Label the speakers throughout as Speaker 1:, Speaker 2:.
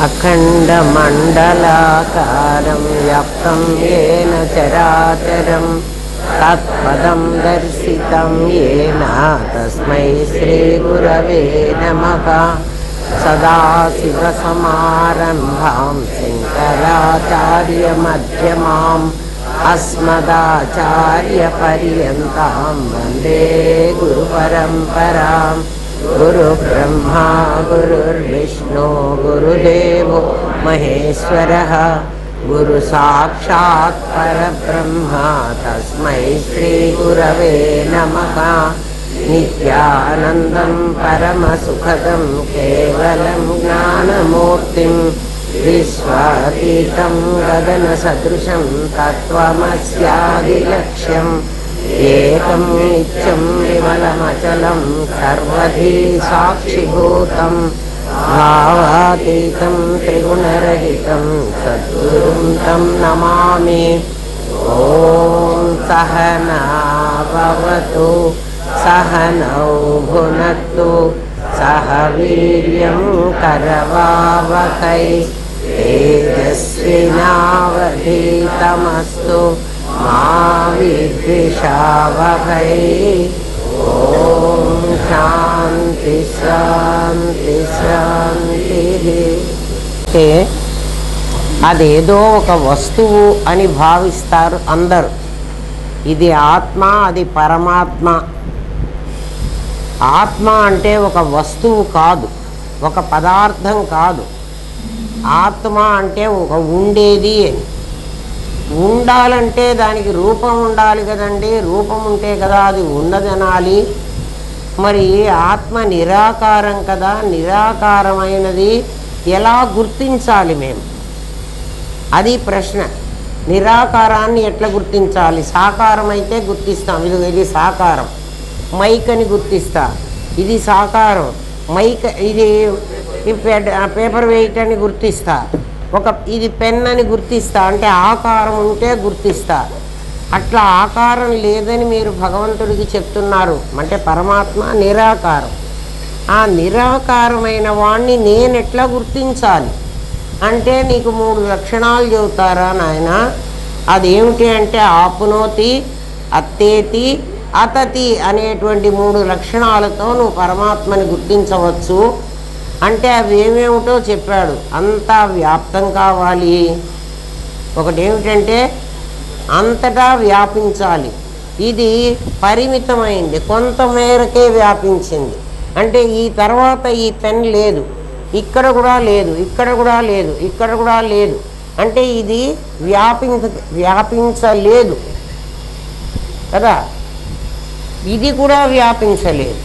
Speaker 1: अखण्डमण्डलाकारं व्याप्तं येन चराचरं तत्पदं दर्शितं येन तस्मै श्रीगुरवे नमः। सदाशिवसमारम्भां शङ्कराचार्यमध्यमाम् अस्मदाचार्यपर्यन्तां वन्दे गुरुपरम्पराम्। गुरुब्रह्मा गुरुर्विष्णु गुरुदेवो महेश्वरः गुरुसाक्षात् परब्रह्म तस्मै श्रीगुरवे नमः। नित्यानन्दं परमसुखदं केवलं ज्ञानमूर्तिं विश्वातीतं गगनसदृशं तत्त्वमस्यादिलक्ष्यम् एकं नित्यं विमलमचलं सर्वधी साक्षिभूतं भावातीतं त्रिगुणरहितं सद्गुरुं तं नमामि। ॐ सहना भवतु सहनौ भुनक्तु सह वीर्यं करवावहै तेजस्विनावधीतमस्तु मा विद्विषावहै। ॐ शान्ति शान्ति शान्तिः। అదేదో ఒక వస్తువు అని భావిస్తారు అందరూ. ఇది ఆత్మ, అది పరమాత్మ. ఆత్మ అంటే ఒక వస్తువు కాదు, ఒక పదార్థం కాదు. ఆత్మ అంటే ఒక ఉండేది అని. ఉండాలంటే దానికి రూపం ఉండాలి కదండి. రూపం ఉంటే కదా అది ఉన్నదనాలి. మరి ఆత్మ నిరాకారం కదా, నిరాకారమైనది ఎలా గుర్తించాలి మేము? అది ప్రశ్న. నిరాకారాన్ని ఎట్లా గుర్తించాలి? సాకారం అయితే గుర్తిస్తాం, ఇది సాకారం. మైక్ అని గుర్తిస్తా, ఇది సాకారం. మైక్ ఇది పేపర్ వెయిట్ అని గుర్తిస్తా. ఇది పెన్ అని గుర్తిస్తా, అంటే ఆకారం ఉంటే గుర్తిస్తా. అట్లా ఆకారం లేదని మీరు భగవంతుడికి చెప్తున్నారు అంటే పరమాత్మ నిరాకారం. ఆ నిరాకారమైన వాణ్ణి నేను ఎట్లా గుర్తించాలి అంటే నీకు 3 లక్షణాలు చెబుతారా నాయన. అదేమిటి అంటే ఆపునోతి, అత్తేతి, అతతి అనేటువంటి 3 లక్షణాలతో నువ్వు పరమాత్మని గుర్తించవచ్చు. అంటే అవి ఏమేమిటో చెప్పాడు. అంతా వ్యాప్తం కావాలి. ఒకటి ఏమిటంటే అంతటా వ్యాపించాలి. ఇది పరిమితమైంది, కొంత మేరకే వ్యాపించింది. అంటే ఈ తర్వాత ఈ పెన్ లేదు, ఇక్కడ కూడా లేదు, ఇక్కడ కూడా లేదు, ఇక్కడ కూడా లేదు. అంటే ఇది వ్యాపించలేదు కదా, ఇది కూడా వ్యాపించలేదు.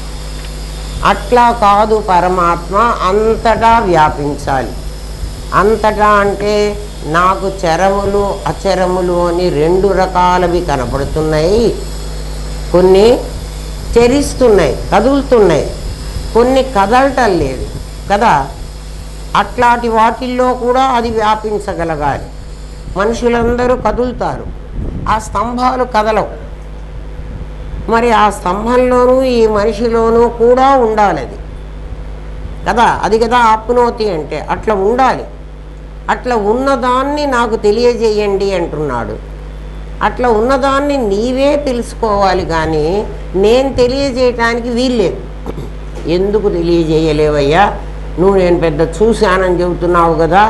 Speaker 1: అట్లా కాదు పరమాత్మ, అంతటా వ్యాపించాలి. అంతటా అంటే నాకు చరములు అచరములు అని 2 రకాలవి కనపడుతున్నాయి. కొన్ని చరిస్తున్నాయి, కదులుతున్నాయి, కొన్ని కదలటం లేదు కదా. అట్లాంటి వాటిల్లో కూడా అది వ్యాపించగలగాలి. మనుషులందరూ కదులుతారు, ఆ స్తంభాలు కదలవు. మరి ఆ స్తంభంలోనూ ఈ మనిషిలోనూ కూడా ఉండాలి అది కదా. అది కదా ఆప్నోతి అంటే. అట్లా ఉండాలి. అట్లా ఉన్నదాన్ని నాకు తెలియజేయండి అంటున్నాడు. అట్లా ఉన్నదాన్ని నీవే తెలుసుకోవాలి, కానీ నేను తెలియజేయటానికి వీల్లేదు. ఎందుకు తెలియజేయలేవయ్యా? నువ్వు నేను పెద్ద చూశానని చెబుతున్నావు కదా.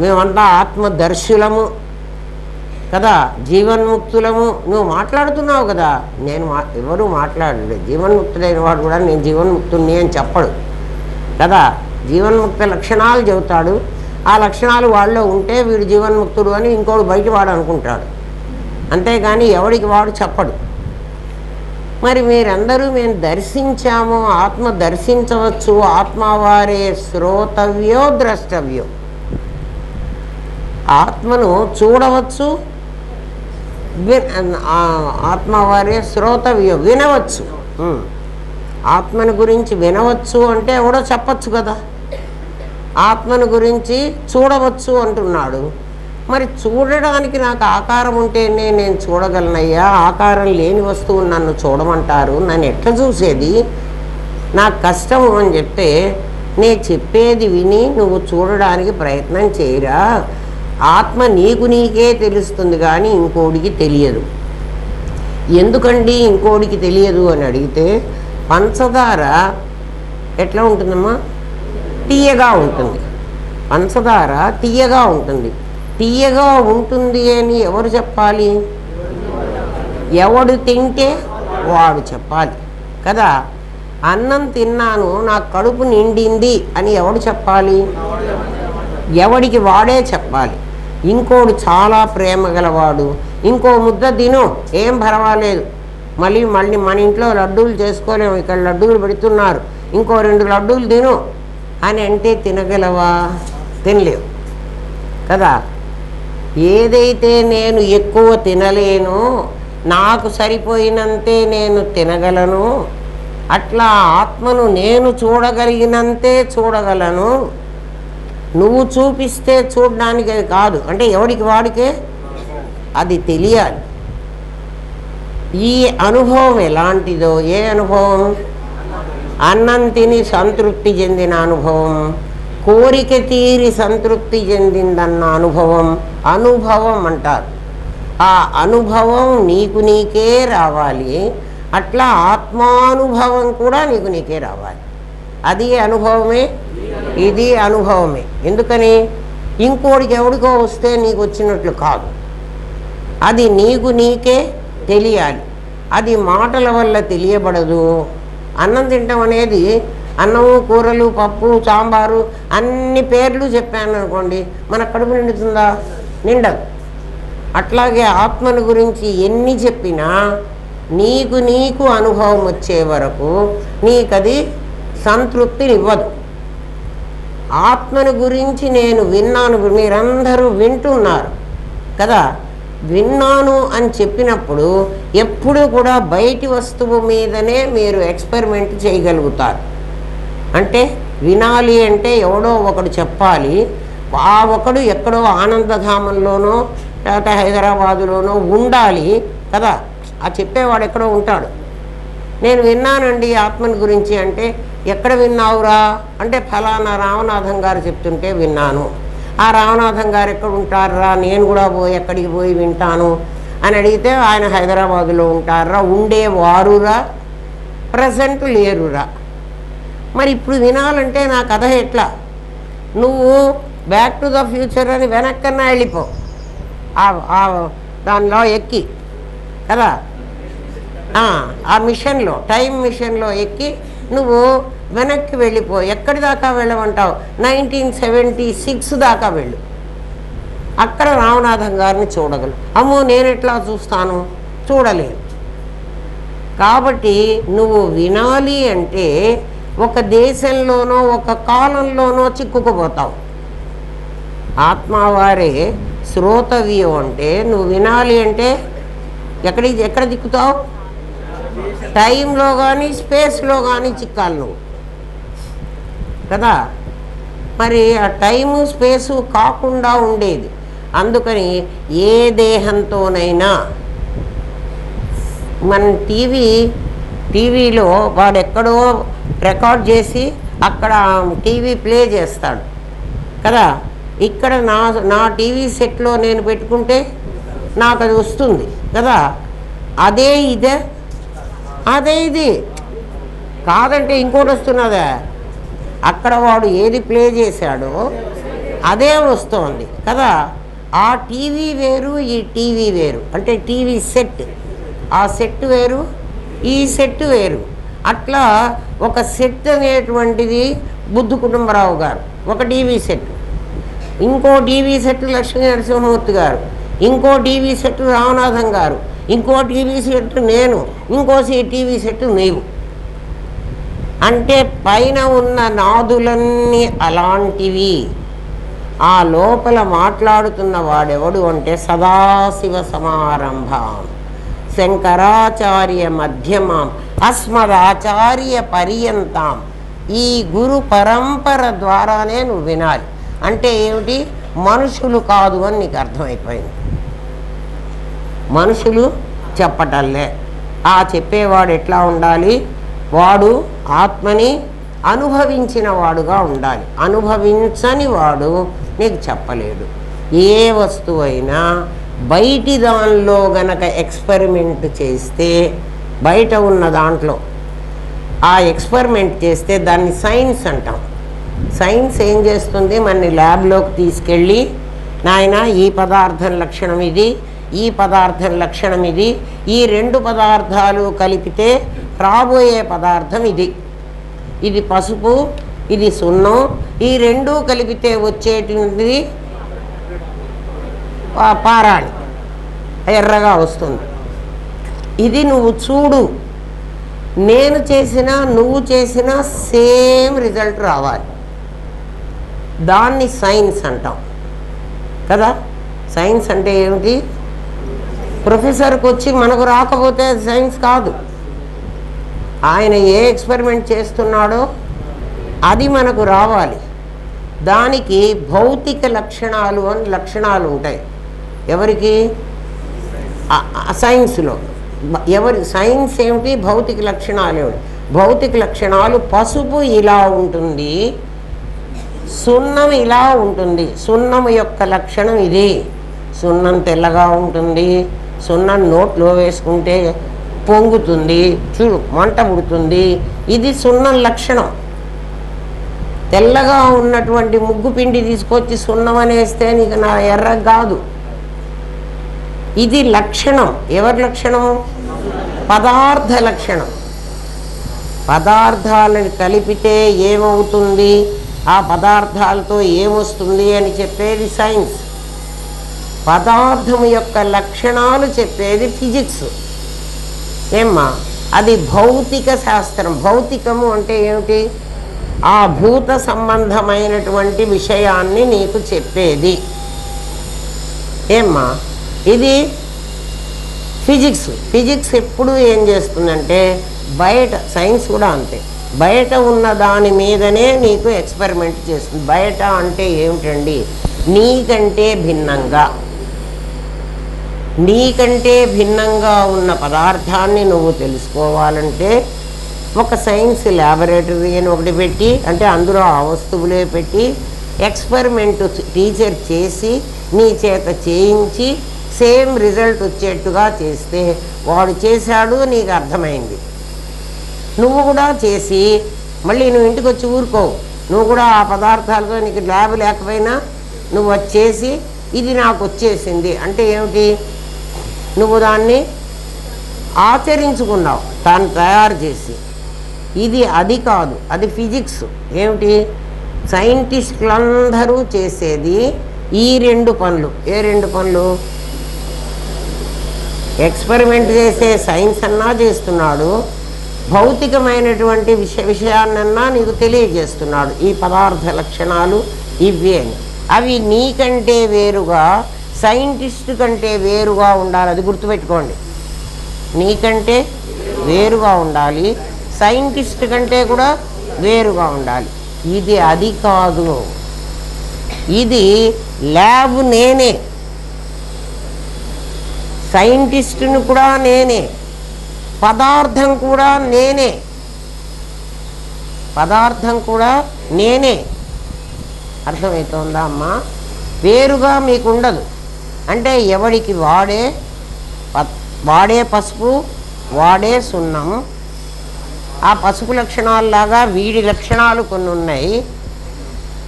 Speaker 1: మేమంతా ఆత్మదర్శులము కదా, జీవన్ముక్తులము నువ్వు మాట్లాడుతున్నావు కదా. నేను ఎవరు మాట్లాడలేదు. జీవన్ముక్తుడైన వాడు కూడా నేను జీవన్ముక్తుడిని అని చెప్పడు కదా. జీవన్ముక్త లక్షణాలు చెబుతాడు. ఆ లక్షణాలు వాళ్ళలో ఉంటే వీడు జీవన్ముక్తుడు అని ఇంకోడు బయట వాడు అనుకుంటాడు. అంతేగాని ఎవడికి వాడు చెప్పడు. మరి మీరందరూ మేము దర్శించాము, ఆత్మ దర్శించవచ్చు. ఆత్మవారే శ్రోతవ్యో ద్రష్టవ్యో. ఆత్మను చూడవచ్చు, ఆత్మవారే శ్రోతవ్యో వినవచ్చు. ఆత్మను గురించి వినవచ్చు అంటే ఎవడో చెప్పచ్చు కదా. ఆత్మను గురించి చూడవచ్చు అంటున్నాడు. మరి చూడడానికి నాకు ఆకారం ఉంటేనే నేను చూడగలనయ్యా. ఆకారం లేని వస్తువుని నన్ను చూడమంటారు, నన్ను ఎట్లా చూసేది? నాకు కష్టము అని చెప్తే నేను చెప్పేది విని నువ్వు చూడడానికి ప్రయత్నం చేయరా. ఆత్మ నీకు నీకే తెలుస్తుంది కానీ ఇంకోడికి తెలియదు. ఎందుకండి ఇంకోడికి తెలియదు అని అడిగితే, పంచదార ఎట్లా ఉంటుందమ్మా? తీయగా ఉంటుంది. పంచదార తీయగా ఉంటుంది. తీయగా ఉంటుంది అని ఎవరు చెప్పాలి? ఎవడు తింటే వాడు చెప్పాలి కదా. అన్నం తిన్నాను, నాకు కడుపు నిండింది అని ఎవడు చెప్పాలి? ఎవడికి వాడే చెప్పాలి. ఇంకోడు చాలా ప్రేమ గలవాడు, ఇంకో ముద్ద తిను, ఏం పర్వాలేదు, మళ్ళీ మన ఇంట్లో లడ్డూలు చేసుకోలేము, ఇక్కడ లడ్డూలు పెడుతున్నారు, ఇంకో 2 లడ్డూలు తిను అని అంటే తినగలవా? తినలేవు కదా. ఏదైతే నేను ఎక్కువ తినలేను, నాకు సరిపోయినంతే నేను తినగలను, అట్లా ఆత్మను నేను చూడగలిగినంతే చూడగలను. నువ్వు చూపిస్తే చూడడానికి అది కాదు, అంటే ఎవడికి వాడికే అది తెలియాలి. ఈ అనుభవం ఎలాంటిదో, ఏ అనుభవం? అన్నం తిని సంతృప్తి చెందిన అనుభవం, కోరిక తీరి సంతృప్తి చెందిందన్న అనుభవం అనుభవం అంటారు. ఆ అనుభవం నీకు నీకే రావాలి. అట్లా ఆత్మానుభవం కూడా నీకు నీకే రావాలి. అది అనుభవమే, ఇది అనుభవమే. ఎందుకని? ఇంకోడికి ఎవడికో వస్తే నీకు వచ్చినట్లు కాదు, అది నీకు నీకే తెలియాలి. అది మాటల వల్ల తెలియబడదు. అన్నం తింటాం అనేది అన్నము, కూరలు, పప్పు, సాంబారు అన్ని పేర్లు చెప్పాను అనుకోండి, మన కడుపు నిండుతుందా? నిండదు. అట్లాగే ఆత్మను గురించి ఎన్ని చెప్పినా నీకు అనుభవం వచ్చే వరకు నీకది సంతృప్తినివ్వదు. ఆత్మను గురించి నేను విన్నాను, మీరందరూ వింటున్నారు కదా. విన్నాను అని చెప్పినప్పుడు ఎప్పుడు కూడా బయటి వస్తువు మీదనే మీరు ఎక్స్పెరిమెంట్ చేయగలుగుతారు. అంటే వినాలి అంటే ఎవడో ఒకడు చెప్పాలి. ఆ ఒకడు ఎక్కడో ఆనందధామంలోనో లేకపోతే హైదరాబాదులోనో ఉండాలి కదా. ఆ చెప్పేవాడు ఎక్కడో ఉంటాడు. నేను విన్నానండి ఆత్మని గురించి అంటే, ఎక్కడ విన్నావురా అంటే, ఫలానా రామనాథం గారు చెప్తుంటే విన్నాను. ఆ రామనాథం గారు ఎక్కడ ఉంటారా? నేను కూడా ఎక్కడికి పోయి వింటాను అని అడిగితే, ఆయన హైదరాబాదులో ఉంటారా? ఉండేవారురా, ప్రజెంట్ లేరురా. మరి ఇప్పుడు వినాలంటే నా కథ ఎట్లా? నువ్వు బ్యాక్ టు ద ఫ్యూచర్ అని వెనక్కన్నా వెళ్ళిపో, దానిలో ఎక్కి కదా, ఆ మిషన్లో, టైం మిషన్లో ఎక్కి నువ్వు వెనక్కి వెళ్ళిపో. ఎక్కడి దాకా వెళ్ళమంటావు? 1976 దాకా వెళ్ళు. అక్కడ రామనాథం గారిని చూడగలవు. అమ్మో నేను ఎట్లా చూస్తాను? చూడలేను. కాబట్టి నువ్వు వినాలి అంటే ఒక దేశంలోనో ఒక కాలంలోనో చిక్కుకుపోతావు. ఆత్మవారే శ్రోతవ్యం అంటే నువ్వు వినాలి అంటే ఎక్కడ దిక్కుతావు? టైంలో కానీ స్పేస్లో కానీ చిక్కాలి నువ్వు కదా. మరి ఆ టైము స్పేసు కాకుండా ఉండేది. అందుకని ఏ దేహంతోనైనా మన టీవీలో వాడు ఎక్కడో రికార్డ్ చేసి అక్కడ టీవీ ప్లే చేస్తాడు కదా. ఇక్కడ నా టీవీ సెట్లో నేను పెట్టుకుంటే నాకు అది వస్తుంది కదా. అదే ఇది కాదంటే ఇంకోటి వస్తున్నదా? అక్కడ వాడు ఏది ప్లే చేశాడో అదే వస్తుంది కదా. ఆ టీవీ వేరు, ఈ టీవీ వేరు. అంటే టీవీ సెట్, ఆ సెట్ వేరు, ఈ సెట్ వేరు. అట్లా ఒక సెట్ అనేటువంటిది బుద్ధు కుటుంబరావు గారు ఒక టీవీ సెట్, ఇంకో టీవీ సెట్ లక్ష్మీ నరసింహమూర్తి గారు, ఇంకో టీవీ సెట్ రామనాథం గారు, ఇంకో టీవీ సెట్ నేను, ఇంకో టీవీ సెట్ నీవు. అంటే పైన ఉన్న నాదులన్నీ అలాంటివి. ఆ లోపల మాట్లాడుతున్న వాడెవడు అంటే సదాశివ సమారంభాం శంకరాచార్య మధ్యమాం అస్మదాచార్య పర్యంతాం. ఈ గురు పరంపర ద్వారానే నువ్వు వినాలి. అంటే ఏమిటి? మనుషులు కాదు అని నీకు అర్థమైపోయింది. మనుషులు చెప్పటల్లే. ఆ చెప్పేవాడు ఎట్లా ఉండాలి? వాడు ఆత్మని అనుభవించిన వాడుగా ఉండాలి. అనుభవించని వాడు నీకు చెప్పలేడు. ఏ వస్తువైనా బయటి దానిలో గనక ఎక్స్పెరిమెంట్ చేస్తే, బయట ఉన్న దాంట్లో ఆ ఎక్స్పెరిమెంట్ చేస్తే దాన్ని సైన్స్ అంటాం. సైన్స్ ఏం చేస్తుంది, మన ల్యాబ్లోకి తీసుకెళ్ళి నాయన ఈ పదార్థం లక్షణం ఇది, ఈ పదార్థం లక్షణం ఇది, ఈ రెండు పదార్థాలు కలిపితే రాబోయే పదార్థం ఇది, ఇది పసుపు, ఇది సున్నం, ఈ రెండు కలిపితే వచ్చేటిది పారాణి, ఎర్రగా వస్తుంది. ఇది నువ్వు చూడు, నేను చేసినా నువ్వు చేసినా సేమ్ రిజల్ట్ రావాలి. దాన్ని సైన్స్ అంటాం కదా. సైన్స్ అంటే ఏమిటి? ప్రొఫెసర్కి వచ్చి మనకు రాకపోతే సైన్స్ కాదు. ఆయన ఏ ఎక్స్పెరిమెంట్ చేస్తున్నాడో అది మనకు రావాలి. దానికి భౌతిక లక్షణాలు అని లక్షణాలు ఉంటాయి. ఎవరికి? సైన్స్లో. సైన్స్ ఏమిటి? భౌతిక లక్షణాలు ఏమిటి? భౌతిక లక్షణాలు పసుపు ఇలా ఉంటుంది, సున్నం ఇలా ఉంటుంది. సున్నం యొక్క లక్షణం ఇది. సున్నం తెల్లగా ఉంటుంది, సున్నం నోట్లో వేసుకుంటే పొంగుతుంది, చూడు మంట పుడుతుంది. ఇది సున్నం లక్షణం. తెల్లగా ఉన్నటువంటి ముగ్గు పిండి తీసుకొచ్చి సున్నం అనేస్తే నీకు నా ఎర్ర కాదు. ఇది లక్షణం. ఎవరి లక్షణం? పదార్థ లక్షణం. పదార్థాలను కలిపితే ఏమవుతుంది, ఆ పదార్థాలతో ఏమొస్తుంది అని చెప్పేది సైన్స్. పదార్థం యొక్క లక్షణాలు చెప్పేది ఫిజిక్స్. ఏమ్మా? అది భౌతిక శాస్త్రం. భౌతికము అంటే ఏమిటి? ఆ భూత సంబంధమైనటువంటి విషయాన్ని నీకు చెప్పేది. ఏమ్మా? ఇది ఫిజిక్స్. ఫిజిక్స్ ఎప్పుడు ఏం చేస్తుందంటే బయట, సైన్స్ కూడా అంతే, బయట ఉన్న దాని మీదనే నీకు ఎక్స్పెరిమెంట్ చేస్తుంది. బయట అంటే ఏమిటండి? నీకంటే భిన్నంగా, నీకంటే భిన్నంగా ఉన్న పదార్థాన్ని నువ్వు తెలుసుకోవాలంటే ఒక సైన్స్ ల్యాబొరేటరీ అని ఒకటి పెట్టి, అంటే అందులో ఆ వస్తువులే పెట్టి ఎక్స్పెరిమెంట్ టీచర్ చేసి నీ చేత చేయించి సేమ్ రిజల్ట్ వచ్చేట్టుగా చేస్తే వాడు చేశాడు, నీకు అర్థమైంది. నువ్వు కూడా చేసి మళ్ళీ నువ్వు ఇంటికి వచ్చి ఊరుకోవు. నువ్వు కూడా ఆ పదార్థాలతో, నీకు ల్యాబ్ లేకపోయినా నువ్వు వచ్చేసి ఇది నాకు వచ్చేసింది అంటే ఏమిటి? నువ్వు దాన్ని ఆచరించుకున్నావు, దాన్ని తయారు చేసి. ఇది అది కాదు, అది ఫిజిక్స్. ఏమిటి? సైంటిస్టులందరూ చేసేది ఈ రెండు పనులు. ఏ రెండు పనులు? ఎక్స్పెరిమెంట్ చేసే సైన్స్ అన్నా చేస్తున్నాడు, భౌతికమైనటువంటి విషయాన్నన్నా నీకు తెలియజేస్తున్నాడు. ఈ పదార్థ లక్షణాలు ఇవి అని. అవి నీకంటే వేరుగా, సైంటిస్ట్ కంటే వేరుగా ఉండాలి. అది గుర్తుపెట్టుకోండి. నీకంటే వేరుగా ఉండాలి, సైంటిస్ట్ కంటే కూడా వేరుగా ఉండాలి. ఇది అది కాదు. ఇది ల్యాబ్ నేనే, సైంటిస్టుని కూడా నేనే, పదార్థం కూడా నేనే, పదార్థం కూడా నేనే. అర్థమవుతుందా అమ్మా? వేరుగా మీకు ఉండదు. అంటే ఎవడికి వాడే, వాడే పసుపు, వాడే సున్నం. ఆ పసుపు లక్షణాల్లాగా వీడి లక్షణాలు కొన్ని ఉన్నాయి.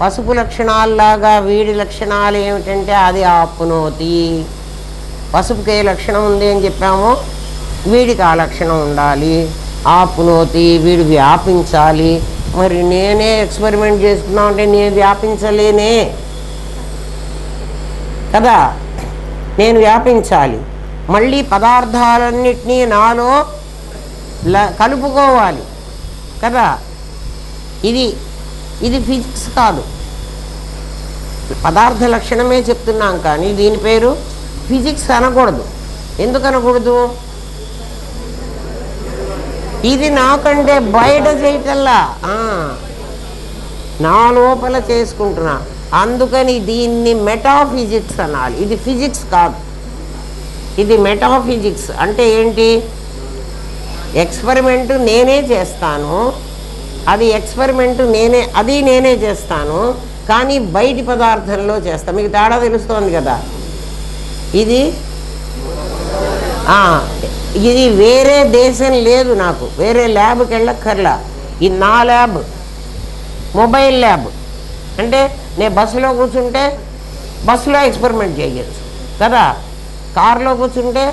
Speaker 1: పసుపు లక్షణాల్లాగా వీడి లక్షణాలు ఏమిటంటే అది ఆప్నోతి. పసుపుకి ఏ లక్షణం ఉంది అని చెప్పామో వీడికి ఆ లక్షణం ఉండాలి. ఆప్నోతి, వీడు వ్యాపించాలి. మరి నేనే ఎక్స్పెరిమెంట్ చేస్తున్నా అంటే నేను వ్యాపించలేనే కదా, నేను వ్యాపించాలి. మళ్ళీ పదార్థాలన్నిటినీ నాలో కలుపుకోవాలి కదా. ఇది ఇది ఫిజిక్స్ కాదు, పదార్థ లక్షణమే చెప్తున్నాం. కానీ దీని పేరు ఫిజిక్స్ అనకూడదు. ఎందుకు అనకూడదు? ఇది నాకంటే బయట చేయటల్లా, నా లోపల చేసుకుంటున్నా. అందుకని దీన్ని మెటాఫిజిక్స్ అనాలి. ఇది ఫిజిక్స్ కాదు, ఇది మెటాఫిజిక్స్. అంటే ఏంటి? ఎక్స్పెరిమెంట్ నేనే చేస్తాను, అది ఎక్స్పెరిమెంట్ నేనే చేస్తాను, కానీ బయటి పదార్థంలో చేస్తాను. మీకు తేడా తెలుస్తోంది కదా. ఇది ఇది వేరే దేశం లేదు, నాకు వేరే ల్యాబ్కి వెళ్ళక్కర్లా. ఇది నా ల్యాబ్, మొబైల్ ల్యాబ్. అంటే నేను బస్సులో కూర్చుంటే బస్సులో ఎక్స్పెరిమెంట్ చేయొచ్చు కదా, కారులో కూర్చుంటే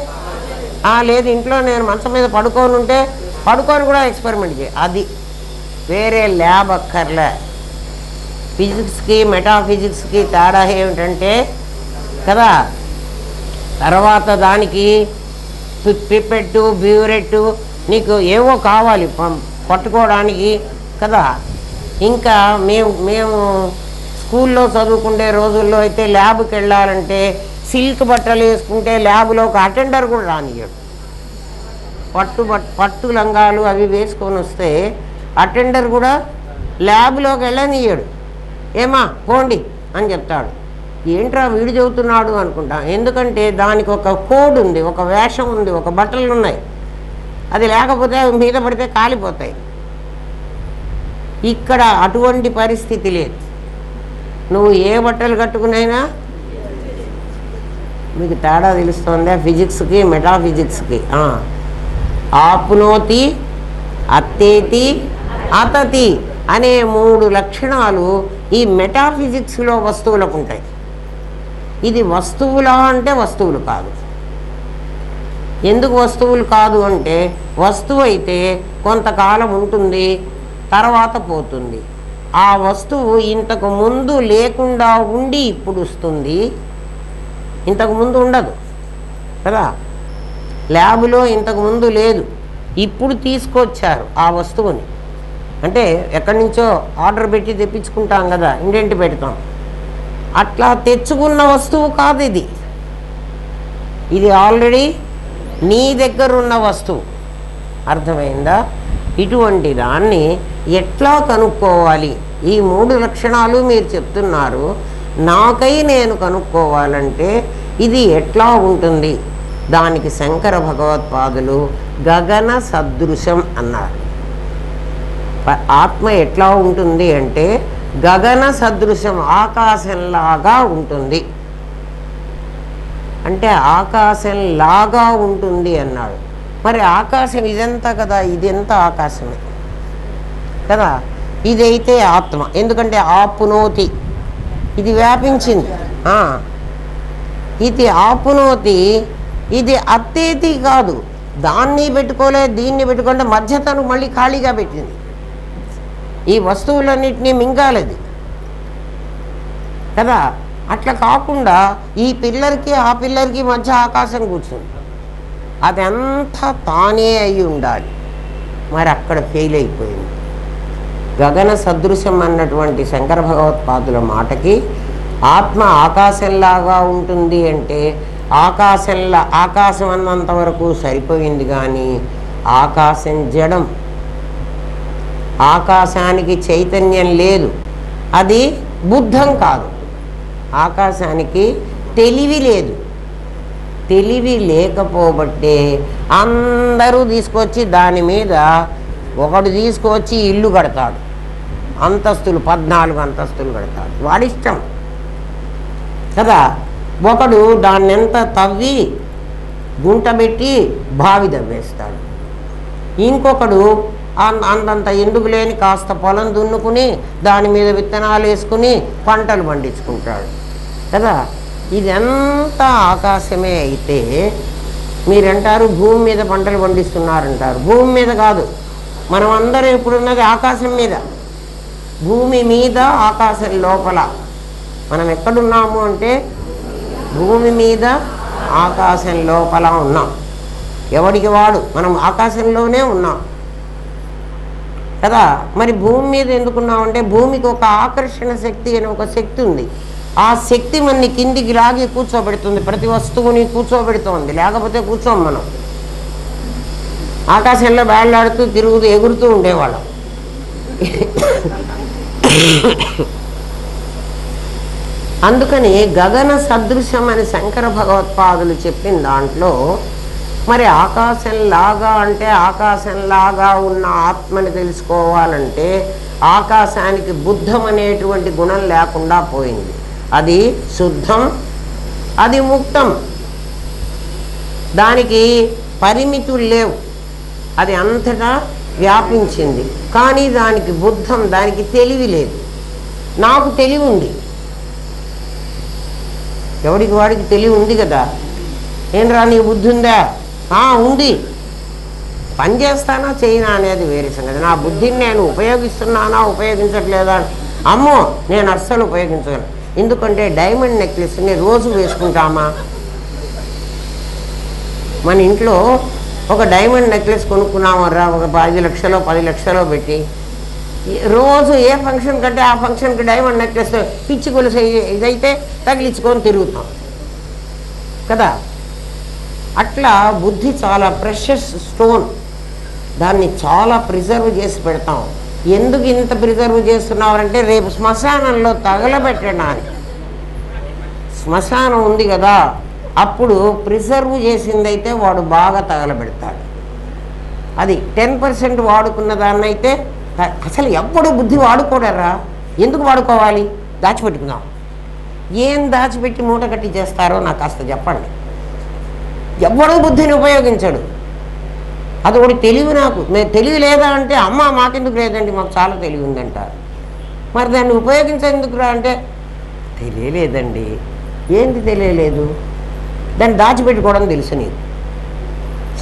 Speaker 1: లేదు, ఇంట్లో నేను మంచం మీద పడుకొని కూడా ఎక్స్పెరిమెంట్ అది వేరే ల్యాబ్ అక్కర్లే. ఫిజిక్స్కి మెటాఫిజిక్స్కి తేడా ఏమిటంటే కదా, తర్వాత దానికి పిప్పెట్టు బ్యూరెట్టు నీకు ఏవో కావాలి పట్టుకోవడానికి కదా. ఇంకా మేము స్కూల్లో చదువుకునే రోజుల్లో అయితే ల్యాబ్కి వెళ్ళాలంటే సిల్క్ బట్టలు వేసుకుంటే ల్యాబ్లో ఒక అటెండర్ కూడా రానియ్యాడు. పట్టు లంగాలు అవి వేసుకొని వస్తే అటెండర్ కూడా ల్యాబ్లోకి వెళ్ళనియ్యాడు. ఏమా పోండి అని చెప్తాడు. ఏంట్రా వీడు చెబుతున్నాడు అనుకుంటా. ఎందుకంటే దానికి ఒక కోడ్ ఉంది, ఒక వేషం ఉంది, ఒక బట్టలు ఉన్నాయి. అది లేకపోతే మీద పడితే కాలిపోతాయి. ఇక్కడ అటువంటి పరిస్థితి లేదు. నువ్వు ఏ బట్టలు కట్టుకునైనా మీకు తేడా తెలుస్తుందా ఫిజిక్స్కి మెటాఫిజిక్స్కి. ఆప్నోతి, అత్తేతి, అతతి అనే 3 లక్షణాలు ఈ మెటాఫిజిక్స్లో వస్తువులకు ఉంటాయి. ఇది వస్తువులా అంటే వస్తువులు కాదు. ఎందుకు వస్తువులు కాదు అంటే, వస్తువు అయితే కొంతకాలం ఉంటుంది, తర్వాత పోతుంది. ఆ వస్తువు ఇంతకు ముందు లేకుండా ఉండి ఇప్పుడు వస్తుంది, ఇంతకు ముందు ఉండదు కదా. ల్యాబులో ఇంతకు ముందు లేదు, ఇప్పుడు తీసుకొచ్చారు ఆ వస్తువుని. అంటే ఎక్కడి నుంచో ఆర్డర్ పెట్టి తెప్పించుకుంటాం కదా, ఇండెంట్ పెడతాం. అట్లా తెచ్చుకున్న వస్తువు కాదు ఇది. ఇది ఆల్రెడీ నీ దగ్గర ఉన్న వస్తువు. అర్థమైందా? ఇటువంటి దాన్ని ఎట్లా కనుక్కోవాలి? ఈ 3 లక్షణాలు మీరు చెప్తున్నారు. నాకై నేను కనుక్కోవాలంటే ఇది ఎట్లా ఉంటుంది? దానికి శంకర భగవత్పాదులు గగన సదృశం అన్నారు. ఆత్మ ఎట్లా ఉంటుంది అంటే గగన సదృశం, ఆకాశంలాగా ఉంటుంది. అంటే ఆకాశంలాగా ఉంటుంది అన్నాడు. మరి ఆకాశం ఇదంతా కదా, ఇదంతా ఆకాశమే కదా. ఇదైతే ఆత్మ, ఎందుకంటే ఆపునోతి, ఇది వ్యాపించింది. ఇది ఆపునోతి, ఇది అత్తేతి కాదు. దాన్ని పెట్టుకోలే, దీన్ని పెట్టుకుంటే మధ్యతను మళ్ళీ ఖాళీగా పెట్టింది. ఈ వస్తువులన్నిటినీ మింగాలది కదా. అట్లా కాకుండా ఈ పిల్లర్కి ఆ పిల్లర్కి మధ్య ఆకాశం కూర్చుంది. అదంతా తానే అయి ఉండాలి. మరి అక్కడ ఫెయిల్ అయిపోయింది. గగన సదృశం అన్నటువంటి శంకర భగవత్పాదుల మాటకి ఆత్మ ఆకాశంలాగా ఉంటుంది అంటే ఆకాశం అన్నంత వరకు సరిపోయింది. కానీ ఆకాశం జడం, ఆకాశానికి చైతన్యం లేదు, అది బుద్ధం కాదు. ఆకాశానికి తెలివి లేదు. తెలివి లేకపోబట్టే అందరూ తీసుకొచ్చి దాని మీద ఒకడు తీసుకొచ్చి ఇల్లు కడతాడు, అంతస్తులు 14 అంతస్తులు కడతాడు, వాడిష్టం కదా. ఒకడు దాన్ని ఎంత తవ్వి గుంట పెట్టి బావి తవ్వేస్తాడు. ఇంకొకడు అంతంత ఎందుకు లేని కాస్త పొలం దున్నుకుని దాని మీద విత్తనాలు వేసుకుని పంటలు పండించుకుంటాడు కదా. ఇదంతా ఆకాశమే అయితే మీరంటారు భూమి మీద పంటలు పండిస్తున్నారంటారు. భూమి మీద కాదు, మనం అందరం ఇప్పుడున్నది ఆకాశం మీద. భూమి మీద ఆకాశం లోపల మనం ఎక్కడున్నాము అంటే భూమి మీద ఆకాశం లోపల ఉన్నాం. ఎవడికి వాడు మనం ఆకాశంలోనే ఉన్నాం కదా. మరి భూమి మీద ఎందుకున్నామంటే భూమికి ఒక ఆకర్షణ శక్తి అని ఒక శక్తి ఉంది. ఆ శక్తి మనని కిందికి లాగి కూర్చోబెడుతుంది, ప్రతి వస్తువుని కూర్చోబెడుతోంది. లేకపోతే కూర్చోం మనం. ఆకాశంలో వేళ్లాడుతూ తిరుగుతూ ఎగురుతూ ఉండేవాళ్ళం. అందుకని గగన సదృశం అని శంకర భగవత్పాదులు చెప్పిన దాంట్లో మరి ఆకాశంలాగా అంటే ఆకాశంలాగా ఉన్న ఆత్మని తెలుసుకోవాలంటే ఆకాశానికి బుద్ధం అనేటువంటి గుణం లేకుండా పోయింది. అది శుద్ధం, అది ముక్తం, దానికి పరిమితులు లేవు, అది అంతటా వ్యాపించింది. కానీ దానికి బుద్ధం, దానికి తెలివి లేదు. నాకు తెలివి ఉంది, ఎవడికి వాడికి తెలివి ఉంది కదా. ఏం రా నీ బుద్ధి ఉందా? ఉంది. పని చేస్తానా చేయనా అనేది వేరే సంగతి. నా బుద్ధిని నేను ఉపయోగిస్తున్నానా ఉపయోగించట్లేదా? అమ్మో నేను అస్సలు ఉపయోగించగలను. ఎందుకంటే డైమండ్ నెక్లెస్ని రోజు వేసుకుంటామా? మన ఇంట్లో ఒక డైమండ్ నెక్లెస్ కొనుక్కున్నామరా, ఒక 5 లక్షలో 10 లక్షలో పెట్టి రోజు ఏ ఫంక్షన్ కంటే ఆ ఫంక్షన్కి డైమండ్ నెక్లెస్ పిచ్చి కొలుసు ఇదైతే తగిలించుకొని తిరుగుతాం కదా. అట్లా బుద్ధి చాలా ప్రెషస్ స్టోన్, దాన్ని చాలా ప్రిజర్వ్ చేసి పెడతాం. ఎందుకు ఇంత ప్రిజర్వ్ చేస్తున్నారంటే రేపు శ్మశానంలో తగలబెట్టడానికి. శ్మశానం ఉంది కదా, అప్పుడు ప్రిజర్వ్ చేసిందైతే వాడు బాగా తగలబెడతాడు. అది 10% వాడుకున్న దాన్ని అయితే అసలు ఎప్పుడు బుద్ధి వాడుకోడరా. ఎందుకు వాడుకోవాలి? దాచిపెట్టుకుందాం. ఏం దాచిపెట్టి మూట కట్టి చేస్తారో నాకు కాస్త చెప్పండి. ఎవ్వడూ బుద్ధిని ఉపయోగించడు. అది ఒకటి తెలివి. నాకు తెలివి లేదా అంటే అమ్మ మాకెందుకు లేదండి, మాకు చాలా తెలివి ఉందంటారు. మరి దాన్ని ఉపయోగించేందుకురా అంటే తెలియలేదండి. ఏంది తెలియలేదు? దాన్ని దాచిపెట్టుకోవడం తెలుసు నీకు.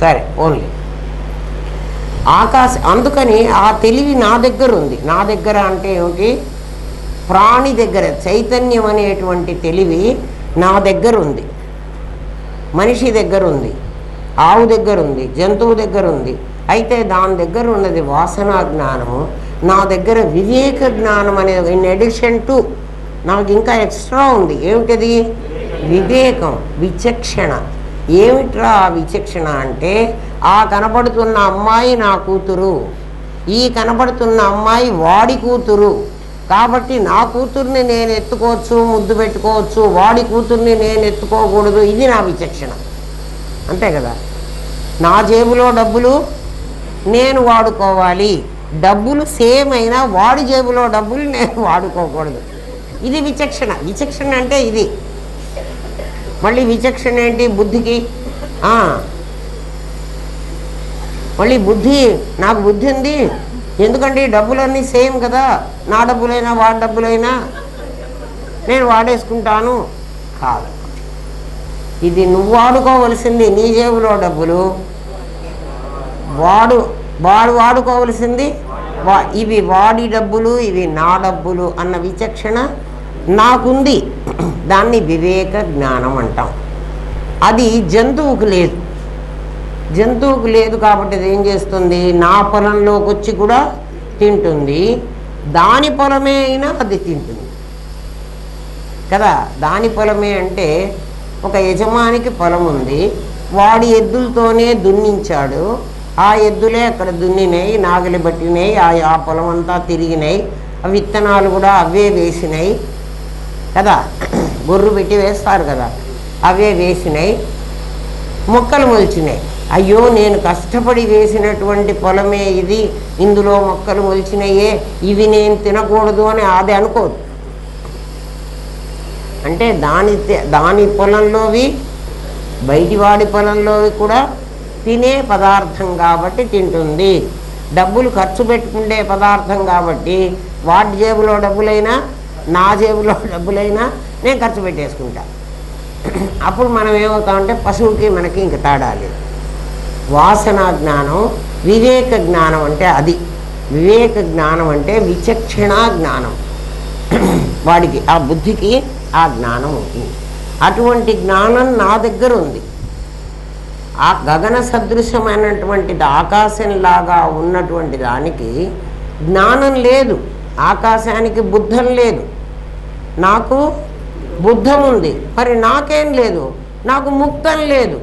Speaker 1: సరే ఓన్లీ అందుకని ఆ తెలివి నా దగ్గర ఉంది. నా దగ్గర అంటే ఏమిటి? ప్రాణి దగ్గర చైతన్యం అనేటువంటి తెలివి నా దగ్గర ఉంది. మనిషి దగ్గర ఉంది, ఆవు దగ్గర ఉంది, జంతువు దగ్గర ఉంది. అయితే దాని దగ్గర ఉన్నది వాసనా జ్ఞానము, నా దగ్గర వివేక జ్ఞానం అనేది ఇన్ అడిషన్ టు నాకు ఇంకా ఎక్స్ట్రా ఉంది. ఏమిటది? వివేకం, విచక్షణ. ఏమిట్రా ఆ విచక్షణ అంటే ఆ కనపడుతున్న అమ్మాయి నా కూతురు, ఈ కనపడుతున్న అమ్మాయి వాడి కూతురు, కాబట్టి నా కూతుర్ని నేను ఎత్తుకోవచ్చు, ముద్దు పెట్టుకోవచ్చు, వాడి కూతుర్ని నేను ఎత్తుకోకూడదు. ఇది నా విచక్షణ, అంతే కదా. నా జేబులో డబ్బులు నేను వాడుకోవాలి, డబ్బులు సేమ్ అయినా వాడి జేబులో డబ్బులు నేను వాడుకోకూడదు. ఇది విచక్షణ. విచక్షణ అంటే ఇది. మళ్ళీ విచక్షణ ఏంటి? బుద్ధికి మళ్ళీ బుద్ధి, నాకు బుద్ధి ఉంది ఎందుకంటే ఈ డబ్బులన్నీ సేమ్ కదా, నా డబ్బులైనా వాడి డబ్బులైనా నేను వాడేసుకుంటాను కాదు. ఇది నువ్వు వాడుకోవలసింది, నీ జేబులో డబ్బులు వాడు వాడుకోవలసింది. ఇవి వాడి డబ్బులు, ఇవి నా డబ్బులు అన్న విచక్షణ నాకుంది. దాన్ని వివేక జ్ఞానం అంటాం. అది జంతువుకు లేదు. జంతువుకు లేదు కాబట్టి అది ఏం చేస్తుంది? నా పొలంలోకి వచ్చి కూడా తింటుంది, దాని పొలమే అయినా అది తింటుంది కదా. దాని పొలమే అంటే ఒక యజమానికి పొలం ఉంది, వాడి ఎద్దులతోనే దున్నించాడు, ఆ ఎద్దులే అక్కడ దున్నినాయి, నాగలి పట్టినాయి, ఆ పొలం అంతా తిరిగినాయి, ఆ విత్తనాలు కూడా అవే వేసినాయి కదా, గొర్రు పెట్టి వేస్తారు కదా, అవే వేసినాయి, మొక్కలు మొలిచినాయి. అయ్యో నేను కష్టపడి వేసినటువంటి పొలమే ఇది, ఇందులో మొక్కలు మొలిచినాయే, ఇవి నేను తినకూడదు అని అది అనుకోదు. అంటే దాని పొలంలోవి బయటివాడి పొలంలోవి కూడా తినే పదార్థం కాబట్టి తింటుంది. డబ్బులు ఖర్చు పెట్టుకునే పదార్థం కాబట్టి వాడి జేబులో డబ్బులైనా నా జేబులో డబ్బులైనా నేను ఖర్చు పెట్టేసుకుంటా. అప్పుడు మనం ఏమవుతామంటే పశువుకి మనకి ఇంక తేడా లేదు. వాసనా జ్ఞానం, వివేక జ్ఞానం అంటే అది. వివేక జ్ఞానం అంటే విచక్షణ జ్ఞానం. వాడికి ఆ బుద్ధికి ఆ జ్ఞానం ఉంటుంది. అటువంటి జ్ఞానం నా దగ్గర ఉంది. ఆ గగన సదృశమైనటువంటిది ఆకాశంలాగా ఉన్నటువంటి దానికి జ్ఞానం లేదు, ఆకాశానికి బుద్ధం లేదు. నాకు బుద్ధం ఉంది, మరి నాకేం లేదు? నాకు ముక్తం లేదు,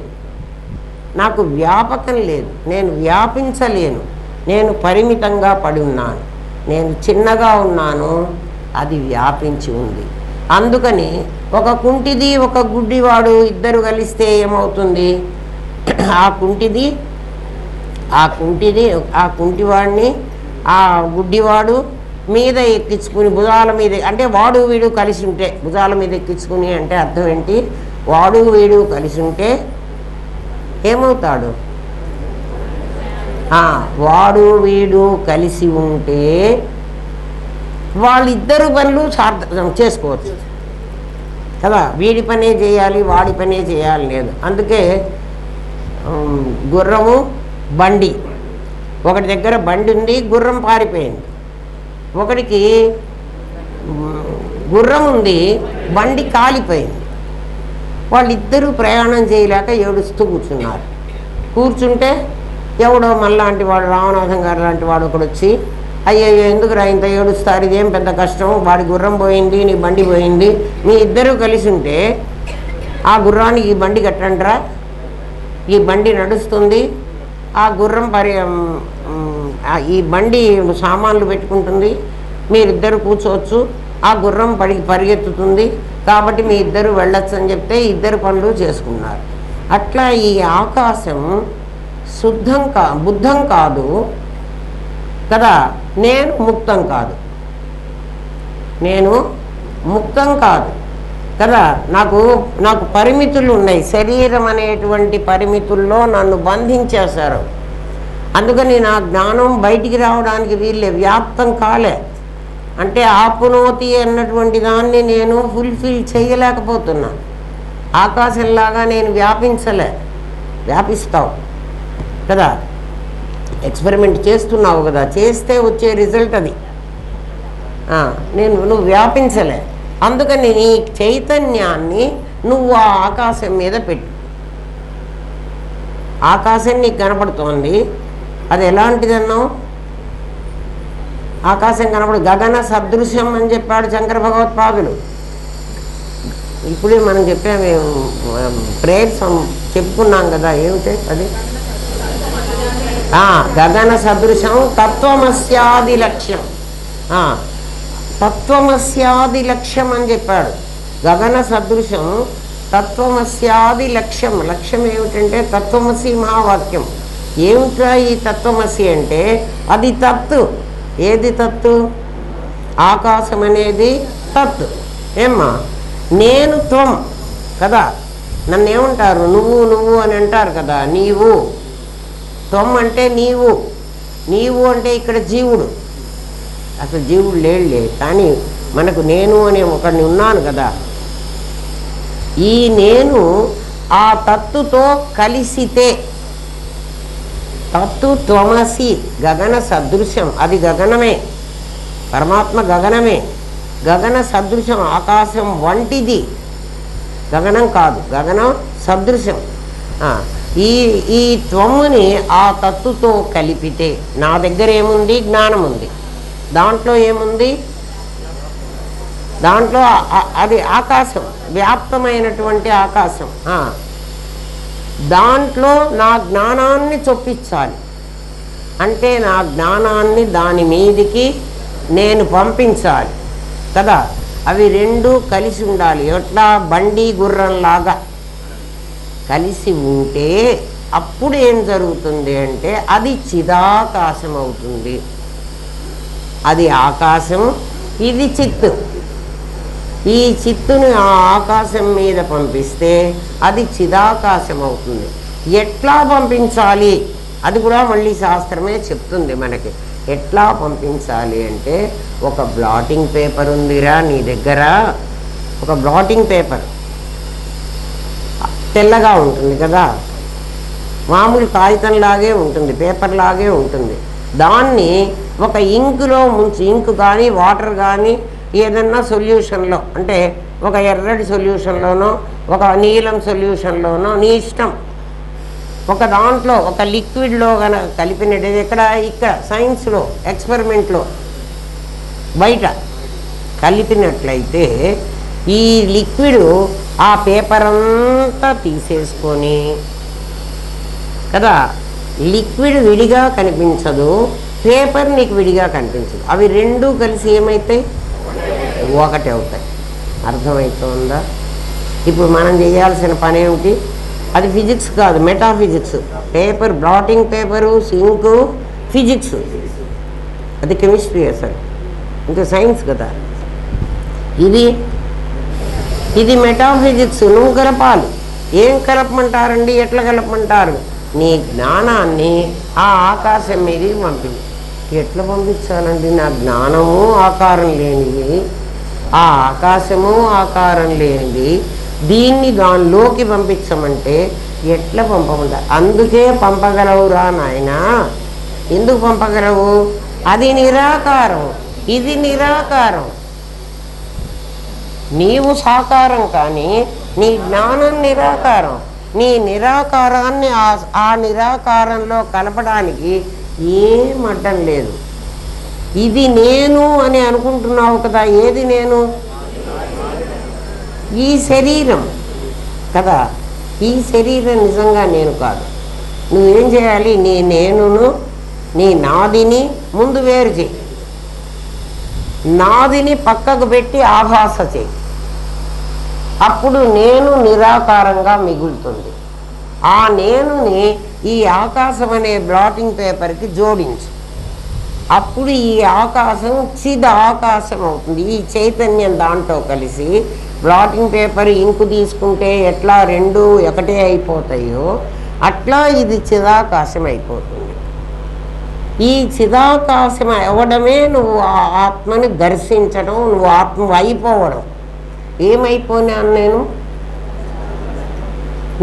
Speaker 1: నాకు వ్యాపకం లేదు, నేను వ్యాపించలేను, నేను పరిమితంగా పడి ఉన్నాను, నేను చిన్నగా ఉన్నాను, అది వ్యాపించి ఉంది. అందుకని ఒక కుంటిది ఒక గుడ్డివాడు ఇద్దరు కలిస్తే ఏమవుతుంది? ఆ కుంటిది ఆ కుంటివాడిని ఆ గుడ్డివాడు మీద ఎక్కించుకుని భుజాల మీద, అంటే వాడు వీడు కలిసి ఉంటే భుజాల మీద ఎక్కించుకుని అంటే అర్థం ఏంటి? వాడు వీడు కలిసి ఉంటే ఏమవుతాడు? వాడు వీడు కలిసి ఉంటే వాళ్ళిద్దరు పనులు చేసుకోవచ్చు కదా. వీడి పనే చేయాలి వాడి పనే చేయాలి లేదు. అందుకే గుర్రము బండి, ఒకటి దగ్గర బండి ఉంది, గుర్రం పారిపోయింది. ఒకడికి గుర్రం ఉంది, బండి కాలిపోయింది. వాళ్ళిద్దరూ ప్రయాణం చేయలేక ఏడుస్తూ కూర్చుంటే ఎవడో మళ్ళాంటి వాడు, రామనాథం గారు లాంటి వాడు ఒకడు వచ్చి, అయ్యో ఎందుకురా ఇంత ఏడుస్తారు, ఇదేం పెద్ద కష్టం, వాడి గుర్రం పోయింది నీ బండి పోయింది, మీ ఇద్దరూ కలిసి ఉంటే ఆ గుర్రానికి ఈ బండి కట్టండిరా, ఈ బండి నడుస్తుంది, ఆ గుర్రం ఈ బండి సామాన్లు పెట్టుకుంటుంది, మీరిద్దరు కూర్చోవచ్చు, ఆ గుర్రం పరిగెత్తుతుంది, కాబట్టి మీ ఇద్దరు వెళ్ళొచ్చు అని చెప్తే ఇద్దరు పనులు చేసుకున్నారు. అట్లా ఈ ఆకాశం బుద్ధం కాదు కదా, నేను ముక్తం కాదు కదా. నాకు పరిమితులు ఉన్నాయి, శరీరం అనేటువంటి పరిమితుల్లో నన్ను బంధించేశారు. అందుకని నా జ్ఞానం బయటికి రావడానికి వీళ్ళే, వ్యాప్తం కాలే. అంటే ఆపునోతి అన్నటువంటి దాన్ని నేను ఫుల్ఫిల్ చేయలేకపోతున్నా. ఆకాశంలాగా నేను వ్యాపిస్తావు కదా, ఎక్స్పెరిమెంట్ చేస్తున్నావు కదా, చేస్తే వచ్చే రిజల్ట్ అది. నువ్వు వ్యాపించలే. అందుకని నీ చైతన్యాన్ని నువ్వు ఆ ఆకాశం మీద పెట్టు. ఆకాశం నీకు కనపడుతోంది, అది ఎలాంటిదన్నావు? ఆకాశం గగన సదృశ్యం అని చెప్పాడు శంకర భగవత్పాదులు. ఇప్పుడే మనం చెప్పాము, ప్రేయర్స్ చెప్పుకున్నాం కదా, ఏమిటి అది? గగన సదృశం తత్వమస్యాది లక్ష్యం, తత్వమస్యాది లక్ష్యం అని చెప్పాడు. గగన సదృశం తత్వమస్యాది లక్ష్యం. లక్ష్యం ఏమిటంటే తత్వమసి మహావాక్యం. ఏమిట్రా ఈ తత్వమసి అంటే అది తత్తు. ఏది తత్తు? ఆకాశం అనేది తత్తు. ఏమ్మా, నేను త్వం కదా. నన్ను ఏమంటారు? నువ్వు అని అంటారు కదా. నీవు త్వం అంటే నీవు అంటే ఇక్కడ జీవుడు. అసలు జీవుడు లేడులే, కానీ మనకు నేను అనే ఒకడిని ఉన్నాను కదా. ఈ నేను ఆ తత్తుతో కలిసితే, తత్తు త్వమసి గగన సదృశ్యం, అది గగనమే, పరమాత్మ గగనమే. గగన సదృశ్యం ఆకాశం వంటిది, గగనం కాదు, గగనం సదృశ్యం. ఈ త్వముని ఆ తత్తుతో కలిపితే నా దగ్గర ఏముంది? జ్ఞానం ఉంది. దాంట్లో ఏముంది? దాంట్లో అది ఆకాశం, వ్యాప్తమైనటువంటి ఆకాశం. దాంట్లో నా జ్ఞానాన్ని చొప్పించాలి. అంటే నా జ్ఞానాన్ని దాని మీదికి నేను పంపించాలి కదా. అవి రెండు కలిసి ఉండాలి. ఎట్లా? బండి గుర్రంలాగా కలిసి ఉంటే అప్పుడు ఏం జరుగుతుంది అంటే అది చిదాకాశం అవుతుంది. అది ఆకాశం, ఇది చిత్తు. ఈ చిత్తుని ఆ ఆకాశం మీద పంపిస్తే అది చిదాకాశం అవుతుంది. ఎట్లా పంపించాలి అది కూడా మళ్ళీ శాస్త్రమే చెప్తుంది మనకి. ఎట్లా పంపించాలి అంటే, ఒక బ్లాటింగ్ పేపర్ ఉందిరా నీ దగ్గర, ఒక బ్లాటింగ్ పేపర్ తెల్లగా ఉంటుంది కదా, మామూలు కాగితంలాగే ఉంటుంది, పేపర్ లాగే ఉంటుంది. దాన్ని ఒక ఇంకులో ముంచి, ఇంకు కానీ వాటర్ కానీ ఏదన్నా సొల్యూషన్లో, అంటే ఒక ఎర్రటి సొల్యూషన్లోనో ఒక నీలం సొల్యూషన్లోనో నీ ఇష్టం, ఒక దాంట్లో ఒక లిక్విడ్లో కనుక కలిపినట్టు, ఇక్కడ సైన్స్లో ఎక్స్పెరిమెంట్లో బయట కలిపినట్లయితే ఈ లిక్విడ్ ఆ పేపర్ అంతా తీసేసుకొని కదా, లిక్విడ్ విడిగా కనిపించదు, పేపర్ నీకు విడిగా కనిపించదు. అవి రెండూ కలిసి ఏమైతాయి? ఒకటి అవుతాయి. అర్థమవుతుందా? ఇప్పుడు మనం చేయాల్సిన పని ఏమిటి? అది ఫిజిక్స్ కాదు, metaphysics. Paper, blotting paper, sink physics, అది కెమిస్ట్రీ అసలు, ఇంకా సైన్స్ కదా. ఇది మెటాఫిజిక్స్. నువ్వు కలపాలి. ఏం కలపమంటారండి, ఎట్లా కలపమంటారు? నీ జ్ఞానాన్ని ఆ ఆకాశం మీదకి పంపింది. ఎట్లా పంపించాలండి? నా జ్ఞానము ఆకారం లేనిది, ఆ ఆకాశము ఆకారం లేనిది, దీన్ని దానిలోకి పంపించమంటే ఎట్లా పంపమంటారు? అందుకే పంపగలవురా నాయనా. ఎందుకు పంపగలవు? అది నిరాకారం, ఇది నిరాకారం. నీవు సాకారం, కానీ నీ జ్ఞానం నిరాకారం. నీ నిరాకారాన్ని ఆ నిరాకారంలో కలపడానికి ఏం అడ్డం లేదు. ఇది నేను అని అనుకుంటున్నావు కదా, ఏది నేను? ఈ శరీరం కదా. ఈ శరీరం నిజంగా నేను కాదు. నువ్వేం చేయాలి? నీ నేనును నీ నాదిని ముందు వేరు చేయి. నాదిని పక్కకు పెట్టి ఆభాస చేయి. అప్పుడు నేను నిరాకారంగా మిగులుతుంది. ఆ నేనుని ఈ ఆకాశం అనే బ్లాటింగ్ పేపర్కి జోడించు. అప్పుడు ఈ ఆకాశం చిద ఆకాశం అవుతుంది. ఈ చైతన్యం దాంట్లో కలిసి బ్లాటింగ్ పేపర్ ఇంకు తీసుకుంటే ఎట్లా రెండు ఒకటే అయిపోతాయో అట్లా ఇది చిదాకాశం అయిపోతుంది. ఈ చిదాకాశం అవ్వడమే నువ్వు ఆ ఆత్మని దర్శించడం, నువ్వు ఆత్మ అయిపోవడం. ఏమైపోయినాను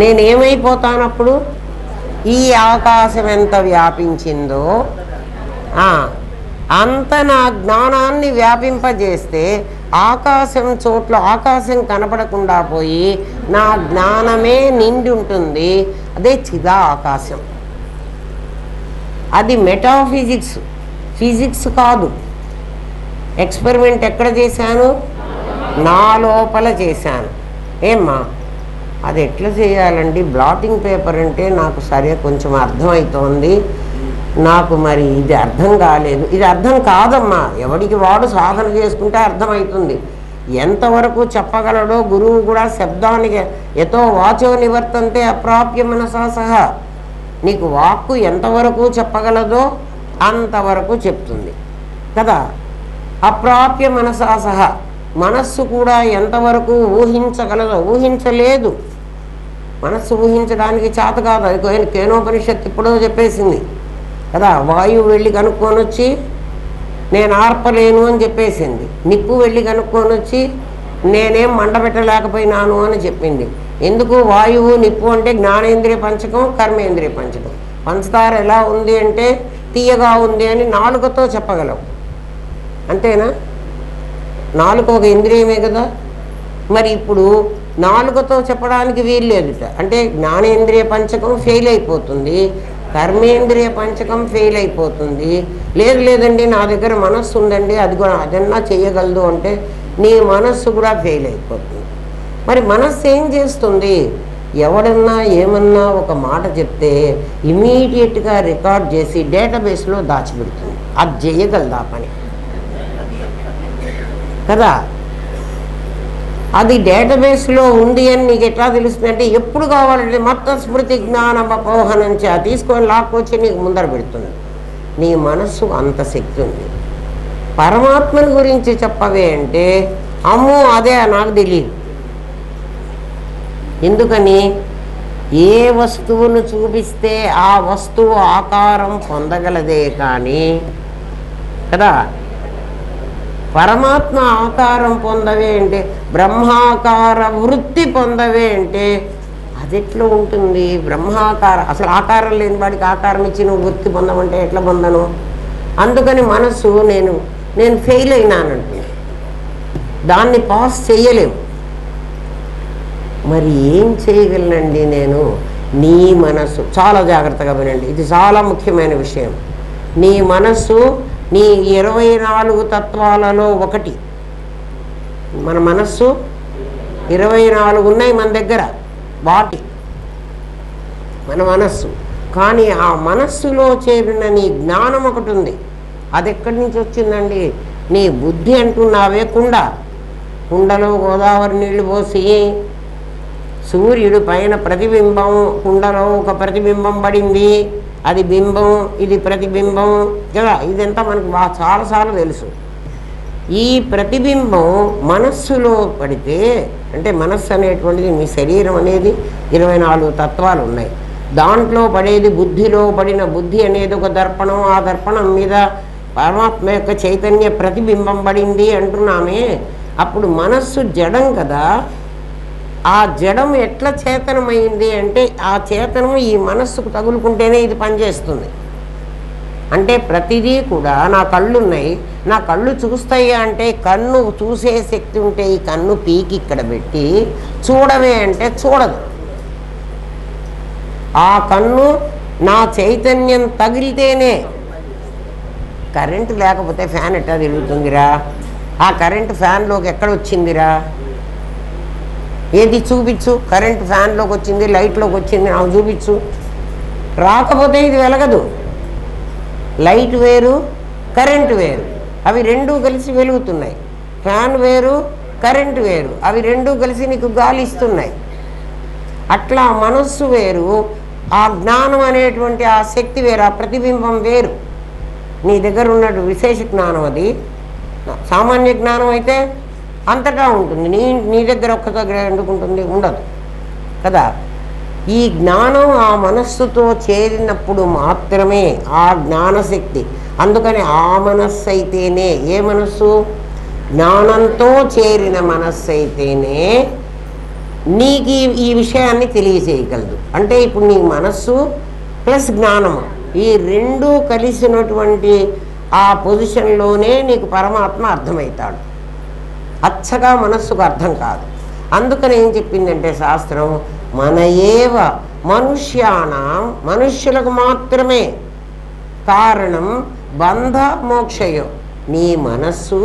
Speaker 1: నేనేమైపోతానప్పుడు? ఈ ఆకాశం ఎంత వ్యాపించిందో అంత నా జ్ఞానాన్ని వ్యాపింపజేస్తే ఆకాశం చోట్ల ఆకాశం కనపడకుండా పోయి నా జ్ఞానమే నిండి ఉంటుంది. అదే చిదా ఆకాశం. అది మెటాఫిజిక్స్, ఫిజిక్స్ కాదు. ఎక్స్పెరిమెంట్ ఎక్కడ చేశాను? నా లోపల చేశాను. ఏమ్మా, అది ఎట్లా చేయాలండి? బ్లాటింగ్ పేపర్ అంటే నాకు సరే కొంచెం అర్థమవుతోంది, నాకు మరి ఇది అర్థం కాలేదు. ఇది అర్థం కాదమ్మా. ఎవడికి వాడు సాధన చేసుకుంటే అర్థమవుతుంది. ఎంతవరకు చెప్పగలడో గురువు కూడా శబ్దానికి ఎతో వాచో నివర్తంతే అప్రాప్య మనసా సహా. నీకు వాక్కు ఎంతవరకు చెప్పగలదో అంతవరకు చెప్తుంది కదా. అప్రాప్య మనసా సహా, మనస్సు కూడా ఎంతవరకు ఊహించగలదో ఊహించలేదు. మనస్సు ఊహించడానికి చేత కాదు. అది కేనోపనిషత్తు ఇప్పుడో చెప్పేసింది కదా. వాయువు వెళ్ళి కనుక్కొని వచ్చి నేను ఆర్పలేను అని చెప్పేసింది. నిప్పు వెళ్ళి కనుక్కొని వచ్చి నేనేం మండబెట్టలేకపోయినాను అని చెప్పింది. ఎందుకు? వాయువు నిప్పు అంటే జ్ఞానేంద్రియ పంచకం, కర్మేంద్రియ పంచకం. పంచదార ఎలా ఉంది అంటే తీయగా ఉంది అని నాలుకతో చెప్పగలవు, అంతేనా? నాలుక ఒక ఇంద్రియమే కదా. మరి ఇప్పుడు నాలుకతో చెప్పడానికి వీలు లేదుట. అంటే జ్ఞానేంద్రియ పంచకం ఫెయిల్ అయిపోతుంది, కర్మేంద్రియ పంచకం ఫెయిల్ అయిపోతుంది. లేదండి నా దగ్గర మనస్సు ఉందండి, అది కూడా అదన్నా చేయగలదు అంటే నీ మనస్సు కూడా ఫెయిల్ అయిపోతుంది. మరి మనస్సు ఏం చేస్తుంది? ఎవడన్నా ఏమన్నా ఒక మాట చెప్తే ఇమీడియట్గా రికార్డ్ చేసి డేటాబేస్లో దాచిపెడుతుంది. అది చేయగలదు ఆ పని కదా. అది డేటాబేస్లో ఉంది అని నీకు ఎట్లా తెలుస్తుంది అంటే ఎప్పుడు కావాలంటే మొత్తం స్మృతి జ్ఞానం అపోహనం తీసుకొని లాక్కొచ్చి నీకు ముందర పెడుతుంది. నీ మనస్సు అంత శక్తి ఉంది. పరమాత్మని గురించి చెప్పవే అంటే అమ్మో అదే నాకు తెలియదు. ఎందుకని? ఏ వస్తువును చూపిస్తే ఆ వస్తువు ఆకారం పొందగలదే కానీ కదా. పరమాత్మ ఆకారం పొందవే అంటే, బ్రహ్మాకార వృత్తి పొందవే అంటే అది ఎట్లా ఉంటుంది? బ్రహ్మాకార అసలు ఆకారం లేని వాడికి ఆకారం ఇచ్చి నువ్వు వృత్తి పొందమంటే ఎట్లా పొందను? అందుకని మనసు నేను ఫెయిల్ అయినానంటుంది, దాన్ని పాస్ చేయలేము. మరి ఏం చేయగలనండి నేను? నీ మనస్సు చాలా జాగ్రత్తగా వినండి, ఇది చాలా ముఖ్యమైన విషయం. నీ మనస్సు నీ 24 తత్వాలలో ఒకటి. మన మనస్సు 24 ఉన్నాయి మన దగ్గర, వాటి మన మనస్సు. కానీ ఆ మనస్సులో చేరిన నీ జ్ఞానం ఒకటి ఉంది. అది ఎక్కడి నుంచి వచ్చిందండి? నీ బుద్ధి అంటున్నావే కుండలో గోదావరి నీళ్లు పోసి సూర్యుడు పైన ప్రతిబింబం, కుండలో ఒక ప్రతిబింబం పడింది, అది బింబం, ఇది ప్రతిబింబం కదా. ఇదంతా మనకు చాలాసార్లు తెలుసు. ఈ ప్రతిబింబం మనస్సులో పడితే, అంటే మనస్సు అనేటువంటిది మీ శరీరం అనేది 24 తత్వాలు ఉన్నాయి. దాంట్లో పడేది బుద్ధిలో పడిన బుద్ధి అనేది ఒక దర్పణం. ఆ దర్పణం మీద పరమాత్మ యొక్క చైతన్య ప్రతిబింబం పడింది అంటున్నామే. అప్పుడు మనస్సు జడం కదా. ఆ జడం ఎట్లా చేతనమైంది అంటే ఆ చేతనం ఈ మనస్సుకు తగులుకుంటేనే ఇది పనిచేస్తుంది. అంటే ప్రతిదీ కూడా నా కళ్ళు ఉన్నాయి, నా కళ్ళు చూస్తాయి అంటే కన్ను చూసే శక్తి ఉంటే ఈ కన్ను పీకి ఇక్కడ పెట్టి చూడవే అంటే చూడదు. ఆ కన్ను నా చైతన్యం తగిలితేనే. కరెంటు లేకపోతే ఫ్యాన్ ఎట్టా తిరుగుతుందిరా? ఆ కరెంటు ఫ్యాన్లోకి ఎక్కడ వచ్చిందిరా? ఏది చూపించు. కరెంటు ఫ్యాన్లోకి వచ్చింది, లైట్లోకి వచ్చింది, నాకు చూపించు. రాకపోతే ఇది వెలగదు. లైట్ వేరు, కరెంటు వేరు, అవి రెండూ కలిసి వెలుగుతున్నాయి. ఫ్యాన్ వేరు, కరెంటు వేరు, అవి రెండూ కలిసి నీకు గాలి ఇస్తున్నాయి. అట్లా మనస్సు వేరు, ఆ జ్ఞానం అనేటువంటి ఆ శక్తి వేరు, ఆ ప్రతిబింబం వేరు. నీ దగ్గర ఉన్నట్టు విశేష జ్ఞానం అది. సామాన్య జ్ఞానం అయితే అంతటా ఉంటుంది. నీ దగ్గర ఒక్క దగ్గర ఎందుకుంటుంది? ఉండదు కదా. ఈ జ్ఞానం ఆ మనస్సుతో చేరినప్పుడు మాత్రమే ఆ జ్ఞానశక్తి. అందుకని ఆ మనస్సు అయితేనే, ఏ మనస్సు? జ్ఞానంతో చేరిన మనస్సు అయితేనే నీకు ఈ విషయాన్ని తెలియజేయగలదు. అంటే ఇప్పుడు నీ మనస్సు ప్లస్ జ్ఞానము, ఈ రెండూ కలిసినటువంటి ఆ పొజిషన్లోనే నీకు పరమాత్మ అర్థమవుతాడు. అచ్చగా మనస్సుకు అర్థం కాదు. అందుకని ఏం చెప్పిందంటే శాస్త్రం, మన ఏవ మనుష్యానాం, మనుష్యులకు మాత్రమే కారణం బంధ మోక్షయో. నీ మనస్సు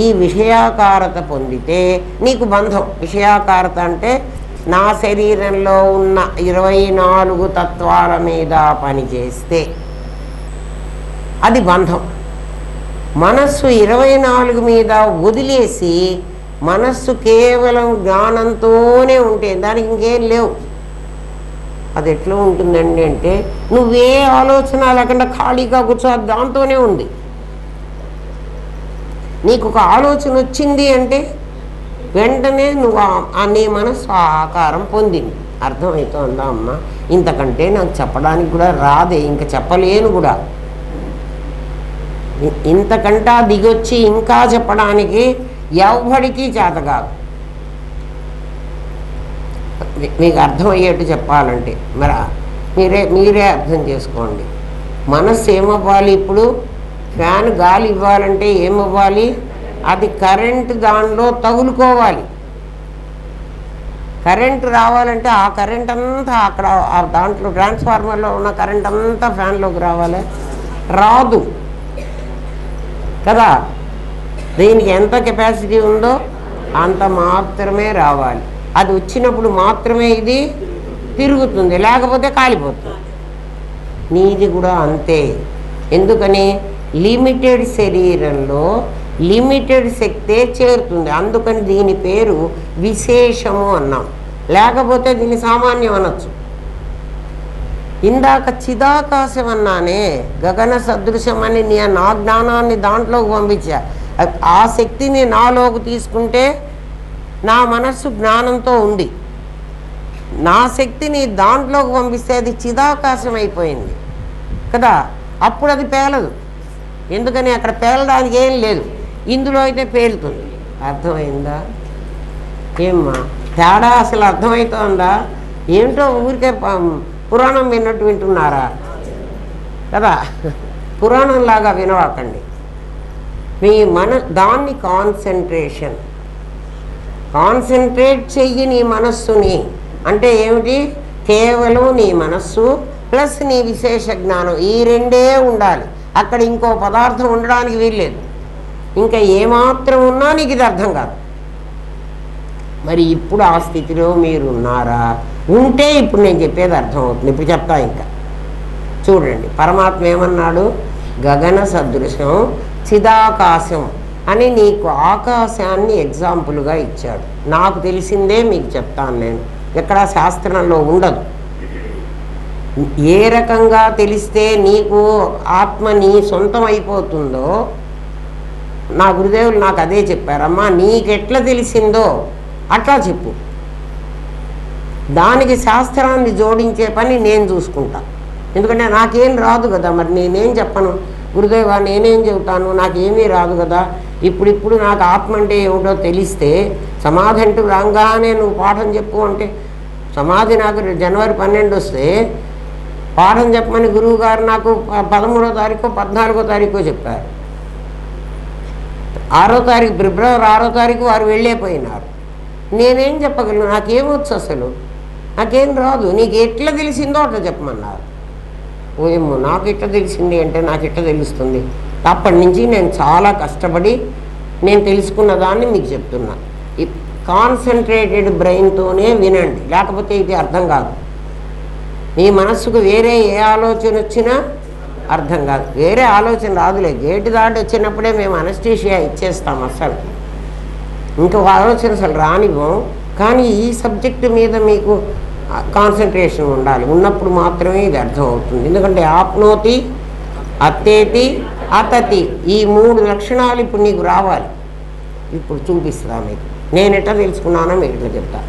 Speaker 1: ఈ విషయాకారత పొందితే నీకు బంధం. విషయాకారత అంటే నా శరీరంలో ఉన్న 24 తత్వాల మీద పనిచేస్తే అది బంధం. మనస్సు 24 మీద వదిలేసి మనస్సు కేవలం జ్ఞానంతోనే ఉంటే దానికి ఇంకేం లేవు. అది ఎట్లా ఉంటుందండి అంటే నువ్వే ఆలోచన లేకుండా ఖాళీగా కూర్చో, దాంతోనే ఉంది. నీకు ఒక ఆలోచన వచ్చింది అంటే వెంటనే నువ్వు నీ మనస్సు ఆ ఆకారం పొందింది. అర్థమవుతుందా అమ్మ? ఇంతకంటే నాకు చెప్పడానికి కూడా రాదే, ఇంకా చెప్పలేను కూడా. ఇంతకంటా దిగొచ్చి ఇంకా చెప్పడానికి ఎవడికి చేత కాదు. మీకు అర్థమయ్యేట్టు చెప్పాలంటే మరి మీరే అర్థం చేసుకోండి. మనస్సు ఏమవ్వాలి? ఇప్పుడు ఫ్యాన్ గాలి ఇవ్వాలంటే ఏమవ్వాలి? అది కరెంటు దానిలో తగులుకోవాలి. కరెంటు రావాలంటే ఆ కరెంట్ అంతా అక్కడ దాంట్లో ట్రాన్స్ఫార్మర్లో ఉన్న కరెంట్ అంతా ఫ్యాన్లోకి రావాలి. రాదు కదా. దీనికి ఎంత కెపాసిటీ ఉందో అంత మాత్రమే రావాలి. అది వచ్చినప్పుడు మాత్రమే ఇది తిరుగుతుంది, లేకపోతే కాలిపోతుంది. నీది కూడా అంతే. ఎందుకని? లిమిటెడ్ శరీరంలో లిమిటెడ్ శక్తే చేరుతుంది. అందుకని దీని పేరు విశేషము అన్నాం, లేకపోతే దీన్ని సామాన్యం అనొచ్చు. ఇందాక చిదాకాశం అన్నానే, గగన సదృశం అని నా జ్ఞానాన్ని దాంట్లోకి పంపించా. ఆ శక్తిని నాలోకి తీసుకుంటే నా మనస్సు జ్ఞానంతో ఉంది. నా శక్తిని దాంట్లోకి పంపిస్తే అది చిదాకాశం అయిపోయింది కదా. అప్పుడు అది పేలదు. ఎందుకని? అక్కడ పేలడానికి ఏం లేదు, ఇందులో అయితే పేలుతుంది. అర్థమైందా? ఏమ్మా తేడా అసలు అర్థమవుతుందా? ఏమిటో ఊరికే పురాణం విన్నట్టు వింటున్నారా కదా. పురాణంలాగా వినవాకండి. మీ దాన్ని కాన్సన్ట్రేట్ చెయ్యి నీ మనస్సుని. అంటే ఏమిటి? కేవలం నీ మనస్సు ప్లస్ నీ విశేష జ్ఞానం, ఈ రెండే ఉండాలి. అక్కడ ఇంకో పదార్థం ఉండడానికి వీల్లేదు. ఇంకా ఏమాత్రం ఉన్నా నీకు ఇది అర్థం కాదు. మరి ఇప్పుడు ఆ స్థితిలో మీరు ఉన్నారా? ఉంటే ఇప్పుడు నేను చెప్పేది అర్థమవుతుంది. ఇప్పుడు చెప్తా. ఇంకా చూడండి, పరమాత్మ ఏమన్నాడు? గగన సదృశం చిదాకాశం అని నీకు ఆకాశాన్ని ఎగ్జాంపుల్గా ఇచ్చాడు. నాకు తెలిసిందే మీకు చెప్తాను నేను. ఎక్కడా శాస్త్రంలో ఉండదు. ఏ రకంగా తెలిస్తే నీకు ఆత్మ నీ సొంతం అయిపోతుందో నా గురుదేవులు నాకు అదే చెప్పారమ్మా, నీకెట్లా తెలిసిందో అట్లా చెప్పు, దానికి శాస్త్రాన్ని జోడించే పని నేను చూసుకుంటా. ఎందుకంటే నాకేం రాదు కదా, మరి నేనేం చెప్పను గురుదేవా, నేనేం చెబుతాను, నాకేమీ రాదు కదా. ఇప్పుడు నాకు ఆత్మ అంటే ఏమిటో తెలిస్తే సమాధి అంటూ రాగానే నువ్వు పాఠం చెప్పు అంటే, సమాధి నాకు జనవరి 12 వస్తే పాఠం చెప్పమని గురువు గారు నాకు 13వ తారీఖు 14వ తారీఖు చెప్పారు. 6వ తారీఖు ఫిబ్రవరి 6వ తారీఖు వారు వెళ్ళిపోయినారు. నేనేం చెప్పగలను, నాకేమొచ్చు, అసలు నాకేం రాదు, నీకు ఎట్లా తెలిసిందో అట్లా చెప్పమన్నారు. ఏమో నాకు ఎట్లా తెలిసింది అంటే నాకు ఎట్లా తెలుస్తుంది, అప్పటి నుంచి నేను చాలా కష్టపడి నేను తెలుసుకున్న దాన్ని మీకు చెప్తున్నా. ఈ కాన్సన్ట్రేటెడ్ బ్రెయిన్తోనే వినండి, లేకపోతే ఇది అర్థం కాదు. మీ మనస్సుకు వేరే ఏ ఆలోచన వచ్చినా అర్థం కాదు. వేరే ఆలోచన రాదులే, గేటు దాటి వచ్చినప్పుడే మేము అనస్థీషియా ఇచ్చేస్తాం, అసలు ఇంకో ఆలోచన అసలు రానివ్వం. కానీ ఈ సబ్జెక్టు మీద మీకు కాన్సన్ట్రేషన్ ఉండాలి, ఉన్నప్పుడు మాత్రమే ఇది అర్థం అవుతుంది. ఎందుకంటే ఆప్నోతి, అత్తేతి, అతతి, ఈ 3 లక్షణాలు ఇప్పుడు నీకు రావాలి. ఇప్పుడు చూపిస్తా మీకు, నేను ఎట్లా తెలుసుకున్నానో మీకు ఇట్లా చెప్తా.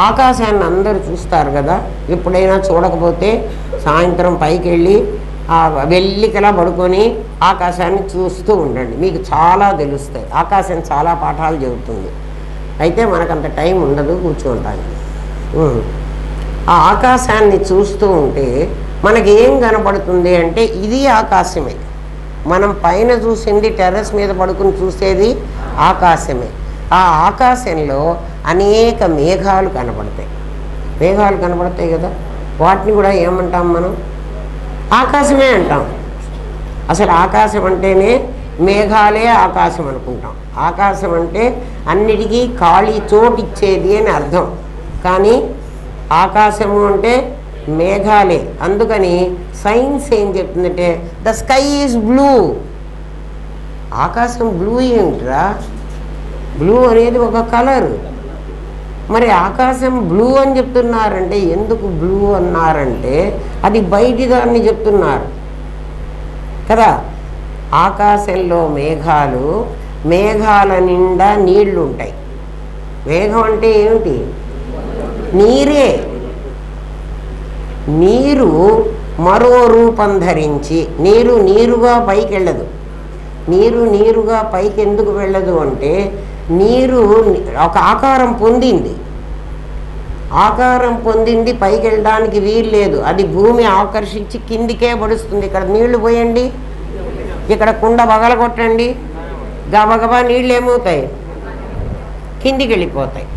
Speaker 1: ఆకాశాన్ని అందరూ చూస్తారు కదా, ఎప్పుడైనా చూడకపోతే సాయంత్రం పైకి వెళ్ళి వెల్లికలా పడుకొని ఆకాశాన్ని చూస్తూ ఉండండి, మీకు చాలా తెలుస్తాయి. ఆకాశం చాలా పాఠాలు చెబుతుంది. అయితే మనకంత టైం ఉండదు కూర్చుంటాను. ఆ ఆకాశాన్ని చూస్తూ ఉంటే మనకి ఏం కనపడుతుంది అంటే ఇది ఆకాశమే. మనం పైన చూసింది, టెర్రస్ మీద పడుకుని చూసేది ఆకాశమే. ఆ ఆకాశంలో అనేక మేఘాలు కనపడతాయి. మేఘాలు కనపడతాయి కదా, వాటిని కూడా ఏమంటాం మనం? ఆకాశమే అంటాం. అసలు ఆకాశం అంటేనే మేఘాలే ఆకాశం అనుకుంటాం. ఆకాశం అంటే అన్నిటికీ ఖాళీ చోటు ఇచ్చేది అని అర్థం. కానీ ఆకాశము అంటే మేఘాలే. అందుకని సైన్స్ ఏం చెప్తుందంటే ద స్కై ఈజ్ బ్లూ. ఆకాశం బ్లూ ఏంట్రా? బ్లూ అనేది ఒక కలరు. మరి ఆకాశం బ్లూ అని చెప్తున్నారంటే ఎందుకు బ్లూ అన్నారంటే అది బయటి దాన్ని చెప్తున్నారు కదా. ఆకాశంలో మేఘాలు, మేఘాల నిండా నీళ్లు ఉంటాయి. మేఘం అంటే ఏమిటి? నీరే. నీరు మరో రూపం ధరించి, నీరు నీరుగా పైకి వెళ్ళదు. నీరు నీరుగా పైకి ఎందుకు వెళ్ళదు అంటే నీరు ఒక ఆకారం పొందింది. ఆకారం పొందింది, పైకి వెళ్ళడానికి వీలు లేదు. అది భూమి ఆకర్షించి కిందికే పడుస్తుంది. ఇక్కడ నీళ్లు పోయండి, ఇక్కడ కుండ పగలగొట్టండి, గబగబా నీళ్ళు ఏమవుతాయి? కిందికి వెళ్ళిపోతాయి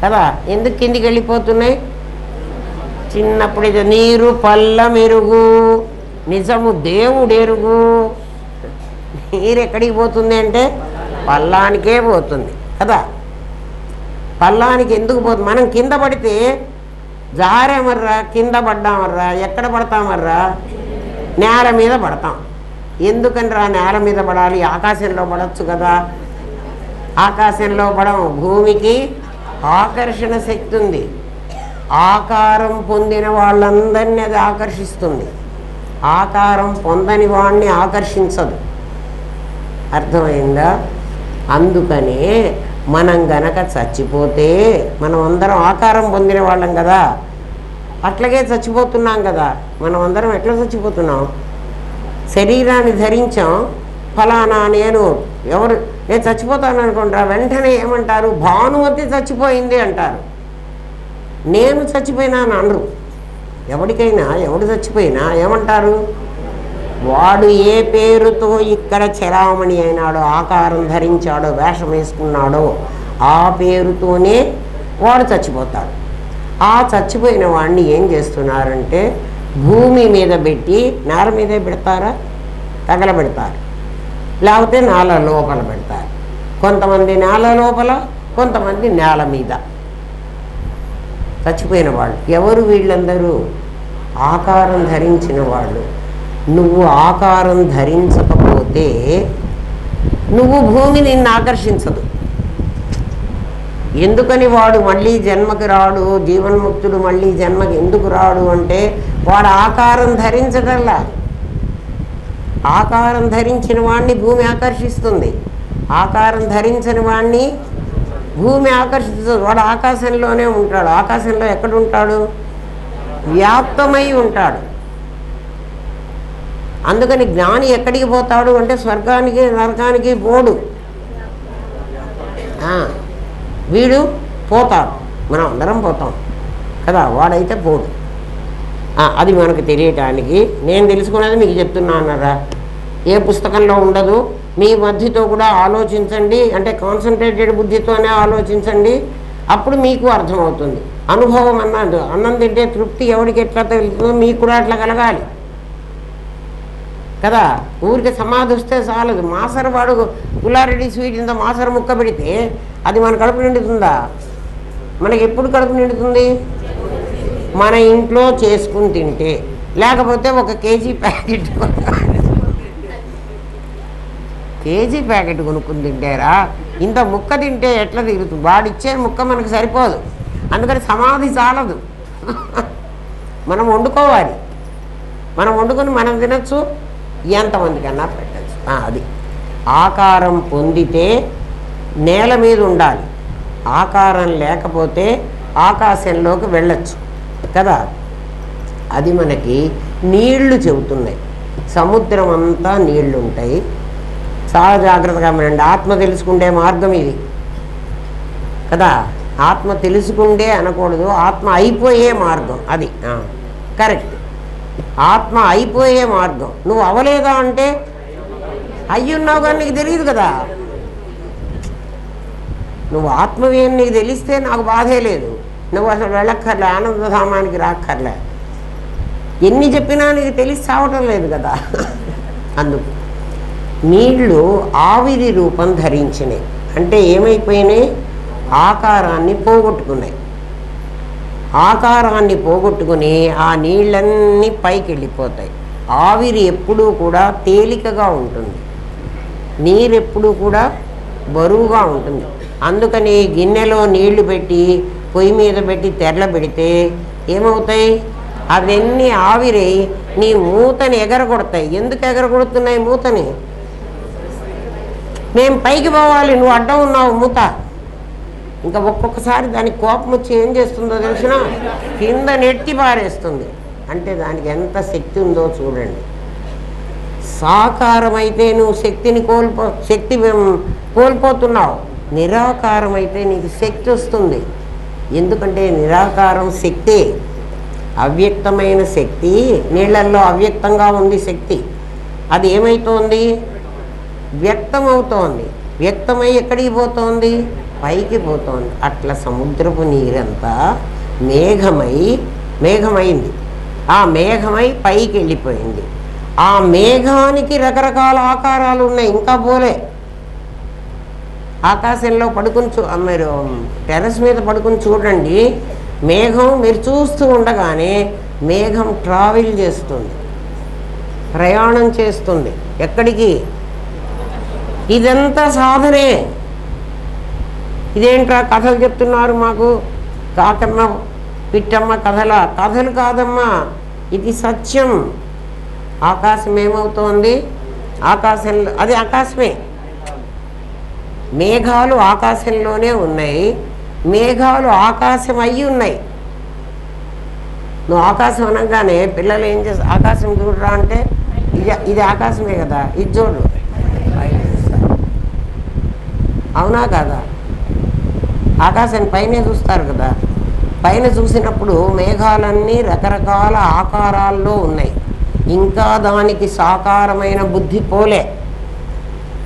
Speaker 1: కదా. ఎందుకు కిందికి వెళ్ళిపోతున్నాయి? చిన్నప్పుడు ఇది నీరు పల్ల మెరుగు, నిజము దేవుడెరుగు. నీరు ఎక్కడికి పోతుంది అంటే పల్లానికే పోతుంది కదా. పల్లానికి ఎందుకు పోతుంది? మనం కింద పడితే జారేమర్రా, కింద పడ్డామర్రా, ఎక్కడ పడతామర్రా? నేల మీద పడతాం. ఎందుకని రా నేల మీద పడాలి? ఆకాశంలో పడవచ్చు కదా. ఆకాశంలో పడం. భూమికి ఆకర్షణ శక్తి ఉంది. ఆకారం పొందిన వాళ్ళందరినీ అది ఆకర్షిస్తుంది. ఆకారం పొందని వాడిని ఆకర్షించదు. అర్థమైందా? అందుకనే మనం గనక చచ్చిపోతే, మనం అందరం ఆకారం పొందిన వాళ్ళం కదా, అట్లాగే చచ్చిపోతున్నాం కదా. మనం అందరం ఎట్లా చచ్చిపోతున్నాం? శరీరాన్ని ధరించాం. ఫలానా నేను చచ్చిపోతాను అనుకుంటా, వెంటనే ఏమంటారు? భానుమతి చచ్చిపోయింది అంటారు. నేను చచ్చిపోయినాను అనరు. ఎవరికైనా ఎవడు చచ్చిపోయినా ఏమంటారు? వాడు ఏ పేరుతో ఇక్కడ చలామణి అయినాడో, ఆకారం ధరించాడో, వేషం వేసుకున్నాడో ఆ పేరుతోనే వాడు చచ్చిపోతాడు. ఆ చచ్చిపోయిన వాడిని ఏం చేస్తున్నారంటే భూమి మీద పెట్టి, నేల మీదే పెడతారా? తగలబెడతారు. లేకపోతే నేల లోపల పెడతారు. కొంతమంది నేల లోపల, కొంతమంది నేల మీద. చచ్చిపోయిన వాళ్ళు ఎవరు? వీళ్ళందరూ ఆకారం ధరించిన వాళ్ళు. నువ్వు ఆకారం ధరించకపోతే నువ్వు భూమి నిన్ను ఆకర్షించదు. ఎందుకని వాడు మళ్ళీ జన్మకి రాడు, జీవన్ముక్తుడు మళ్ళీ జన్మకి ఎందుకు రాడు అంటే వాడు ఆకారం ధరించగల. ఆకారం ధరించిన వాడిని భూమి ఆకర్షిస్తుంది, ఆకారం ధరించని వాడిని భూమి ఆకర్షిస్తుంది. వాడు ఆకాశంలోనే ఉంటాడు. ఆకాశంలో ఎక్కడ ఉంటాడు? వ్యాప్తమై ఉంటాడు. అందుకని జ్ఞాని ఎక్కడికి పోతాడు అంటే స్వర్గానికి నరకానికి పోడు. వీడు పోతాడు, మనం అందరం పోతాం కదా, వాడైతే పోడు. అది మనకు తెలియటానికి నేను తెలుసుకున్నది మీకు చెప్తున్నా అన్నారా. ఏ పుస్తకంలో ఉండదు. మీ బుద్ధితో కూడా ఆలోచించండి, అంటే కాన్సన్ట్రేటెడ్ బుద్ధితోనే ఆలోచించండి, అప్పుడు మీకు అర్థమవుతుంది. అనుభవం అన్నది అన్నం తింటే తృప్తి ఎవరికి ఎట్లా తెలుస్తుందో మీకు కూడా అట్లా కలగాలి కదా. ఊరికి సమాధి వస్తే చాలదు. మాసర వాడు పుల్లారెడ్డి స్వీట్ ఇంత మాసర ముక్క పెడితే అది మన కడుపు నిండుతుందా? మనకి ఎప్పుడు కడుపు నిండుతుంది? మన ఇంట్లో చేసుకుని తింటే. లేకపోతే ఒక కేజీ ప్యాకెట్ కొనుక్కుని తింటారా? ఇంత ముక్క తింటే ఎట్లా తిరుగుతుంది? వాడిచ్చే ముక్క మనకు సరిపోదు. అందుకని సమాధి చాలదు, మనం వండుకోవాలి. మనం వండుకొని మనం తినచ్చు, ఎంతమందికన్నా పెట్టచ్చు. అది ఆకారం పొందితే నేల మీద ఉండాలి, ఆకారం లేకపోతే ఆకాశంలోకి వెళ్ళచ్చు కదా. అది మనకి నీళ్లు చెబుతున్నాయి. సముద్రం అంతా నీళ్లు ఉంటాయి. చాలా జాగ్రత్తగా వినండి. ఆత్మ తెలుసుకుండే మార్గం ఇది కదా. ఆత్మ తెలుసుకుండే అనకూడదు, ఆత్మ అయిపోయే మార్గం అది. కరెక్ట్, ఆత్మ అయిపోయే మార్గం. నువ్వు అవలేదా అంటే అయ్యున్నావు కానీ నీకు తెలియదు కదా. నువ్వు ఆత్మవి అని నీకు తెలిస్తే నాకు బాధే లేదు, నువ్వు అసలు వెళ్ళక్కర్లే, ఆనందధామానికి రాక్కర్లే. ఎన్ని చెప్పినా నీకు తెలిసి చావటం లేదు కదా. అందుకు నీళ్లు ఆవిరి రూపం ధరించినాయి అంటే ఏమైపోయినాయి? ఆకారాన్ని పోగొట్టుకున్నాయి. ఆకారాన్ని పోగొట్టుకుని ఆ నీళ్ళన్నీ పైకి వెళ్ళిపోతాయి. ఆవిరి ఎప్పుడూ కూడా తేలికగా ఉంటుంది, నీరు ఎప్పుడూ కూడా బరువుగా ఉంటుంది. అందుకని గిన్నెలో నీళ్లు పెట్టి పొయ్యి మీద పెట్టి తెరల పెడితే ఏమవుతాయి? అవన్నీ ఆవిరై నీ మూతని ఎగరగొడతాయి. ఎందుకు ఎగరగొడుతున్నాయి మూతని? మేము పైకి పోవాలి, నువ్వు అడ్డం ఉన్నావు మూత. ఇంకా ఒక్కొక్కసారి దానికి కోపం వచ్చి ఏం చేస్తుందో తెలిసినా కింద నెట్టి పారేస్తుంది. అంటే దానికి ఎంత శక్తి ఉందో చూడండి. సాకారం అయితే నువ్వు శక్తిని కోల్పోతున్నావు, నిరాకారం అయితే నీకు శక్తి వస్తుంది. ఎందుకంటే నిరాకారం శక్తే, అవ్యక్తమైన శక్తి. నీళ్ళల్లో అవ్యక్తంగా ఉంది శక్తి, అది ఏమవుతోంది? వ్యక్తమవుతోంది. వ్యక్తమై ఎక్కడికి పోతోంది? పైకి పోతోంది. అట్లా సముద్రపు నీరంతా మేఘమైంది. ఆ మేఘమై పైకి వెళ్ళిపోయింది. ఆ మేఘానికి రకరకాల ఆకారాలు ఉన్నాయి, ఇంకా పోలే. ఆకాశంలో పడుకుని మీరు టెర్రస్ మీద పడుకుని చూడండి, మేఘం మీరు చూస్తూ ఉండగానే మేఘం ట్రావెల్ చేస్తుంది, ప్రయాణం చేస్తుంది. ఎక్కడికి? ఇదంతా సాధనే. ఇదేంట్రా కథలు చెప్తున్నారు మాకు, కాకమ్మ పిట్టమ్మ కథలు కాదమ్మా, ఇది సత్యం. ఆకాశం ఏమవుతోంది? ఆకాశంలో అది ఆకాశమే. మేఘాలు ఆకాశంలోనే ఉన్నాయి, మేఘాలు ఆకాశం అయ్యి ఉన్నాయి. నువ్వు ఆకాశం అనగానే పిల్లలు ఏం చేస్తారు? ఆకాశం చూడరా అంటే ఇది ఆకాశమే కదా, ఇది చూడు. అవునా కాదా? ఆకాశాన్ని పైనే చూస్తారు కదా. పైన చూసినప్పుడు మేఘాలన్నీ రకరకాల ఆకారాల్లో ఉన్నాయి. ఇంకా దానికి సాకారమైన బుద్ధి పోలే.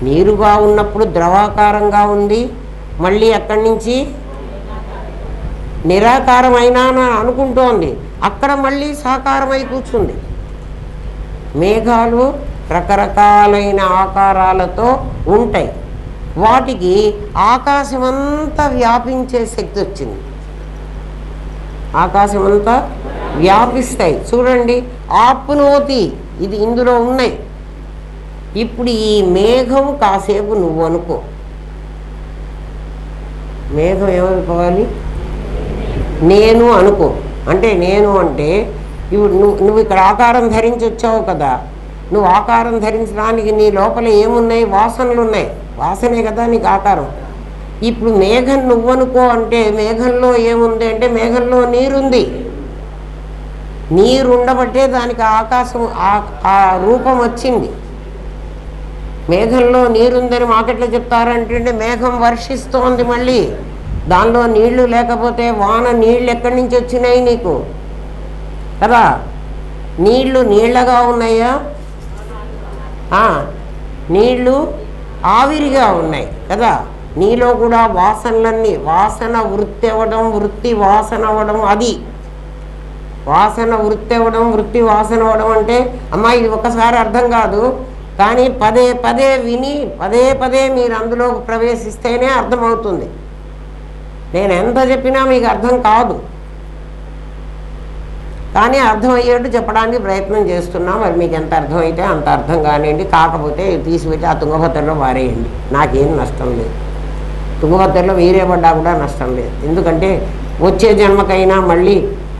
Speaker 1: నీరుగా ఉన్నప్పుడు ద్రవాకారంగా ఉంది, మళ్ళీ అక్కడి నుంచి నిరాకారమైనా అనుకుంటోంది, అక్కడ మళ్ళీ సాకారమై కూర్చుంది. మేఘాలు రకరకాలైన ఆకారాలతో ఉంటాయి. వాటికి ఆకాశమంతా వ్యాపించే శక్తి వచ్చింది. ఆకాశమంతా వ్యాపిస్తాయి. చూడండి, ఆప్నోతి, ఇది ఇందులో ఉన్నాయి. ఇప్పుడు ఈ మేఘం కాసేపు నువ్వు అనుకో, మేఘం ఏమనుకోవాలి? నేను అనుకో. అంటే నేను అంటే ఇప్పుడు నువ్వు ఇక్కడ ఆకారం ధరించి వచ్చావు కదా, నువ్వు ఆకారం ధరించడానికి నీ లోపల ఏమున్నాయి? వాసనలు ఉన్నాయి. వాసనే కదా నీకు ఆకారం. ఇప్పుడు మేఘం నువ్వనుకో అంటే మేఘంలో ఏముంది అంటే మేఘంలో నీరుంది. నీరు ఉండబట్టే దానికి ఆకాశం ఆ రూపం వచ్చింది. మేఘంలో నీరుందని మాకెట్లా చెప్తారంటే మేఘం వర్షిస్తోంది, మళ్ళీ దానిలో నీళ్లు లేకపోతే వాన నీళ్ళు ఎక్కడి నుంచి వచ్చినాయి నీకు కదా? నీళ్లు నీళ్ళగా ఉన్నాయా? నీళ్లు ఆవిరిగా ఉన్నాయి కదా? నీలో కూడా వాసనలన్నీ, వాసన వృత్తి అవ్వడం, వృత్తి వాసన అవ్వడం, అది వాసన వృత్తి అవ్వడం, వృత్తి వాసన అవ్వడం అంటే అమ్మా ఇది ఒకసారి అర్థం కాదు, కానీ పదే పదే విని పదే పదే మీరు అందులో ప్రవేశిస్తేనే అర్థమవుతుంది. నేను ఎంత చెప్పినా మీకు అర్థం కాదు, కానీ అర్థమయ్యేట్టు చెప్పడానికి ప్రయత్నం చేస్తున్నా. మరి మీకు ఎంత అర్థమైతే అంత అర్థం కానివ్వండి, కాకపోతే తీసిపెట్టి ఆ తుంగభద్రలో వారేయండి, నాకేం నష్టం లేదు. తుంగభద్రలో వీరే పడ్డా కూడా నష్టం లేదు. ఎందుకంటే వచ్చే జన్మకైనా మళ్ళీ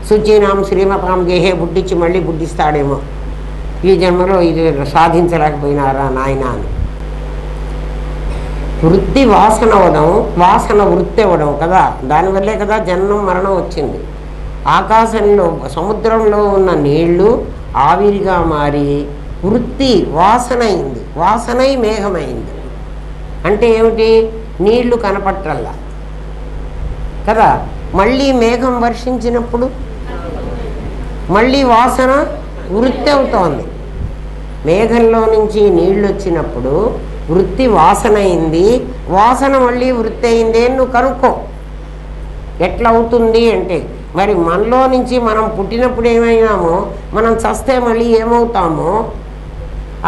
Speaker 1: శుచీనాం శ్రీమతాం గేహే బుడ్డిచ్చి మళ్ళీ బుడ్డిస్తాడేమో, ఈ జన్మలో ఇది సాధించలేకపోయినారా నాయన అని. వృత్తి వాసన అవ్వడం, వాసన వృత్తి అవ్వడం కదా, దానివల్లే కదా జన్మం మరణం వచ్చింది. ఆకాశంలో సముద్రంలో ఉన్న నీళ్లు ఆవిరిగా మారి వృత్తి వాసన అయింది, వాసనై మేఘమైంది. అంటే ఏమిటి? నీళ్లు కనపట్టల్లా కదా. మళ్ళీ మేఘం వర్షించినప్పుడు మళ్ళీ వాసన వృత్తి అవుతోంది. మేఘంలో నుంచి నీళ్ళు వచ్చినప్పుడు వృత్తి వాసన అయింది, వాసన మళ్ళీ వృత్తి అయింది అని నువ్వు కనుక్కో. ఎట్లా అవుతుంది అంటే మరి మనలో నుంచి మనం పుట్టినప్పుడు ఏమైనామో మనం చస్తే మళ్ళీ ఏమవుతామో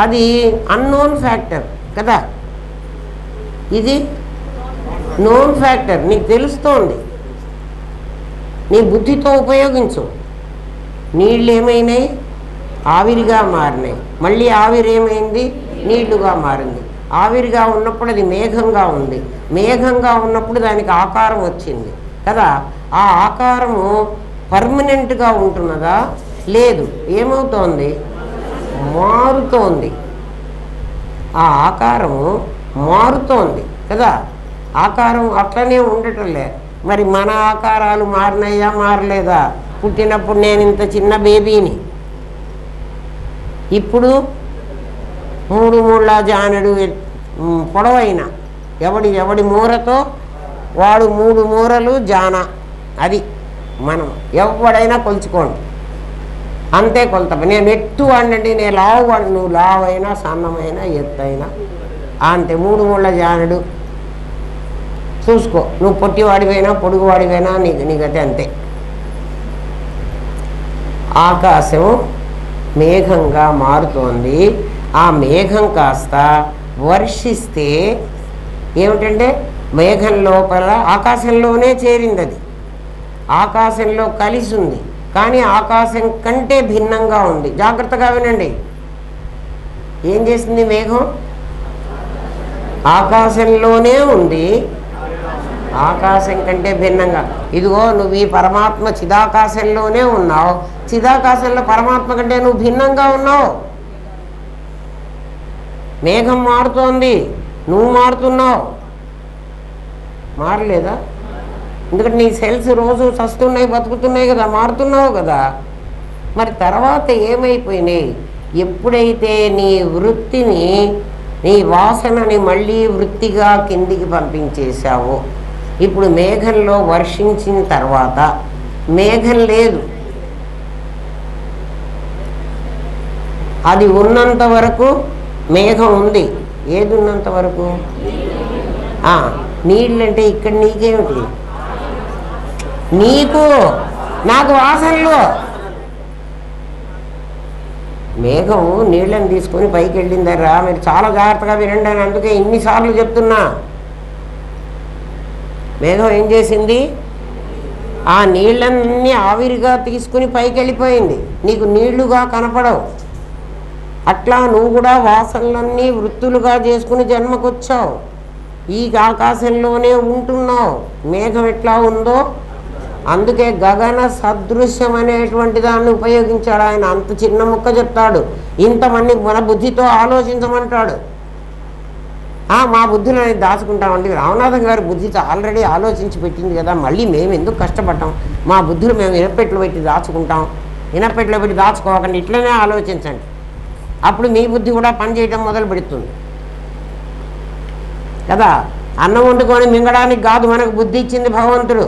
Speaker 1: అది అన్నోన్ ఫ్యాక్టర్ కదా. ఇది నోన్ ఫ్యాక్టర్, నీకు తెలుస్తోంది, నీ బుద్ధితో ఉపయోగించు. నీళ్ళు ఏమైనాయి? ఆవిరిగా మారినాయి. మళ్ళీ ఆవిరి ఏమైంది? నీళ్లుగా మారింది. ఆవిరిగా ఉన్నప్పుడు అది మేఘంగా ఉంది, మేఘంగా ఉన్నప్పుడు దానికి ఆకారం వచ్చింది కదా. ఆ ఆకారము పర్మనెంట్గా ఉంటున్నదా? లేదు. ఏమవుతోంది? మారుతోంది. ఆ ఆకారము మారుతోంది కదా. ఆకారం అట్లనే ఉండటం లేదు. మరి మన ఆకారాలు మారినాయా మారలేదా? పుట్టినప్పుడు నేను ఇంత చిన్న బేబీని, ఇప్పుడు 3 మూళ్ళ జానెడు పొడవైన, ఎవడి మూరతో వాడు 3 మూరలు జాన. అది మనం ఎవడైనా కొలుచుకోండి, అంతే కొలత. నేను ఎత్తు వాడినండి, నేను లావు వాడి, నువ్వు లావైనా సన్నమైనా ఎత్తైనా అంతే. 3 మూళ్ళ జానెడు చూసుకో. నువ్వు పొట్టివాడివైనా పొడుగువాడివైనా నీకైతే అంతే. ఆకాశం మేఘంగా మారుతోంది. ఆ మేఘం కాస్త వర్షిస్తే ఏమిటంటే మేఘం లోపల ఆకాశంలోనే చేరింది, అది ఆకాశంలో కలిసి ఉంది, కానీ ఆకాశం కంటే భిన్నంగా ఉంది. జాగ్రత్తగా వినండి. ఏం చేసింది మేఘం? ఆకాశంలోనే ఉంది, ఆకాశం కంటే భిన్నంగా. ఇదిగో నువ్వు ఈ పరమాత్మ చిదాకాశంలోనే ఉన్నావు, చిదాకాశంలో పరమాత్మ కంటే నువ్వు భిన్నంగా ఉన్నావు. మేఘం మారుతోంది, నువ్వు మారుతున్నావు. మారలేదా? ఎందుకంటే నీ సెల్స్ రోజు చస్తున్నాయి, బతుకుతున్నాయి కదా, మారుతున్నావు కదా. మరి తర్వాత ఏమైపోయినాయి? ఎప్పుడైతే నీ వృత్తిని, నీ వాసనని మళ్ళీ వృత్తిగా కిందికి పంపించేశావో, ఇప్పుడు మేఘంలో వర్షించిన తర్వాత మేఘం లేదు, అది ఉన్నంత వరకు మేఘం ఉంది. ఏది ఉన్నంత వరకు? నీళ్ళంటే ఇక్కడ నీకేమిటి? నీకు నాకు వాసనలు. మేఘం నీళ్ళని తీసుకొని పైకి వెళ్ళిందర్రా, మీరు చాలా జాగ్రత్తగా వినండి అని అందుకే ఇన్నిసార్లు చెప్తున్నా. మేఘం ఏం చేసింది? ఆ నీళ్ళన్నీ ఆవిరిగా తీసుకుని పైకి వెళ్ళిపోయింది, నీకు నీళ్లుగా కనపడవు. అట్లా నువ్వు కూడా వాసనలన్నీ వృత్తులుగా చేసుకుని జన్మకొచ్చావు. ఈ ఆకాశంలోనే ఉంటున్నావు. మేఘం ఎట్లా ఉందో అందుకే గగన సదృశ్యం అనేటువంటి దాన్ని ఉపయోగించాడు ఆయన. అంత చిన్న ముక్క చెప్తాడు, ఇంతమంది మన బుద్ధితో ఆలోచించమంటాడు. మా బుద్ధిలో దాచుకుంటామండి. రామనాథం గారి బుద్ధితో ఆల్రెడీ ఆలోచించి పెట్టింది కదా, మళ్ళీ మేము ఎందుకు కష్టపడ్డాం? మా బుద్ధులు మేము ఇనపెట్లు పెట్టి దాచుకుంటాం. ఇనపెట్లో పెట్టి దాచుకోకండి, ఇట్లనే ఆలోచించండి. అప్పుడు మీ బుద్ధి కూడా పనిచేయటం మొదలు పెడుతుంది కదా. అన్నం వండుకొని మింగడానికి కాదు మనకు బుద్ధి ఇచ్చింది భగవంతుడు.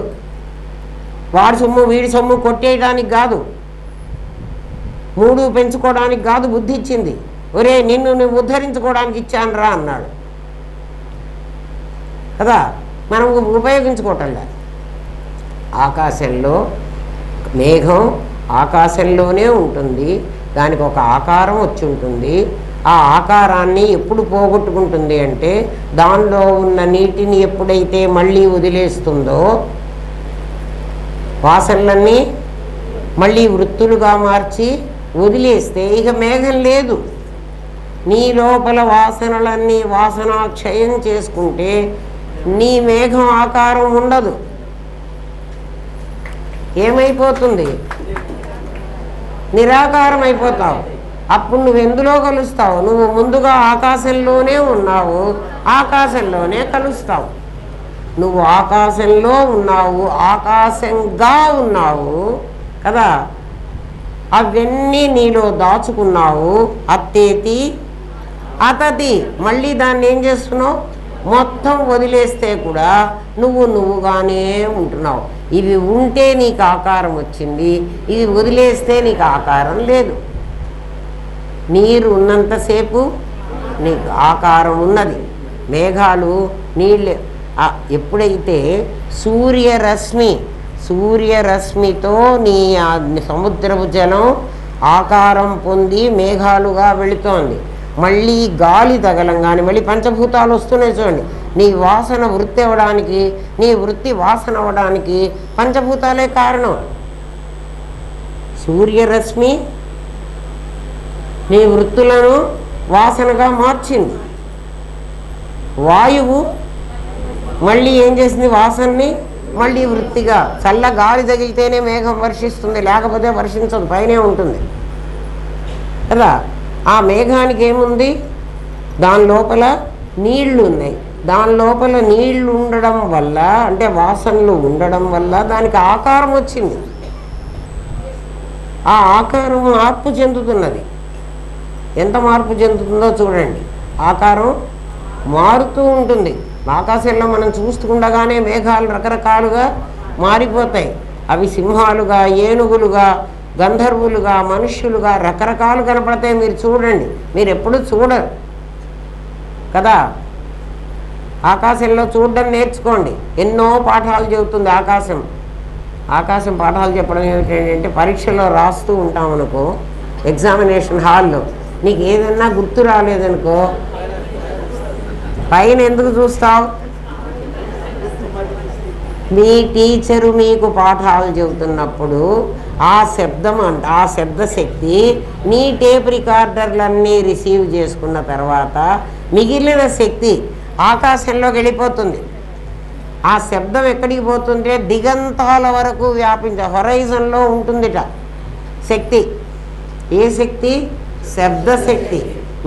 Speaker 1: వాడి సొమ్ము వీడి సొమ్ము కొట్టేయడానికి కాదు, మూడు పెంచుకోవడానికి కాదు బుద్ధి ఇచ్చింది. ఒరే నిన్ను నువ్వు ఉద్ధరించుకోవడానికి ఇచ్చాను రా అన్నాడు కదా. మనం ఉపయోగించుకోవటం లేదు. ఆకాశంలో మేఘం ఆకాశంలోనే ఉంటుంది, దానికి ఒక ఆకారం వచ్చి ఉంటుంది. ఆ ఆకారాన్ని ఎప్పుడు పోగొట్టుకుంటుంది అంటే దానిలో ఉన్న నీటిని ఎప్పుడైతే మళ్ళీ వదిలేస్తుందో వాసనలన్నీ మళ్ళీ వృత్తులుగా మార్చి వదిలేస్తే ఇక మేఘం లేదు. నీ లోపల వాసనలన్నీ వాసనాక్షయం చేసుకుంటే నీ మేఘం ఆకారం ఉండదు. ఏమైపోతుంది? నిరాకారం అయిపోతావు. అప్పుడు నువ్వు ఎందులో కలుస్తావు? నువ్వు ముందుగా ఆకాశంలోనే ఉన్నావు, ఆకాశంలోనే కలుస్తావు. నువ్వు ఆకాశంలో ఉన్నావు, ఆకాశంగా ఉన్నావు కదా. అవన్నీ నీలో దాచుకున్నావు. అత్తేతి అతతి, మళ్ళీ దాన్ని ఏం చేస్తున్నావు? మొత్తం వదిలేస్తే కూడా నువ్వుగానే ఉంటున్నావు. ఇవి ఉంటే నీకు ఆకారం వచ్చింది, ఇవి వదిలేస్తే నీకు ఆకారం లేదు. నీరు ఉన్నంతసేపు నీకు ఆకారం ఉన్నది. మేఘాలు నీళ్ళే. ఎప్పుడైతే సూర్యరశ్మితో నీ సముద్రపు జలం ఆకారం పొంది మేఘాలుగా వెళుతోంది, మళ్ళీ గాలి తగలంగానే మళ్ళీ పంచభూతాలు వస్తున్నాయి చూడండి. నీ వాసన వృత్తి అవ్వడానికి, నీ వృత్తి వాసన అవ్వడానికి పంచభూతాలే కారణం. సూర్యరశ్మి నీ వృత్తులను వాసనగా మార్చింది. వాయువు మళ్ళీ ఏం చేసింది? వాసనని మళ్ళీ వృత్తిగా. చల్ల గాలి తగిలితేనే మేఘం వర్షిస్తుంది, లేకపోతే వర్షించదు, పైనే ఉంటుంది కదా. ఆ మేఘానికి ఏముంది? దాని లోపల నీళ్లు ఉన్నాయి. దాని లోపల నీళ్లు ఉండడం వల్ల, అంటే వాసనలు ఉండడం వల్ల దానికి ఆకారం వచ్చింది. ఆ ఆకారం మార్పు చెందుతున్నది. ఎంత మార్పు చెందుతుందో చూడండి. ఆకారం మారుతూ ఉంటుంది. ఆకాశంలో మనం చూస్తుండగానే మేఘాలు రకరకాలుగా మారిపోతాయి. అవి సింహాలుగా, ఏనుగులుగా, గంధర్వులుగా, మనుష్యులుగా రకరకాలు కనపడతాయి. మీరు చూడండి, మీరు ఎప్పుడు చూడరు కదా. ఆకాశంలో చూడడం నేర్చుకోండి. ఎన్నో పాఠాలు చెబుతుంది ఆకాశం. ఆకాశం పాఠాలు చెప్పడం ఏమిటంటే, పరీక్షలో రాస్తూ ఉంటాం అనుకో, ఎగ్జామినేషన్ హాల్లో నీకు ఏదన్నా గుర్తు రాలేదనుకో, పైన ఎందుకు చూస్తావు? మీ టీచరు మీకు పాఠాలు చెబుతున్నప్పుడు ఆ శబ్దం ఆ శబ్దశక్తి నీ టేప్ రికార్డర్లన్నీ రిసీవ్ చేసుకున్న తర్వాత మిగిలిన శక్తి ఆకాశంలోకి వెళ్ళిపోతుంది. ఆ శబ్దం ఎక్కడికి పోతుంటే దిగంతాల వరకు హొరైజన్లో ఉంటుందిట శక్తి. ఏ శక్తి? శబ్దశక్తి.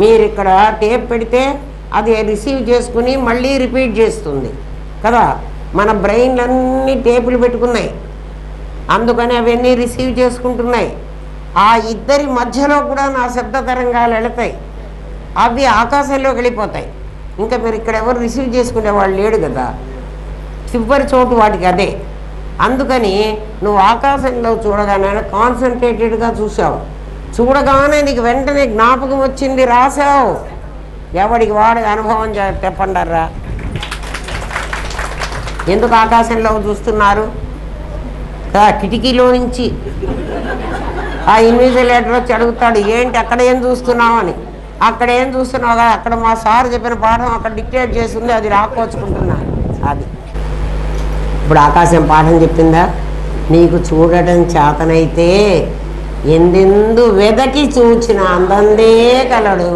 Speaker 1: మీరు ఇక్కడ టేప్ పెడితే అది రిసీవ్ చేసుకుని మళ్ళీ రిపీట్ చేస్తుంది కదా. మన బ్రెయిన్లన్నీ టేపులు పెట్టుకున్నాయి, అందుకని అవన్నీ రిసీవ్ చేసుకుంటున్నాయి. ఆ ఇద్దరి మధ్యలో కూడా నా శబ్ద తరంగాలు వెళతాయి, అవి ఆకాశంలోకి వెళ్ళిపోతాయి. ఇంకా మీరు ఇక్కడ ఎవరు రిసీవ్ చేసుకునే వాళ్ళు లేడు కదా, చివరి చోటు వాటికి అదే. అందుకని నువ్వు ఆకాశంలో చూడగానే కాన్సన్ట్రేటెడ్గా చూసావు, చూడగానే నీకు వెంటనే జ్ఞాపకం వచ్చింది, రాసావు. ఎవడికి వాడి అనుభవం చెప్పండర్రా. ఎందుకు ఆకాశంలో చూస్తున్నారు? కిటికీలో నుంచి ఆ ఇన్విజిలేటర్ వచ్చి అడుగుతాడు, ఏంటి అక్కడ ఏం చూస్తున్నావు అని. అక్కడ ఏం చూస్తున్నావు కదా, అక్కడ మా సార్ చెప్పిన పాఠం అక్కడ డిక్టేట్ చేస్తుంది, అది రాకోచుకుంటున్నా. అది ఇప్పుడు ఆకాశం పాఠం చెప్పిందా? నీకు చూడటం చేతనైతే ఎందెందు వెదకి చూచిన అందందే కలడు.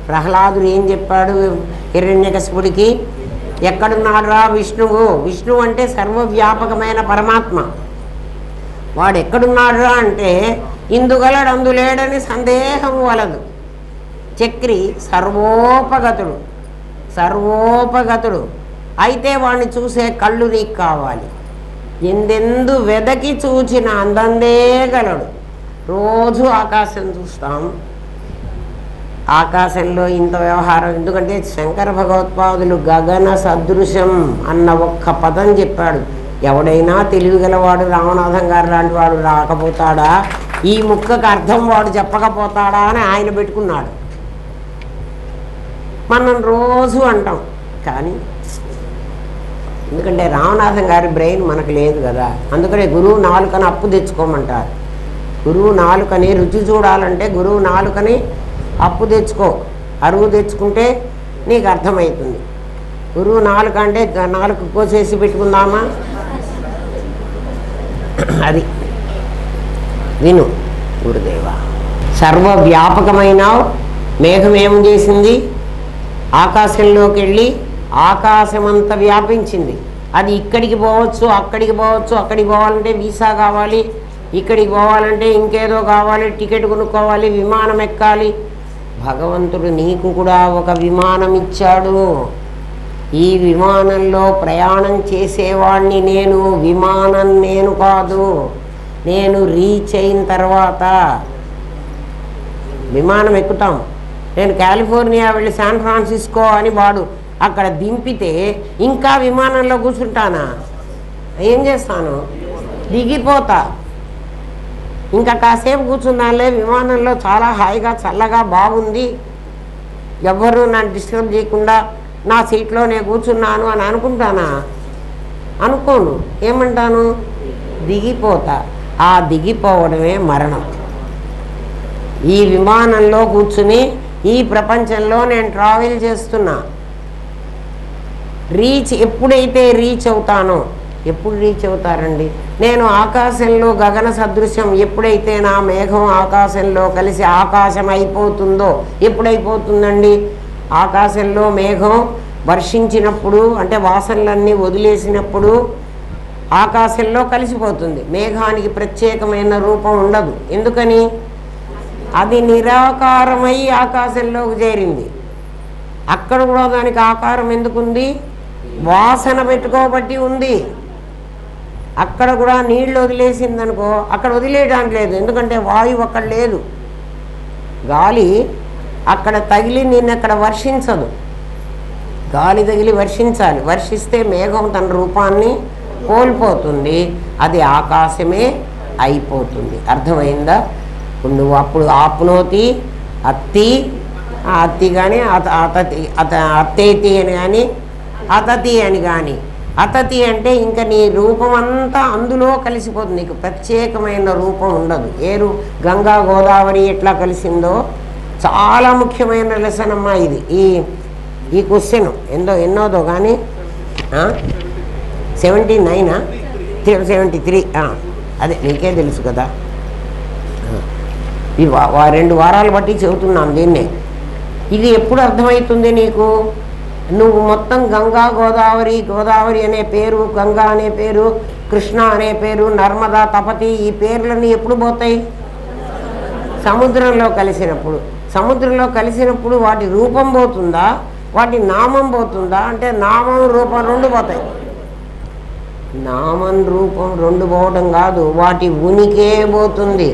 Speaker 1: ప్రహ్లాదుడు ఏం చెప్పాడు హిరణ్యకశిపుడికి? ఎక్కడున్నాడు రా విష్ణువు? విష్ణువు అంటే సర్వవ్యాపకమైన పరమాత్మ. వాడు ఎక్కడున్నాడు రా అంటే ఇందుగలడు అందులేడని సందేహం వలదు. చక్రి సర్వోపగతుడు, సర్వోపగతుడు. అయితే వాడిని చూసే కళ్ళు నీకు కావాలి. ఎందెందు వెదకి చూచిన అందందే గలడు. రోజు ఆకాశం చూస్తాం, ఆకాశంలో ఇంత వ్యవహారం. ఎందుకంటే శంకర భగవత్పాదులు గగన సదృశం అన్న ఒక్క పదం చెప్పాడు. ఎవడైనా తెలివిగలవాడు రామనాథం గారు లాంటి వాడు రాకపోతాడా? ఈ ముక్కకు అర్థం వాడు చెప్పకపోతాడా అని ఆయన పెట్టుకున్నాడు. మనం రోజు అంటాం, కానీ ఎందుకంటే రామనాథం గారి బ్రెయిన్ మనకు లేదు కదా. అందుకనే గురువు నాలుకని అప్పు తెచ్చుకోమంటారు. గురువు నాలుకని రుచి చూడాలంటే గురువు నాలుకని అప్పు తెచ్చుకో, అరువు తెచ్చుకుంటే నీకు అర్థమవుతుంది. గురువు నాలుక అంటే నాలుక కోసేసి పెట్టుకుందామా? అది విను గురుదేవ. సర్వవ్యాపకమైన మేఘం ఏం చేసింది? ఆకాశంలోకి వెళ్ళి ఆకాశమంతా వ్యాపించింది. అది ఇక్కడికి పోవచ్చు, అక్కడికి పోవచ్చు. అక్కడికి పోవాలంటే వీసా కావాలి, ఇక్కడికి పోవాలంటే ఇంకేదో కావాలి, టికెట్ కొనుక్కోవాలి, విమానం ఎక్కాలి. భగవంతుడు నీకు కూడా ఒక విమానం ఇచ్చాడు. ఈ విమానంలో ప్రయాణం చేసేవాడిని నేను, విమానం నేను కాదు. నేను రీచ్ అయిన తర్వాత విమానం ఎక్కుతాం. నేను కాలిఫోర్నియా వెళ్ళి శాన్ ఫ్రాన్సిస్కో అని వాడు అక్కడ దింపితే ఇంకా విమానంలో కూర్చుంటానా? ఏం చేస్తాను? దిగిపోతా. ఇంకా కాసేపు కూర్చున్నానులే, విమానంలో చాలా హాయిగా చల్లగా బాగుంది, ఎవ్వరూ నన్ను డిస్టర్బ్ చేయకుండా నా సీట్లో నేను కూర్చున్నాను అని అనుకుంటానా? అనుకోను. ఏమంటాను? దిగిపోతా. ఆ దిగిపోవడమే మరణం. ఈ విమానంలో కూర్చుని ఈ ప్రపంచంలో నేను ట్రావెల్ చేస్తున్నా. ఎప్పుడైతే రీచ్ అవుతానో, ఎప్పుడు రీచ్ అవుతారండి? నేను ఆకాశంలో గగన సదృశ్యం ఎప్పుడైతే నా మేఘం ఆకాశంలో కలిసి ఆకాశం అయిపోతుందో, ఎప్పుడైపోతుందండి? ఆకాశంలో మేఘం వర్షించినప్పుడు, అంటే వాసనలన్నీ వదిలేసినప్పుడు ఆకాశంలో కలిసిపోతుంది. మేఘానికి ప్రత్యేకమైన రూపం ఉండదు. ఎందుకని? అది నిరాకారమై ఆకాశంలోకి చేరింది. అక్కడ కూడా దానికి ఆకారం ఎందుకుంది? వాసన పెట్టుకోబట్టి ఉంది. అక్కడ కూడా నీళ్ళు వదిలేసిందనుకో, అక్కడ వదిలేయడానికి లేదు. ఎందుకంటే వాయువు అక్కడ లేదు. గాలి అక్కడ తగిలి నిన్నక్కడ వర్షించదు. గాలి తగిలి వర్షించాలి. వర్షిస్తే మేఘం తన రూపాన్ని కోల్పోతుంది. అది ఆకాశమే అయిపోతుంది. అర్థమైందా? నువ్వు అప్పుడు ఆప్నోతి, అత్తి, అత్తి కానీ అత్తేతి అని కానీ అతతి అని కానీ. అతతి అంటే ఇంకా నీ రూపం అంతా అందులో కలిసిపోతుంది. నీకు ప్రత్యేకమైన రూపం ఉండదు. గంగా గోదావరి ఎట్లా కలిసిందో చాలా ముఖ్యమైన లెసన్ అమ్మా ఇది. ఈ క్వశ్చన్ ఎన్నోదో కానీ 79 73 అదే నీకే తెలుసు కదా. ఈ 2 వారాలు బట్టి చెబుతున్నాను దీన్నే. ఇది ఎప్పుడు అర్థమవుతుంది నీకు? నువ్వు మొత్తం గంగా గోదావరి అనే పేరు, గంగా అనే పేరు, కృష్ణ అనే పేరు, నర్మదా, తపతి, ఈ పేర్లన్నీ ఎప్పుడు పోతాయి? సముద్రంలో కలిసినప్పుడు. సముద్రంలో కలిసినప్పుడు వాటి రూపం పోతుందా, వాటి నామం పోతుందా? అంటే నామం రూపం 2 పోతాయి. నామం రూపం 2 పోవడం కాదు, వాటి ఉనికే పోతుంది.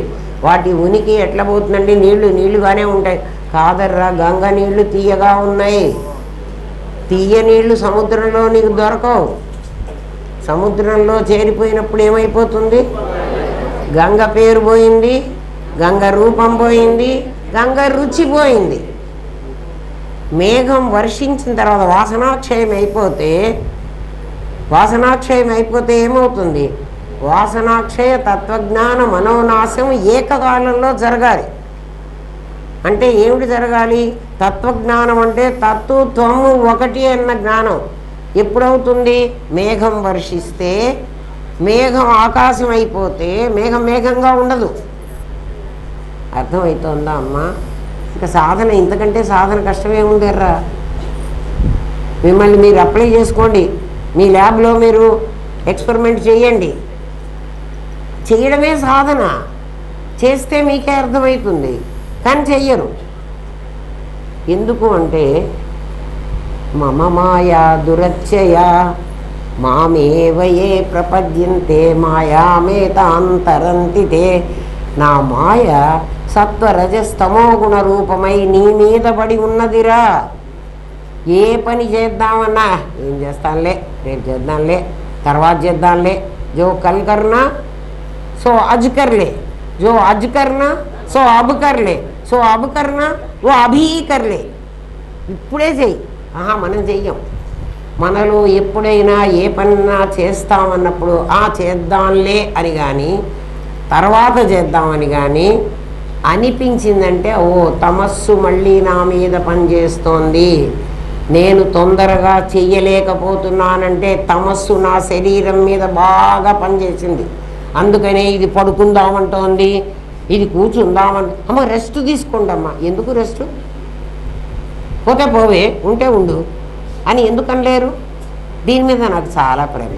Speaker 1: వాటి ఉనికి ఎట్లా పోతుందండి? నీళ్లుగానే ఉంటాయి. కాదర్రా, గంగ నీళ్లు తీయగా ఉన్నాయి. తీయ నీళ్లు సముద్రంలో నీకు దొరకవు. సముద్రంలో చేరిపోయినప్పుడు ఏమైపోతుంది? గంగ పేరు పోయింది, గంగ రూపం పోయింది, గంగ రుచి పోయింది. మేఘం వర్షించిన తర్వాత వాసనాక్షయం అయిపోతే ఏమవుతుంది? వాసనాక్షయ తత్వజ్ఞాన మనోనాశం ఏకకాలంలో జరగాలి. అంటే ఏమిటి జరగాలి? తత్వజ్ఞానం అంటే తత్వము ఒకటి అన్న జ్ఞానం ఎప్పుడవుతుంది? మేఘం వర్షిస్తే, మేఘం ఆకాశం అయిపోతే మేఘంగా ఉండదు. అర్థమవుతుందా అమ్మా? ఇంకా సాధన ఇంతకంటే సాధన కష్టమేముందర్రా? మిమ్మల్ని మీరు అప్లై చేసుకోండి, మీ ల్యాబ్లో మీరు ఎక్స్పెరిమెంట్ చేయండి. చేయడమే సాధన, చేస్తే మీకే అర్థమవుతుంది, కానీ చెయ్యరు. ఎందుకు అంటే మమ మాయా దురత్యయ మామేవయే ప్రపద్యంతే మాయామేతాంతరంతి తే. నా మాయ సత్వరజస్తమో గుణ రూపమై నీ మీద పడి ఉన్నదిరా. ఏ పని చేద్దామన్నా ఏం చేస్తానులే, రేపు చేద్దాంలే, తర్వాత చేద్దాంలే, జో కల్ కర్నా సో అజ్ కర్లే, జో అజ్ కర్నా సో అబ్ కర్లే, సో అబ్ కర్నా ఓ అభీ కర్లే. ఇప్పుడే చెయ్యి. మనం చెయ్యం. మనలో ఎప్పుడైనా ఏ పన్నా చేస్తామన్నప్పుడు చేద్దాంలే అని కానీ తర్వాత చేద్దామని కానీ అనిపించిందంటే తమస్సు మళ్ళీ నా మీద పనిచేస్తోంది, నేను తొందరగా చెయ్యలేకపోతున్నానంటే తమస్సు నా శరీరం మీద బాగా పనిచేసింది, అందుకనే ఇది పడుకుందామంటోంది, ఇది కూర్చుందామంట. రెస్ట్ తీసుకోండమ్మా. ఎందుకు రెస్ట్? పోతే పోవే, ఉంటే ఉండు అని ఎందుకనలేరు? దీని మీద నాకు చాలా ప్రేమ.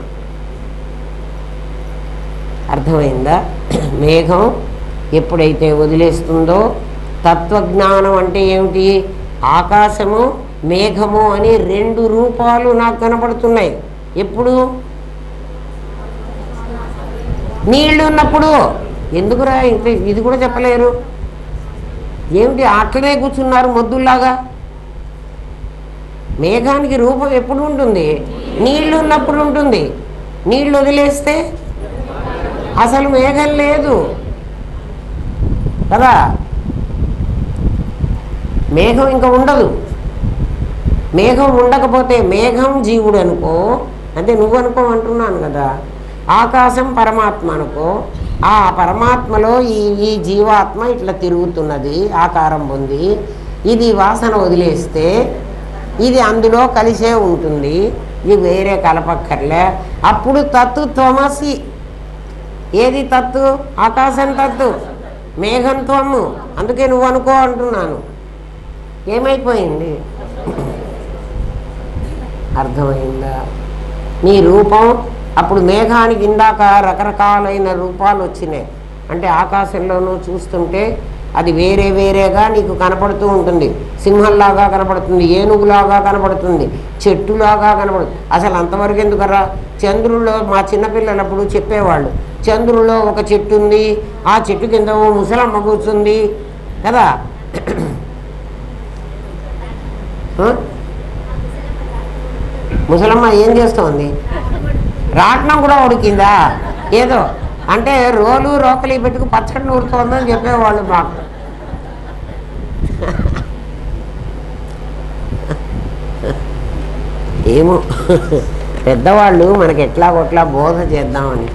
Speaker 1: అర్థమైందా? మేఘం ఎప్పుడైతే వదిలేస్తుందో, తత్వజ్ఞానం అంటే ఏమిటి? ఆకాశము మేఘము అని రెండు రూపాలు నాకు కనపడుతున్నాయి. ఎప్పుడు? నీళ్ళు ఉన్నప్పుడు. ఎందుకురా ఇంత ఇది కూడా చెప్పలేరు? ఏమిటి అట్లనే కూర్చున్నారు మొద్దుల్లాగా? మేఘానికి రూపం ఎప్పుడు ఉంటుంది? నీళ్లు ఉన్నప్పుడు ఉంటుంది. నీళ్ళు వదిలేస్తే అసలు మేఘం లేదు కదా, మేఘం ఇంకా ఉండదు. మేఘం ఉండకపోతే మేఘం జీవుడు అనుకో, అంటే నువ్వు అనుకో అంటున్నాను కదా. ఆకాశం పరమాత్మ అనుకో, ఆ పరమాత్మలో ఈ జీవాత్మ ఇట్లా తిరుగుతున్నది, ఆకారం పొంది. ఇది వాసన వదిలేస్తే ఇది అందులో కలిసే ఉంటుంది, ఇది వేరే కలపక్కర్లే. అప్పుడు తత్తు త్వమసి. ఏది తత్తు? ఆకాశం తత్తు, మేఘం త్వము. అందుకే నువ్వు అనుకో అంటున్నాను. ఏమైపోయింది? అర్థమైందా? నీ రూపం అప్పుడు మేఘానికి ఇందాక రకరకాలైన రూపాలు వచ్చినాయి. అంటే ఆకాశంలోనూ చూస్తుంటే అది వేరే వేరేగా నీకు కనపడుతూ ఉంటుంది. సింహంలాగా కనపడుతుంది, ఏనుగులాగా కనపడుతుంది, చెట్టులాగా కనపడుతుంది. అసలు అంతవరకు ఎందుకరా? చంద్రుల్లో మా చిన్నపిల్లలప్పుడు చెప్పేవాళ్ళు, చంద్రుల్లో ఒక చెట్టు ఉంది, ఆ చెట్టు కింద ఓ ముసలమ్మ కూర్చుంది కదా. ముసలమ్మ ఏం చేస్తోంది? రాట్నం కూడా ఉడికిందా? ఏదో అంటే రోలు రోకలి పెట్టుకు పచ్చడి నూరుతోందని చెప్పేవాళ్ళు మాకు. ఏమో పెద్దవాళ్ళు మనకి ఎట్లా కొట్లా బోధ చేద్దామని.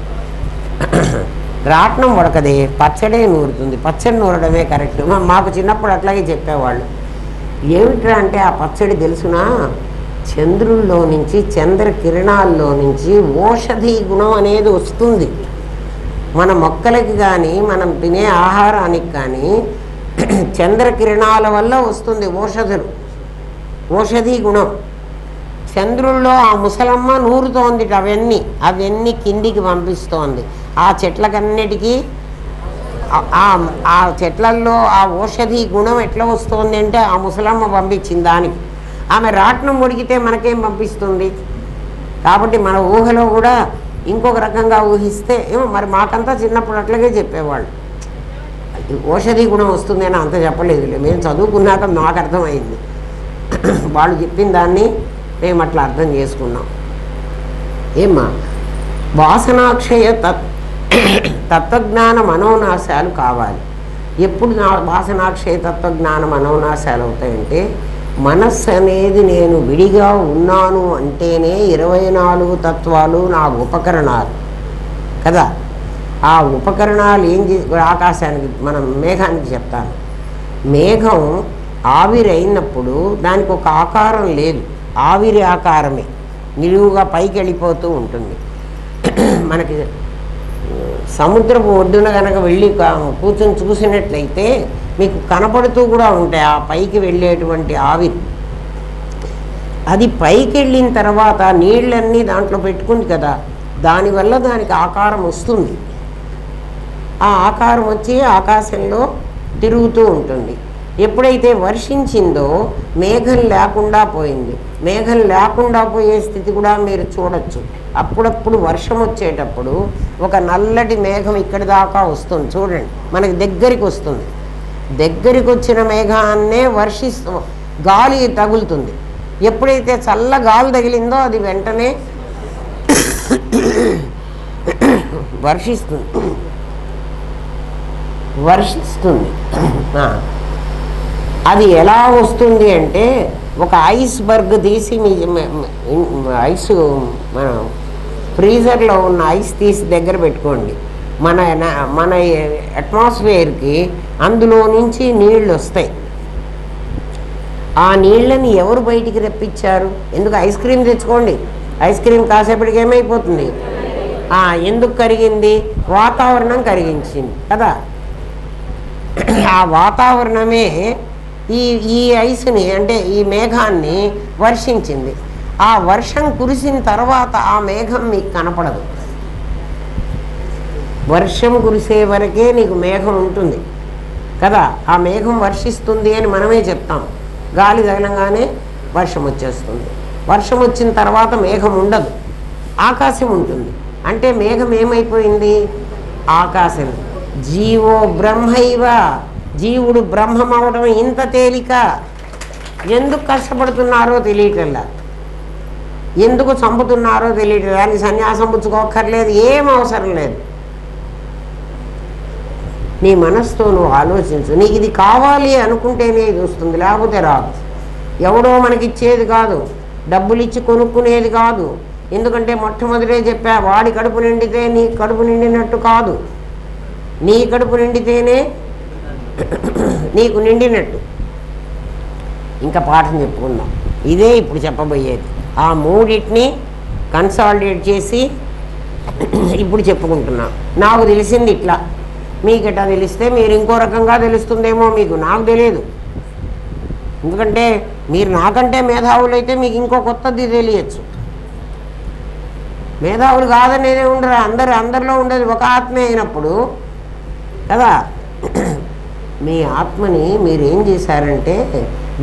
Speaker 1: రాట్నం ఉడకదే, పచ్చడే నూరుతుంది, పచ్చడి నూరడమే కరెక్ట్. మాకు చిన్నప్పుడు అట్లాగే చెప్పేవాళ్ళు. ఏమిట్రా అంటే ఆ పచ్చడి తెలుసునా, చంద్రుల్లో నుంచి, చంద్ర కిరణాల్లో నుంచి ఓషధి గుణం అనేది వస్తుంది. మన మొక్కలకి కానీ మనం తినే ఆహారానికి కానీ చంద్రకిరణాల వల్ల వస్తుంది ఓషధి గుణం. చంద్రుల్లో ఆ ముసలమ్మ నూరుతోంది అవన్నీ కిందికి పంపిస్తోంది. ఆ చెట్లకన్నిటికీ ఆ చెట్లల్లో ఆ ఓషధి గుణం ఎట్లా వస్తుంది అంటే ఆ ముసలమ్మ పంపించింది దానికి. ఆమె రాట్నం ఉడికితే మనకేం పంపిస్తుంది? కాబట్టి మన ఊహలో కూడా ఇంకొక రకంగా ఊహిస్తే ఏమో మరి. మాకంతా చిన్నప్పుడు అట్లాగే చెప్పేవాళ్ళు. ఓషధి గుణం వస్తుంది అని అంత చెప్పలేదులే, మేము చదువుకున్నాక మాకు అర్థమైంది. వాళ్ళు చెప్పిన దాన్ని మేము అట్లా అర్థం చేసుకున్నాం. ఏమ్మా వాసనాక్షయ తత్వజ్ఞాన మనోనాశాలు కావాలి. ఎప్పుడు వాసనాక్షయ తత్వజ్ఞాన మనోనాశాలు అవుతాయంటే, మనస్సు అనేది నేను విడిగా ఉన్నాను అంటేనే 24 తత్వాలు నా ఉపకరణాలు కదా. ఆ ఉపకరణాలు ఏం ఆకాశానికి మనం మేఘానికి చెప్తాను. మేఘం ఆవిరి అయినప్పుడు దానికి ఒక ఆకారం లేదు, ఆవిరి ఆకారమే నిలువుగా పైకి వెళ్ళిపోతూ ఉంటుంది. మనకి సముద్రపు ఒడ్డున కనుక వెళ్ళి కూర్చొని చూసినట్లయితే మీకు కనపడుతూ కూడా ఉంటాయి ఆ పైకి వెళ్ళేటువంటి ఆవిరి. అది పైకి వెళ్ళిన తర్వాత నీళ్ళన్నీ దాంట్లో పెట్టుకుంది కదా, దానివల్ల దానికి ఆకారం వస్తుంది. ఆ ఆకారం వచ్చి ఆకాశంలో తిరుగుతూ ఉంటుంది. ఎప్పుడైతే వర్షించిందో మేఘం లేకుండా పోయింది. మేఘం లేకుండా పోయే స్థితి కూడా మీరు చూడొచ్చు. అప్పుడప్పుడు వర్షం వచ్చేటప్పుడు ఒక నల్లటి మేఘం ఇక్కడి దాకా వస్తుంది చూడండి, మనకి దగ్గరికి వస్తుంది. దగ్గరికి వచ్చిన మేఘాన్నే గాలి తగులుతుంది. ఎప్పుడైతే చల్ల గాలి తగిలిందో అది వెంటనే వర్షిస్తుంది. అది ఎలా వస్తుంది అంటే, ఒక ఐస్బర్గ్ తీసి ఐస్ మన ఫ్రీజర్లో ఉన్న ఐస్ తీసి దగ్గర పెట్టుకోండి. మన అట్మాస్ఫియర్కి అందులో నుంచి నీళ్ళు వస్తాయి. ఆ నీళ్ళని ఎవరు బయటికి రప్పించారు? ఎందుకు ఐస్ క్రీమ్ తెచ్చుకోండి, ఐస్ క్రీమ్ కాసేపటికి ఏమైపోతుంది? ఎందుకు కరిగింది? వాతావరణం కరిగించింది కదా. ఆ వాతావరణమే ఈ ఐస్ని అంటే ఈ మేఘాన్ని వర్షించింది. ఆ వర్షం కురిసిన తర్వాత ఆ మేఘం మీకు కనపడదు. వర్షం కురిసే వరకే నీకు మేఘం ఉంటుంది కదా. ఆ మేఘం వర్షిస్తుంది అని మనమే చెప్తాం. గాలి తగలంగానే వర్షం వచ్చేస్తుంది. వర్షం వచ్చిన తర్వాత మేఘం ఉండదు, ఆకాశం ఉంటుంది. అంటే మేఘం ఏమైపోయింది? ఆకాశం. జీవో బ్రహ్మైవ, జీవుడు బ్రహ్మం అవడం ఇంత తేలిక. ఎందుకు కష్టపడుతున్నారో తెలియటల్లా, ఎందుకు చంపుతున్నారో తెలియటం. దానికి సన్యాసం పుచ్చుకోక్కర్లేదు, ఏం అవసరం లేదు. నీ మనసుతో నువ్వు ఆలోచించు. నీకు ఇది కావాలి అనుకుంటేనే ఇది వస్తుంది, లేకపోతే రాదు. ఎవడో మనకిచ్చేది కాదు, డబ్బులు ఇచ్చి కొనుక్కునేది కాదు. ఎందుకంటే మొట్టమొదటే చెప్పా, వాడి కడుపు నిండితే నీ కడుపు నిండినట్టు కాదు, నీ కడుపు నిండితేనే నీకు నిండినట్టు. ఇంకా పాఠం చెప్పుకుందాం. ఇదే ఇప్పుడు చెప్పబోయేది. ఆ మూడింటిని కన్సాలిడేట్ చేసి ఇప్పుడు చెప్పుకుంటున్నాం. నాకు తెలిసింది ఇట్లా, మీకు ఎట్లా తెలిస్తే మీరు ఇంకో రకంగా తెలుస్తుందేమో మీకు, నాకు తెలియదు. ఎందుకంటే మీరు నాకంటే మేధావులు అయితే మీకు ఇంకో కొత్తది తెలియచ్చు. మేధావులు కాదనేదే ఉండరు, అందరిలో ఉండేది ఒక ఆత్మే అయినప్పుడు కదా. మీ ఆత్మని మీరు ఏం చేశారంటే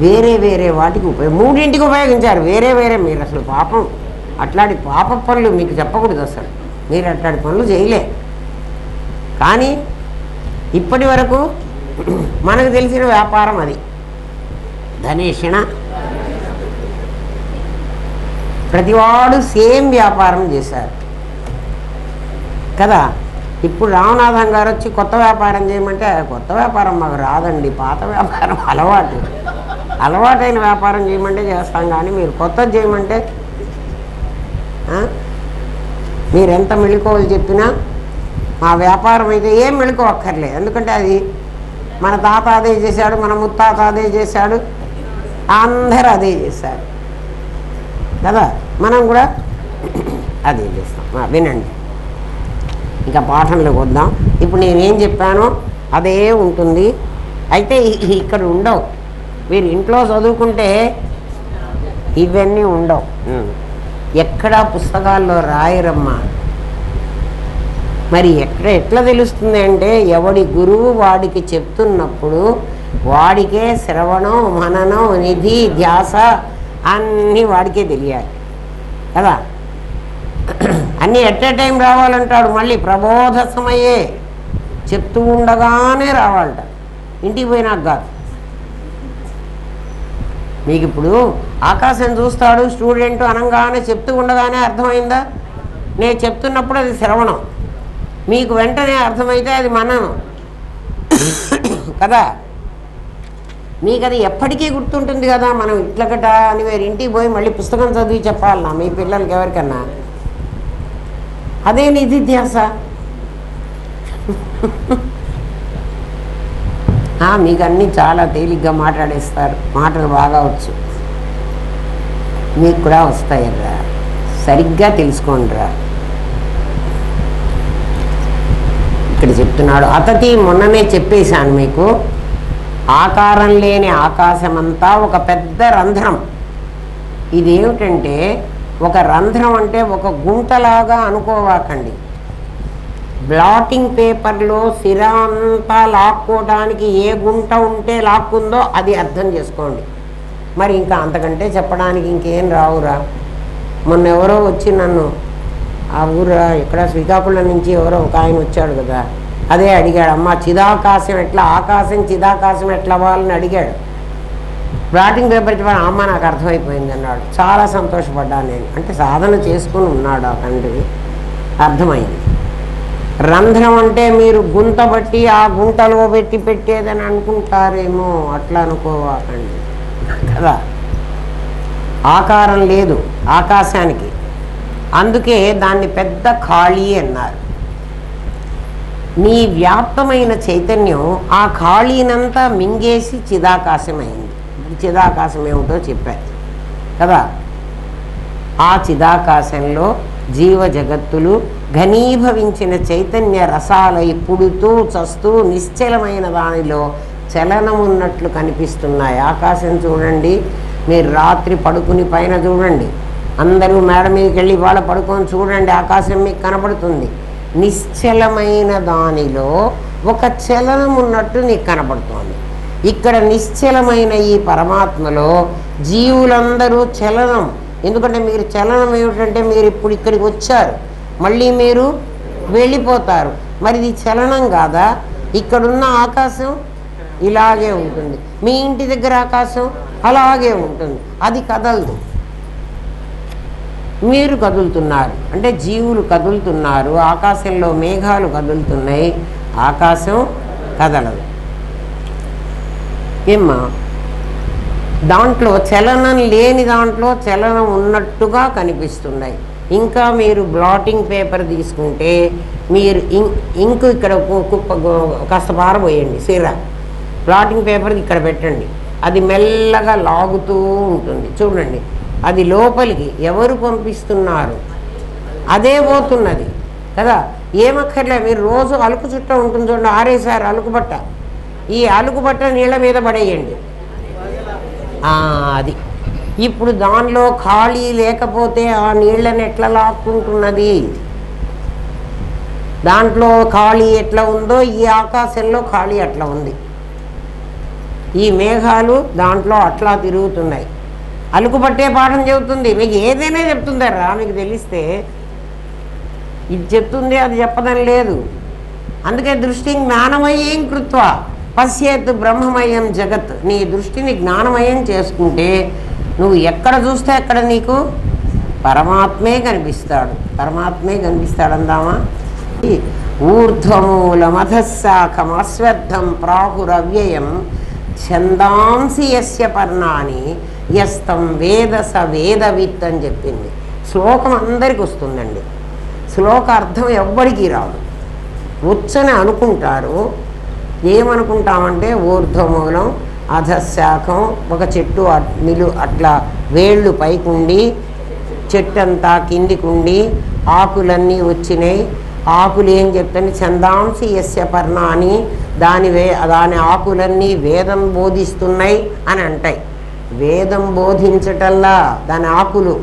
Speaker 1: వేరే వేరే వాటికి మూడింటికి ఉపయోగించారు. వేరే మీరు అసలు పాపం అట్లాంటి పాప పనులు మీకు చెప్పకూడదు. అసలు మీరు అట్లాంటి పనులు చేయలే. కానీ ఇప్పటి వరకు మనకు తెలిసిన వ్యాపారం అది ధనేషణ. ప్రతివాడు సేమ్ వ్యాపారం చేశారు కదా. ఇప్పుడు రామనాథం గారు వచ్చి కొత్త వ్యాపారం చేయమంటే, కొత్త వ్యాపారం మాకు రాదండి, పాత వ్యాపారం అలవాటైన వ్యాపారం చేయమంటే చేస్తాం, కానీ మీరు కొత్తది చేయమంటే మీరెంత మెళుకోవాలి చెప్పినా మా వ్యాపారం అయితే ఏం మెళుకోవక్కర్లేదు. ఎందుకంటే అది మన తాత అదే చేశాడు, మన ముత్తాత అదే చేశాడు, అందరూ అదే చేశారు కదా. మనం కూడా అదే చేస్తాం. వినండి, ఇంకా పాఠంలోకి వద్దాం. ఇప్పుడు నేనేం చెప్పానో అదే ఉంటుంది. అయితే ఇక్కడ ఉండవు. మీరు ఇంట్లో చదువుకుంటే ఇవన్నీ ఉండవు. ఎక్కడా పుస్తకాల్లో రాయరమ్మా. మరి ఎట్లా తెలుస్తుంది అంటే, ఎవడి గురువు వాడికి చెప్తున్నప్పుడు వాడికే శ్రవణం, మననం, నిధి, ధ్యాస అన్నీ వాడికే తెలియాలి కదా. అన్నీ ఎట్ ఏ టైం రావాలంటాడు. మళ్ళీ ప్రబోధ సమయే, చెప్తూ ఉండగానే రావాలట, ఇంటికి పోయినాక కాదు. మీకు ఇప్పుడు ఆకాశం చూస్తాడు స్టూడెంట్ అనగానే, చెప్తూ ఉండగానే అర్థమైందా? నేను చెప్తున్నప్పుడు అది శ్రవణం, మీకు వెంటనే అర్థమైతే అది మననం కదా. మీకు అది ఎప్పటికీ గుర్తుంటుంది కదా. మనం ఇట్లకట అని వేరు ఇంటికి పోయి మళ్ళీ పుస్తకం చదివి చెప్పాలన్నా మీ పిల్లలకి ఎవరికన్నా? అదే నిధిధ్యాస. మీకు అన్నీ చాలా తేలిగ్గా మాట్లాడేస్తారు, మాటలు బాగా వచ్చు, మీకు కూడా వస్తాయరా, సరిగ్గా తెలుసుకోండిరా. ఇక్కడ చెప్తున్నాడు అతతి. మొన్ననే చెప్పేశాను మీకు, ఆకారం లేని ఆకాశమంతా ఒక పెద్ద రంధ్రం. ఇదేమిటంటే ఒక రంధ్రం అంటే ఒక గుంటలాగా అనుకోవాకండి. బ్లాటింగ్ పేపర్లో సిరా అంతా లాక్కోవడానికి ఏ గుంట ఉంటే లాక్కుందో అది అర్థం చేసుకోండి. మరి ఇంకా అంతకంటే చెప్పడానికి ఇంకేం రావురా. మొన్న ఎవరో వచ్చి నన్ను ఆ ఊరు ఇక్కడ శ్రీకాకుళం నుంచి ఎవరో ఒక ఆయన వచ్చాడు కదా, అదే అడిగాడు, అమ్మ చిదాకాశం ఎట్లా, ఆకాశం చిదాకాశం ఎట్లా అవ్వాలని అడిగాడు. బ్లాటింగ్ పేపర్ చెప్పాను, అమ్మ నాకు అర్థమైపోయింది అన్నాడు. చాలా సంతోషపడ్డాను నేను. అంటే సాధన చేసుకుని ఉన్నాడు ఆ తండ్రి, అర్థమైంది. రంధ్రం అంటే మీరు గుంత బట్టి ఆ గుంటలో పెట్టి పెట్టేదని అనుకుంటారేమో, అట్లా అనుకోవాకండి కదా. ఆకారం లేదు ఆకాశానికి, అందుకే దాన్ని పెద్ద ఖాళీ అన్నారు. నీ వ్యాప్తమైన చైతన్యం ఆ ఖాళీనంతా మింగేసి చిదాకాశం అయింది. చిదాకాశం ఏమిటో చెప్పారు కదా. ఆ చిదాకాశంలో జీవ జగత్తులు ఘనీభవించిన చైతన్య రసాలై పుడుతూ చస్తూ నిశ్చలమైన దానిలో చలనం ఉన్నట్లు కనిపిస్తున్నాయి. ఆకాశం చూడండి, మీరు రాత్రి పడుకుని పైన చూడండి, అందరూ మేడ మీదకి వెళ్ళి వాళ్ళ పడుకొని చూడండి, ఆకాశం మీకు కనపడుతుంది. నిశ్చలమైన దానిలో ఒక చలనం ఉన్నట్టు నీకు కనపడుతోంది. ఇక్కడ నిశ్చలమైన ఈ పరమాత్మలో జీవులందరూ చలనం. ఎందుకంటే మీరు చలనం ఏమిటంటే మీరు ఇప్పుడు ఇక్కడికి వచ్చారు, మళ్ళీ మీరు వెళ్ళిపోతారు. మరి ఇది చలనం కాదా? ఇక్కడున్న ఆకాశం ఇలాగే ఉంటుంది, మీ ఇంటి దగ్గర ఆకాశం అలాగే ఉంటుంది, అది కదలదు. మీరు కదులుతున్నారు అంటే జీవులు కదులుతున్నారు, ఆకాశంలో మేఘాలు కదులుతున్నాయి, ఆకాశం కదలదు. ఏమ్మా దాంట్లో చలనం లేని దాంట్లో చలనం ఉన్నట్టుగా కనిపిస్తున్నాయి. ఇంకా మీరు బ్లాటింగ్ పేపర్ తీసుకుంటే మీరు ఇంకు ఇక్కడ కాస్త పారబోయండి, సిరా బ్లాటింగ్ పేపర్ ఇక్కడ పెట్టండి, అది మెల్లగా లాగుతూ ఉంటుంది. చూడండి, అది లోపలికి ఎవరు పంపిస్తున్నారు, అదే పోతున్నది కదా. ఏమక్కర్లే, మీరు రోజు అలుకు చుట్ట ఉంటుంది చూడండి, ఆరేసారు అలుకుబట్ట, ఈ అలుకుబట్ట నీళ్ళ మీద పడేయండి. అది ఇప్పుడు దానిలో ఖాళీ లేకపోతే ఆ నీళ్ళని ఎట్లా లాక్కుంటున్నది? దాంట్లో ఖాళీ ఎట్లా ఉందో ఈ ఆకాశంలో ఖాళీ అట్లా ఉంది. ఈ మేఘాలు దాంట్లో అట్లా తిరుగుతున్నాయి. అలుకుపట్టే పాఠం చెబుతుంది, మీకు ఏదైనా చెప్తుందరా, మీకు తెలిస్తే ఇది చెప్తుంది అది చెప్పదని లేదు. అందుకే దృష్టి జ్ఞానమయం కృత్వ పశ్యేత్ బ్రహ్మమయం జగత్. నీ దృష్టిని జ్ఞానమయం చేసుకుంటే నువ్వు ఎక్కడ చూస్తే అక్కడ నీకు పరమాత్మే కనిపిస్తాడు. పరమాత్మే కనిపిస్తాడు అందామా. ఊర్ధ్వమూలమధశాఖం అశ్వత్థం ప్రాహురవ్యయం ఛందాంసి యస్య పర్ణాని యస్తం వేద స వేదవిత్ అని చెప్పింది. శ్లోకం అందరికి వస్తుందండి, శ్లోక అర్థం ఎవ్వడికి రాదు. వచ్చని అనుకుంటారు. ఏమనుకుంటామంటే ఊర్ధ్వమూలం అధశాఖం, ఒక చెట్టు అట్లా వేళ్ళు పైకుండి చెట్టంతా కిందికుండి ఆకులన్నీ వచ్చినాయి. ఆకులు ఏం చెప్తాయి? ఛందాంసి యస్య పర్ణాని, దాని ఆకులన్నీ వేదం బోధిస్తున్నాయి అని అంటాయి. వేదం బోధించటల్లా దాని ఆకులు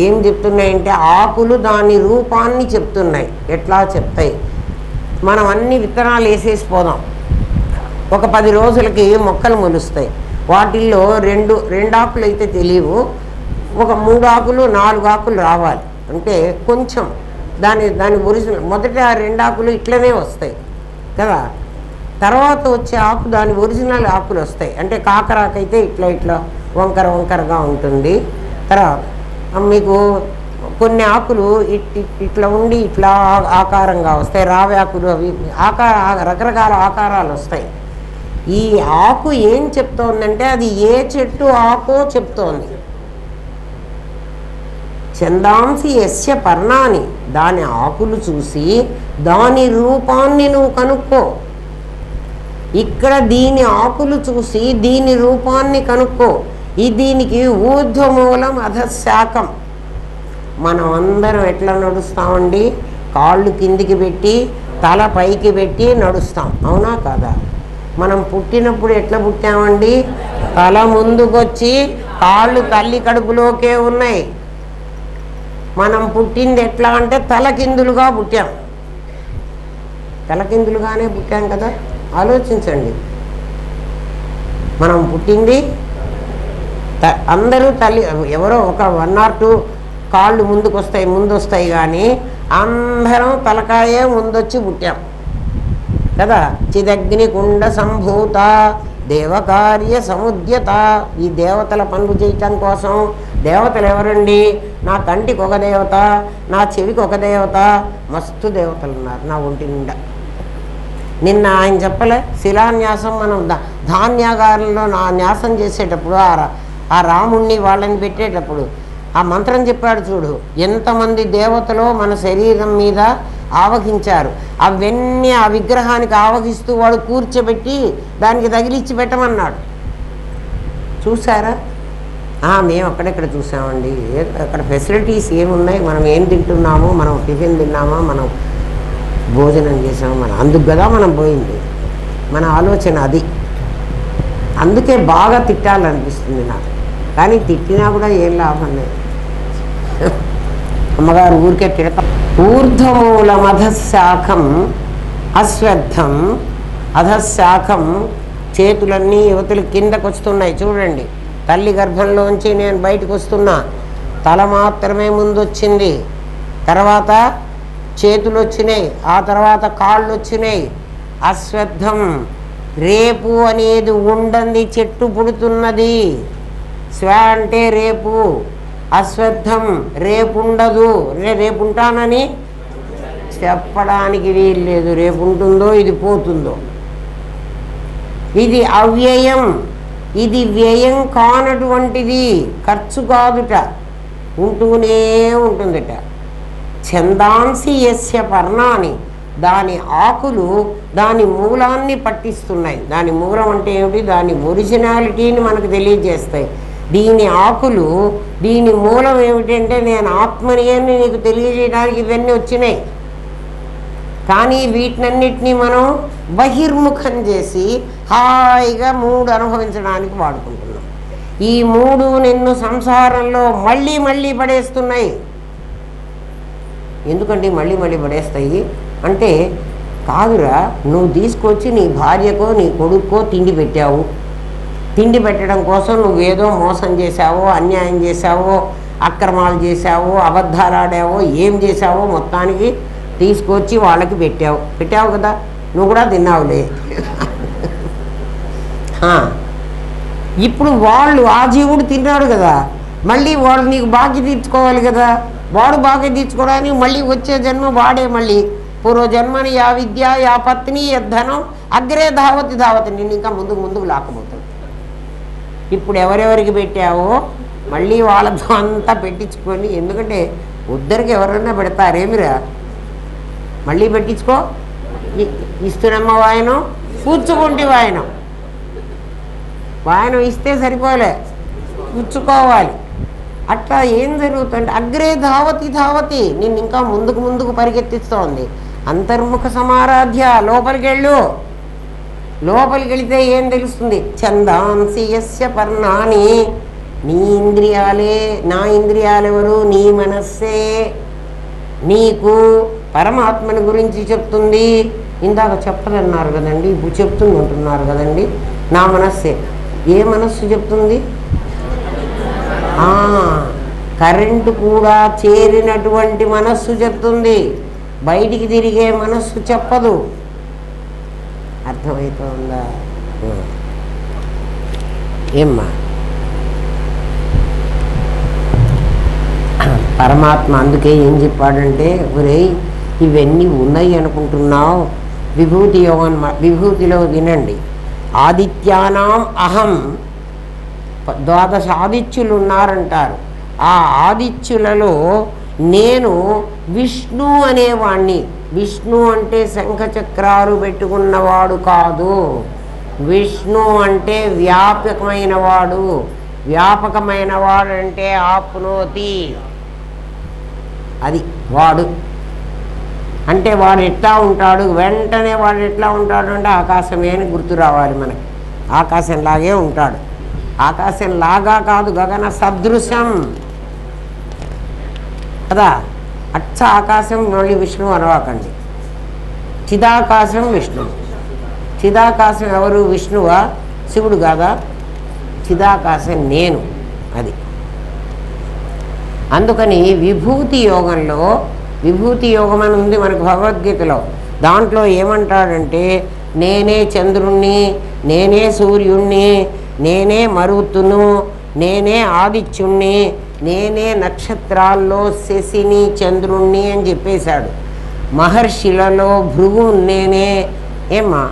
Speaker 1: ఏం చెప్తున్నాయంటే ఆకులు దాని రూపాన్ని చెప్తున్నాయి. ఎట్లా చెప్తాయి? మనం అన్ని విత్తనాలు వేసేసిపోదాం, ఒక 10 రోజులకి మొక్కలు మొలుస్తాయి. వాటిల్లో రెండు ఆకులు అయితే తెలియవు, ఒక 3 ఆకులు 4 ఆకులు రావాలి. అంటే కొంచెం దాని ఒరిజినల్ మొదట 2 ఆకులు ఇట్లనే వస్తాయి కదా, తర్వాత వచ్చే ఆకు దాని ఒరిజినల్ ఆకులు వస్తాయి. అంటే కాకరాకైతే ఇట్లా వంకరగా ఉంటుంది. తర్వాత మీకు కొన్ని ఆకులు ఇట్లా ఉండి ఇట్లా ఆకారంగా వస్తాయి, రావి ఆకులు, అవి రకరకాల ఆకారాలు వస్తాయి. ఈ ఆకు ఏం చెప్తోందంటే అది ఏ చెట్టు ఆకో చెప్తోంది. ఛందాంసి యస్య పర్ణాని, దాని ఆకులు చూసి దాని రూపాన్ని నువ్వు కనుక్కో. ఇక్కడ దీని ఆకులు చూసి దీని రూపాన్ని కనుక్కో. దీనికి ఊర్ధ్వమూలం అధశాఖం. మనం అందరం ఎట్లా నడుస్తామండి? కాళ్ళు కిందికి పెట్టి తల పైకి పెట్టి నడుస్తాం, అవునా కాదా? మనం పుట్టినప్పుడు ఎట్లా పుట్టామండి? తల ముందుకొచ్చి కాళ్ళు తల్లి కడుపులోకే ఉన్నాయి. మనం పుట్టింది ఎట్లా అంటే తలకిందులుగా పుట్టాం. తలకిందులుగానే పుట్టాం కదా. ఆలోచించండి, మనం పుట్టింది అందరూ తల్లి, ఎవరో ఒక 1 or 2 కాళ్ళు ముందొస్తాయి కానీ అందరం తలకాయే ముందొచ్చి పుట్టాం కదా. చిదగ్నికుండ సంభూత దేవకార్య సముద్యత. ఈ దేవతల పనులు చేయటం కోసం. దేవతలు ఎవరండి? నా కంటికి ఒక దేవత, నా చెవికి ఒక దేవత, మస్తు దేవతలు ఉన్నారు నా ఒంటి నిండా. నిన్న ఆయన చెప్పలే, శిలాన్యాసం మనం ధాన్యాగారంలో న్యాసం చేసేటప్పుడు ఆ రాముణ్ణి వాళ్ళని పెట్టేటప్పుడు ఆ మంత్రం చెప్పాడు చూడు. ఎంతమంది దేవతలో మన శరీరం మీద ఆవహించారు. అవన్నీ ఆ విగ్రహానికి ఆవహిస్తూ వాడు కూర్చోబెట్టి దానికి తగిలిచ్చి పెట్టమన్నాడు. చూసారా? మేము అక్కడెక్కడ చూసామండి. అక్కడ ఫెసిలిటీస్ ఏమున్నాయి? మనం ఏం తింటున్నామో, మనం టిఫిన్ తిన్నామా, మనం భోజనం చేసామా, మనం అందుకు కదా మనం పోయింది. మన ఆలోచన అది. అందుకే బాగా తిట్టాలనిపిస్తుంది నాకు. కానీ తిట్టినా కూడా ఏం లాభం లేదు. అమ్మగారు ఊరికే తిడతా. ఊర్ధ్వమూలం అధశాఖం అశ్వత్థం. అధశాఖం చేతులన్నీ యువతులు కిందకు వస్తున్నాయి చూడండి. తల్లి గర్భంలోంచి నేను బయటకు వస్తున్నా. తల మాత్రమే ముందొచ్చింది, తర్వాత చేతులు వచ్చినాయి, ఆ తర్వాత కాళ్ళు వచ్చినాయి. అశ్వత్థం, రేపు అనేది ఉండంది, చెట్టు పుడుతున్నది. స్వ అంటే రేపు, అశ్వత్థం రేపు ఉండదు. రేపు ఉంటానని చెప్పడానికి వీలు లేదు. రేపు ఉంటుందో ఇది పోతుందో. ఇది అవ్యయం, ఇది వ్యయం కానటువంటిది, ఖర్చు కాదుట, ఉంటూనే ఉంటుందిట. ఛందాంసి యస్య పర్ణాని, దాని ఆకులు దాని మూలాన్ని పట్టిస్తున్నాయి. దాని మూలం అంటే ఏమిటి? దాని ఒరిజినాలిటీని మనకు తెలియజేస్తాయి. దీని ఆకులు, దీని మూలం ఏమిటంటే నేను ఆత్మని అని నీకు తెలియజేయడానికి ఇవన్నీ వచ్చినాయి. కానీ వీటినన్నిటినీ మనం బహిర్ముఖం చేసి హాయిగా 3 అనుభవించడానికి వాడుకుంటున్నాం. ఈ 3 నిన్ను సంసారంలో మళ్ళీ మళ్ళీ పడేస్తున్నాయి. ఎందుకంటే మళ్ళీ మళ్ళీ పడేస్తాయి అంటే, కాదురా, నువ్వు తీసుకొచ్చి నీ భార్యకో నీ కొడుక్కో తిండి పెట్టావు. తిండి పెట్టడం కోసం నువ్వేదో మోసం చేసావో, అన్యాయం చేసావో, అక్రమాలు చేసావో, అబద్ధాలు ఆడావో, ఏం చేసావో మొత్తానికి తీసుకొచ్చి వాళ్ళకి పెట్టావు కదా. నువ్వు కూడా తిన్నావులే. ఇప్పుడు వాళ్ళు, ఆ జీవుడు తిన్నాడు కదా, మళ్ళీ వాడు నీకు బాకీ తీర్చుకోవాలి కదా. వాడు బాకీ తీర్చుకోవడానికి మళ్ళీ వచ్చే జన్మ వాడే. మళ్ళీ పూర్వజన్మని యా విద్య యా పత్ని యద్ధనం అగ్రే ధావతి నిన్ను ఇంకా ముందుకు లాక్కబోతుంది. ఇప్పుడు ఎవరెవరికి పెట్టావో మళ్ళీ వాళ్ళతో అంతా పెట్టించుకొని, ఎందుకంటే ఉద్దరికి ఎవరైనా పెడతారేమిరా, మళ్ళీ పెట్టించుకో. ఇస్తున్నమ్మ వాయనం, కూర్చుకుంటే వాయనం. వాయనం ఇస్తే సరిపోలే, పుచ్చుకోవాలి. అట్లా ఏం జరుగుతుంది? అగ్రే ధావతి నిన్ను ఇంకా ముందుకు పరిగెత్తిస్తోంది. అంతర్ముఖ సమారాధ్య, లోపలికి వెళితే ఏం తెలుస్తుంది? ఛందాంసి యస్య పర్ణాని, నీ ఇంద్రియాలే. నా ఇంద్రియాలెవరు? నీ మనస్సే నీకు పరమాత్మని గురించి చెప్తుంది. ఇందాక చెప్పదన్నారు కదండి, ఇప్పుడు చెప్తుంది అంటున్నారు కదండి. నా మనస్సే. ఏ మనస్సు చెప్తుంది? కరెంటు కూడా చేరినటువంటి మనస్సు చెప్తుంది, బయటికి తిరిగే మనస్సు చెప్పదు. అర్థమవుతుందా? ఏమ్మా, పరమాత్మ అందుకే ఏం చెప్పాడంటే, ఒరేయ్ ఇవన్నీ ఉన్నాయి అనుకుంటున్నావు, విభూతి యోగం, విభూతిలో వినండి. ఆదిత్యానాం అహం, 12 ఆదిత్యులు ఉన్నారంటారు. ఆ ఆదిత్యులలో నేను విష్ణు అనేవాణ్ణి. విష్ణు అంటే శంఖచక్రాలు పెట్టుకున్నవాడు కాదు. విష్ణు అంటే వ్యాపకమైన వాడు. వ్యాపకమైన వాడు అంటే ఆప్నోతి, అది వాడు. అంటే వాడు ఎట్లా ఉంటాడు, వెంటనే వాడు ఎట్లా ఉంటాడు అంటే ఆకాశమే అని గుర్తు రావాలి మనకి. ఆకాశంలాగే ఉంటాడు. ఆకాశంలాగా కాదు, గగన సదృశం కదా. అచ్చ ఆకాశం మళ్ళీ విష్ణువు అనవాకండి. చిదాకాశం విష్ణువు. చిదాకాశం ఎవరు? విష్ణువా, శివుడు కాదా? చిదాకాశం నేను. అది అందుకని విభూతి యోగంలో, విభూతి యోగం అని ఉంది మనకు భగవద్గీతలో. దాంట్లో ఏమంటాడంటే నేనే చంద్రుణ్ణి, నేనే సూర్యుణ్ణి, నేనే మరుతును, నేనే ఆదిత్యుణ్ణి, నేనే నక్షత్రాల్లో శశిని చంద్రుణ్ణి అని చెప్పేశాడు. మహర్షులలో భృగు నేనే. ఏమ్మా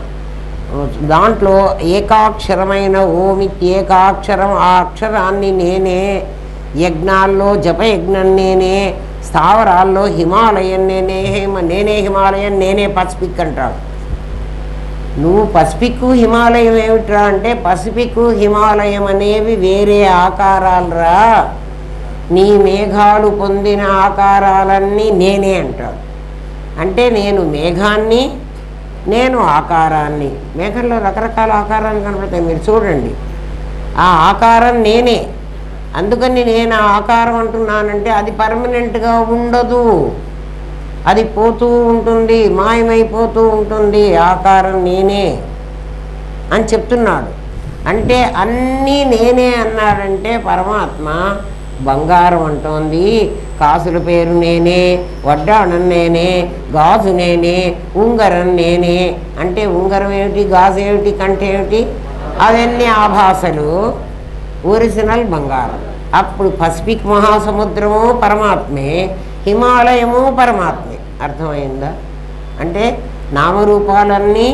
Speaker 1: దాంట్లో ఏకాక్షరమైన ఓమిత్యేకాక్షరం, ఆ అక్షరాన్ని నేనే. యజ్ఞాల్లో జపయజ్ఞం నేనే, స్థావరాల్లో హిమాలయం నేనే. నేనే హిమాలయం, నేనే పసిఫిక్ అంటాడు. నువ్వు పసిఫిక్ హిమాలయం ఏమిట్రా అంటే పసిఫిక్ హిమాలయం అనేవి వేరే ఆకారాలరా, నీ మేఘాలు పొందిన ఆకారాలన్నీ నేనే అంటాడు. అంటే నేను మేఘాన్ని, నేను ఆకారాన్ని. మేఘంలో రకరకాల ఆకారాలు కనపడతాయి, మీరు చూడండి. ఆ ఆకారం నేనే. అందుకని నేను ఆ ఆకారం అంటున్నానంటే అది పర్మనెంట్గా ఉండదు, అది పోతూ ఉంటుంది, మాయమైపోతూ ఉంటుంది. ఆకారం నేనే అని చెప్తున్నాడు. అంటే అన్నీ నేనే అన్నాడంటే పరమాత్మ బంగారం అంటోంది, కాసుల పేరు నేనే, వడ్డాణం నేనే, గాజు నేనే, ఉంగరం నేనే. అంటే ఉంగరం ఏమిటి, గాజు ఏమిటి, కంటే ఏమిటి, అవన్నీ ఆభాసలు, ఒరిజినల్ బంగారం. అప్పుడు పసిఫిక్ మహాసముద్రము పరమాత్మే, హిమాలయము పరమాత్మే. అర్థమైందా? అంటే నామరూపాలన్నీ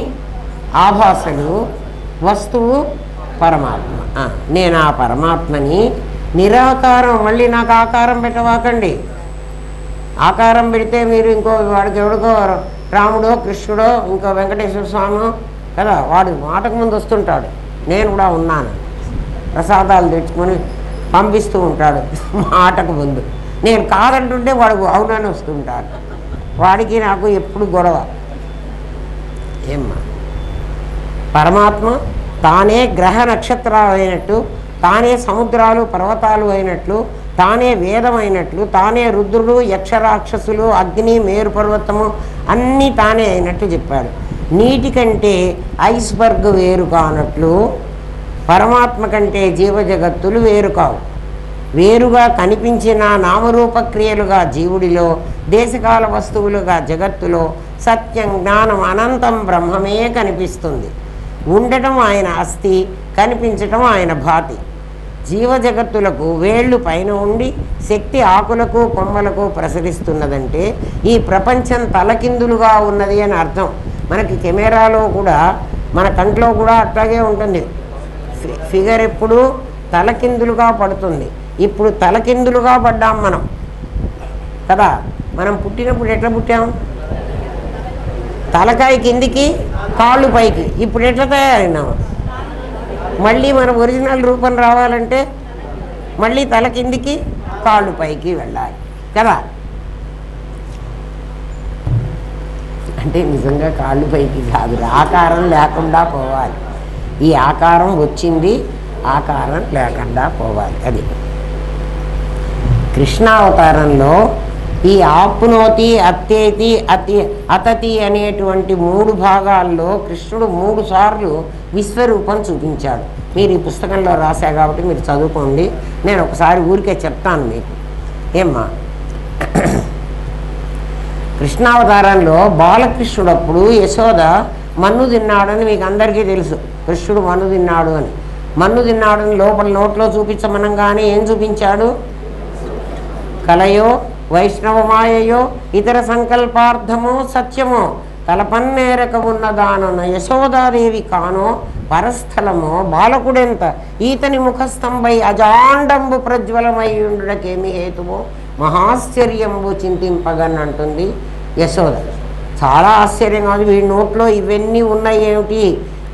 Speaker 1: ఆభాసలు, వస్తువు పరమాత్మ. నేను ఆ పరమాత్మని నిరాకారం. మళ్ళీ నాకు ఆకారం పెట్టవాకండి. ఆకారం పెడితే మీరు ఇంకో వాడికి ఎవడికో రాముడో కృష్ణుడో ఇంకో వెంకటేశ్వర స్వామి కదా, వాడు మాటకు ముందు వస్తుంటాడు, నేను కూడా ఉన్నాను, ప్రసాదాలు తెచ్చుకొని పంపిస్తూ ఉంటాడు మాటకు ముందు. నేను కాదంటుంటే వాడు అవునని వస్తుంటాడు. వాడికి నాకు ఎప్పుడు గొడవ. ఏమ్మా పరమాత్మ తానే గ్రహ నక్షత్రాలు అయినట్టు, తానే సముద్రాలు పర్వతాలు అయినట్లు, తానే వేదమైనట్లు, తానే రుద్రుడు యక్షరాక్షసులు అగ్ని మేరు పర్వతము అన్నీ తానే అయినట్టు చెప్పాడు. నీటి కంటే ఐస్బర్గ్ వేరు కానట్లు పరమాత్మ కంటే జీవజగత్తులు వేరు కావు. వేరుగా కనిపించిన నామరూపక్రియలుగా జీవుడిలో, దేశకాల వస్తువులుగా జగత్తులో సత్యం జ్ఞానం అనంతం బ్రహ్మమే కనిపిస్తుంది. ఉండటం ఆయన అస్థి, కనిపించటం ఆయన భాతి. జీవజగత్తులకు వేళ్ళు పైన ఉండి శక్తి ఆకులకు కొమ్మలకు ప్రసరిస్తున్నదంటే ఈ ప్రపంచం తలకిందులుగా ఉన్నది అని అర్థం. మనకి కెమెరాలో కూడా మన కంట్లో కూడా అట్లాగే ఉంటుంది. ఫిగర్ ఎప్పుడు తలకిందులుగా పడుతుంది. ఇప్పుడు తలకిందులుగా పడ్డాం మనం కదా. మనం పుట్టినప్పుడు ఎట్లా పుట్టాం? తలకాయ కిందికి, కాళ్ళు పైకి. ఇప్పుడు ఎట్లా తయారైనాము? మళ్ళీ మన ఒరిజినల్ రూపం రావాలంటే మళ్ళీ తల కిందికి, కాళ్ళు పైకి వెళ్ళాలి కదా. అంటే నిజంగా కాళ్ళు పైకి కాదు, ఆకారం లేకుండా పోవాలి. ఈ ఆకారం వచ్చింది, ఆకారం లేకుండా పోవాలి. అది కృష్ణావతారంలో ఈ ఆప్నోతి, అత్తేతి, అతతి అనేటువంటి 3 భాగాల్లో కృష్ణుడు 3 సార్లు విశ్వరూపం చూపించాడు. మీరు ఈ పుస్తకంలో రాశా కాబట్టి మీరు చదువుకోండి. నేను ఒకసారి ఊరికే చెప్తాను మీకు. ఏమ్మా కృష్ణావతారంలో బాలకృష్ణుడప్పుడు యశోద మన్ను తిన్నాడని మీకు అందరికీ తెలుసు. కృష్ణుడు మన్ను తిన్నాడు అని. మన్ను తిన్నాడని లోపల నోట్లో చూపించమనంగానే ఏం చూపించాడు? కలయో వైష్ణవమాయయో ఇతర సంకల్పార్థమో సత్యమో తలపన్నేరక ఉన్నదానన యశోదాదేవి కానో పరస్థలమో బాలకుడెంత ఈతని ముఖస్తంభై అజాండంబు ప్రజ్వలమయ్యుండుటకేమి హేతువో మహాశ్చర్యంబు చింతింపగన్ అంటుంది యశోద. చాలా ఆశ్చర్యంగా ఉంది. వీడి నోట్లో ఇవన్నీ ఉన్నాయి ఏమిటి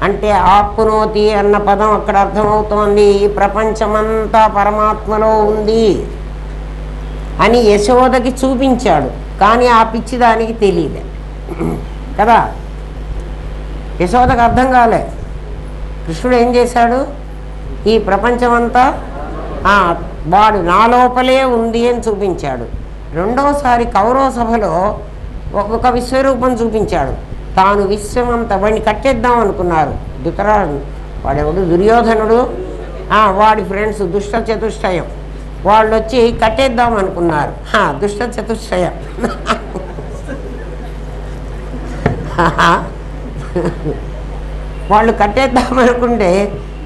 Speaker 1: అంటే ఆప్నోతి అన్న పదం అక్కడ అర్థమవుతోంది. ఈ ప్రపంచమంతా పరమాత్మలో ఉంది అని యశోదకి చూపించాడు. కానీ ఆ పిచ్చిదానికి తెలియదు. కదా. యశోదకు అర్థం కాలే. కృష్ణుడు ఏం చేశాడు, ఈ ప్రపంచమంతా వాడు నా లోపలే ఉంది అని చూపించాడు. రెండోసారి కౌరవ సభలో ఒక విశ్వరూపం చూపించాడు. తాను విశ్వమంతా వాడిని కట్టేద్దాం అనుకున్నారు. వాడెవడు దుర్యోధనుడు, వాడి ఫ్రెండ్స్ దుష్ట చతుష్టయం వాళ్ళు వచ్చి కట్టేద్దాం అనుకున్నారు. దుష్ట చతుష్టయం వాళ్ళు కట్టేద్దామనుకుంటే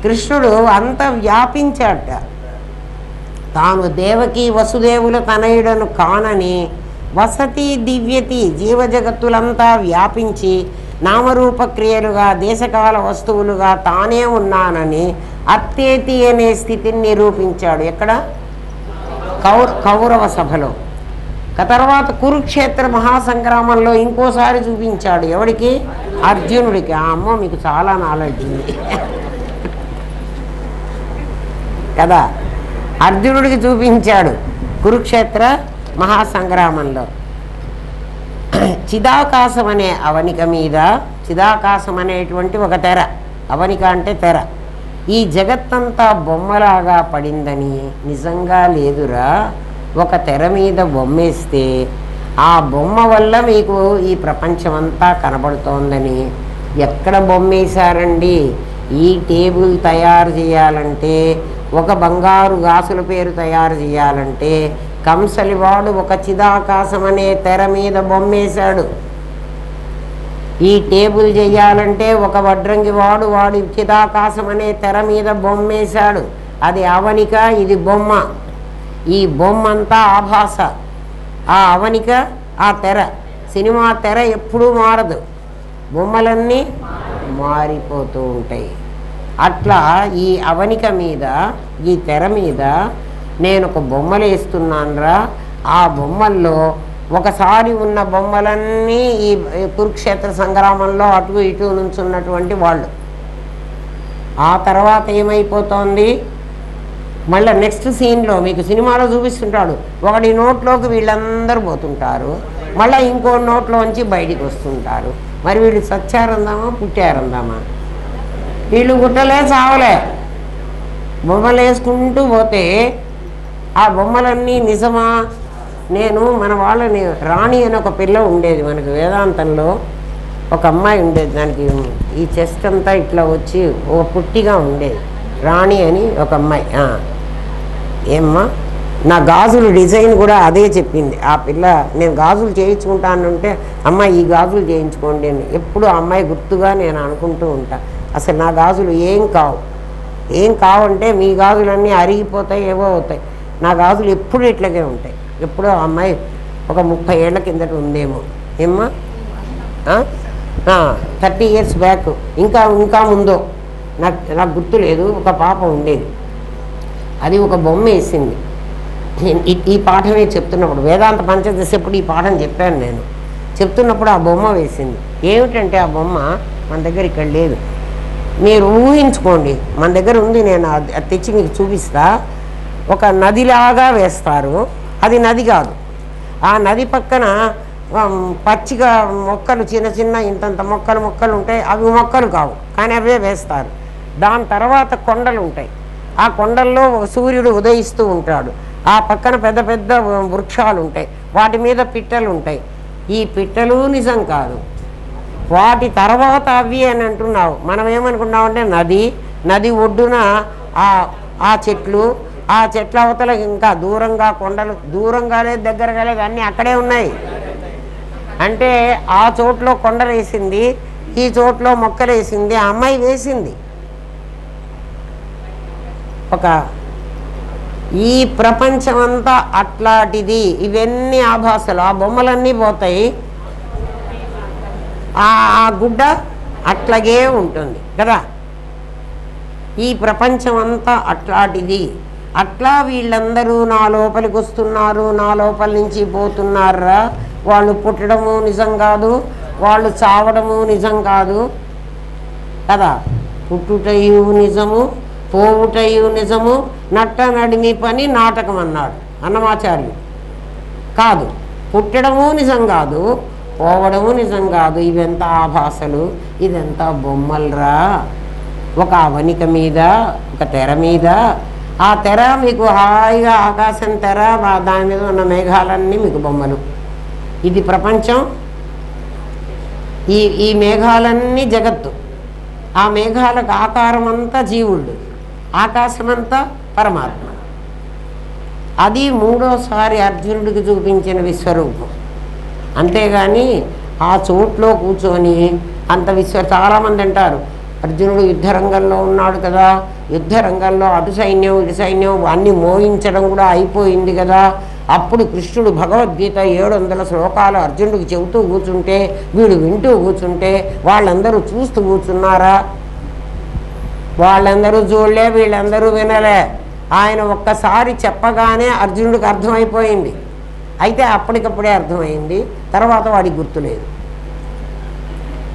Speaker 1: కృష్ణుడు అంత వ్యాపించాట. తాను దేవకి వసుదేవుల తనయుడను కానని వసతి దివ్యతి జీవజగత్తులంతా వ్యాపించి నామరూప క్రియలుగా దేశకాల వస్తువులుగా తానే ఉన్నానని అత్తేతి అనే స్థితిని నిరూపించాడు. ఎక్కడ? కౌరవ సభలో. తర్వాత కురుక్షేత్ర మహాసంగ్రామంలో ఇంకోసారి చూపించాడు. ఎవడికి? అర్జునుడికి. అమ్మో మీకు చాలా నాలెడ్జ్ ఉంది కదా. అర్జునుడికి చూపించాడు కురుక్షేత్ర మహాసంగ్రామంలో. చిదాకాశం అనే అవనిక మీద, చిదాకాశం అనేటువంటి ఒక తెర, అవనిక అంటే తెర, ఈ జగత్తంతా బొమ్మలాగా పడిందని నిజంగా లేదురా, ఒక తెర మీద బొమ్మేస్తే ఆ బొమ్మ వల్ల మీకు ఈ ప్రపంచమంతా కనబడుతోందని. ఎక్కడ బొమ్మేశారండి? ఈ టేబుల్ తయారు చేయాలంటే, ఒక బంగారు గాసుల పేరు తయారు చేయాలంటే కంసలివాడు ఒక చిదాకాశం అనే తెర మీద బొమ్మేశాడు. ఈ టేబుల్ చేయాలంటే ఒక వడ్రంగి వాడు చిదాకాశం అనే తెర మీద బొమ్మేశాడు. అది అవనిక, ఇది బొమ్మ. ఈ బొమ్మ అంతా ఆభాస, ఆ అవనిక ఆ తెర. సినిమా తెర ఎప్పుడూ మారదు, బొమ్మలన్నీ మారిపోతూ ఉంటాయి. అట్లా ఈ అవనిక మీద, ఈ తెర మీద నేను ఒక బొమ్మలు వేస్తున్నానురా. ఆ బొమ్మల్లో ఒకసారి ఉన్న బొమ్మలన్నీ ఈ కురుక్షేత్ర సంగ్రామంలో అటు ఇటు నుంచున్నటువంటి వాళ్ళు. ఆ తర్వాత ఏమైపోతోంది, మళ్ళీ నెక్స్ట్ సీన్లో మీకు సినిమాలో చూపిస్తుంటాడు, ఒకటి నోట్లోకి వీళ్ళందరూ పోతుంటారు, మళ్ళీ ఇంకో నోట్లోంచి బయటికి వస్తుంటారు. మరి వీళ్ళు సచ్చారందామా పుట్టారందామా? వీళ్ళు గుట్టలే చావలే, బొమ్మలు వేసుకుంటూ పోతే ఆ బొమ్మలన్నీ నిజమా? నేను మన వాళ్ళని రాణి అని ఒక పిల్ల ఉండేది మనకు వేదాంతంలో, ఒక అమ్మాయి ఉండేది, దానికి ఈ చెస్ట్ అంతా ఇట్లా వచ్చి ఓ పుట్టిగా ఉండేది, రాణి అని ఒక అమ్మాయి. ఏమ్మా, నా గాజులు డిజైన్ కూడా అదే చెప్పింది ఆ పిల్ల. నేను గాజులు చేయించుకుంటానంటే అమ్మ ఈ గాజులు చేయించుకోండి అని ఎప్పుడు ఆ అమ్మాయి గుర్తుగా నేను అనుకుంటూ ఉంటా. అసలు నా గాజులు ఏం కావంటే మీ గాజులన్నీ అరిగిపోతాయి, ఏవో అవుతాయి. నా గాజులు ఎప్పుడు ఇట్లాగే ఉంటాయి. ఎప్పుడో ఆ అమ్మాయి ఒక 30 ఏళ్ల కిందట ఉందేమో. ఏమ్మా, 30 years బ్యాక్, ఇంకా ముందో నాకు గుర్తు లేదు. ఒక పాప ఉండేది, అది ఒక బొమ్మ వేసింది. ఈ పాఠమే చెప్తున్నప్పుడు వేదాంత పంచదశ ఎప్పుడు ఈ పాఠం చెప్పాను నేను. చెప్తున్నప్పుడు ఆ బొమ్మ వేసింది. ఏమిటంటే ఆ బొమ్మ మన దగ్గర ఇక్కడ లేదు, మీరు ఊహించుకోండి. మన దగ్గర ఉంది, నేను అది తెచ్చి మీకు చూపిస్తా. ఒక నదిలాగా వేస్తారు, అది నది కాదు. ఆ నది పక్కన పచ్చిగా మొక్కలు, చిన్న ఇంతంత మొక్కలు ఉంటాయి. అవి మొక్కలు కావు, కానీ అవే వేస్తారు. దాని తర్వాత కొండలు ఉంటాయి. ఆ కొండల్లో సూర్యుడు ఉదయిస్తూ ఉంటాడు. ఆ పక్కన పెద్ద పెద్ద వృక్షాలు ఉంటాయి, వాటి మీద పిట్టలు ఉంటాయి. ఈ పిట్టలు నిజం కాదు, వాటి తర్వాత అవి అని అంటున్నావు. మనం ఏమనుకున్నామంటే నది ఒడ్డున ఆ చెట్లు, ఆ చెట్ల అవతల ఇంకా దూరంగా కొండలు, దూరంగా లేదు దగ్గరగా లేదు, అన్నీ అక్కడే ఉన్నాయి. అంటే ఆ చోట్లో కొండలు వేసింది, ఈ చోట్లో మొక్కలు వేసింది, ఆ అమ్మాయి వేసింది. ఈ ప్రపంచమంతా అట్లాంటిది. ఇవన్నీ ఆభాసలు, ఆ బొమ్మలన్నీ పోతాయి, ఆ గుడ్డ అట్లాగే ఉంటుంది కదా. ఈ ప్రపంచం అంతా అట్లాంటిది. అట్లా వీళ్ళందరూ నా లోపలికి వస్తున్నారు, నా లోపల నుంచి పోతున్నారా. వాళ్ళు పుట్టడము నిజం కాదు, వాళ్ళు చావడము నిజం కాదు కదా. పుట్టుటయు నిజము, పోవుటయు నిజము, నట్ట నడిమి పని నాటకం అన్నాడు అన్నమాచార్యులు. కాదు, పుట్టడము నిజం కాదు, పోవడము నిజం కాదు. ఇవెంత ఆభాసలు, ఇదంతా బొమ్మలరా. ఒక అవనిక మీద, ఒక తెర మీద, ఆ తెర మీకు హాయిగా ఆకాశం తెర, దాని మీద ఉన్న మేఘాలన్నీ మీకు బొమ్మలు. ఇది ప్రపంచం. ఈ మేఘాలన్నీ జగత్తు. ఆ మేఘాలకు ఆకారం అంతా జీవుడు, ఆకాశమంతా పరమాత్మ. అది మూడోసారి అర్జునుడికి చూపించిన విశ్వరూపం. అంతేగాని ఆ చోట్లో కూర్చొని అంత చాలామంది అంటారు అర్జునుడు యుద్ధరంగంలో ఉన్నాడు కదా, యుద్ధరంగంలో అటు సైన్యం ఇటు సైన్యం అన్నీ మోయించడం కూడా అయిపోయింది కదా, అప్పుడు కృష్ణుడు భగవద్గీత 700 శ్లోకాలు అర్జునుడికి చెబుతూ కూర్చుంటే వీడు వింటూ కూర్చుంటే వాళ్ళందరూ చూస్తూ కూర్చున్నారా? వాళ్ళందరూ చూడలే, వీళ్ళందరూ వినలే. ఆయన ఒక్కసారి చెప్పగానే అర్జునుడికి అర్థమైపోయింది. అయితే అప్పటికప్పుడే అర్థమైంది, తర్వాత వాడికి గుర్తులేదు.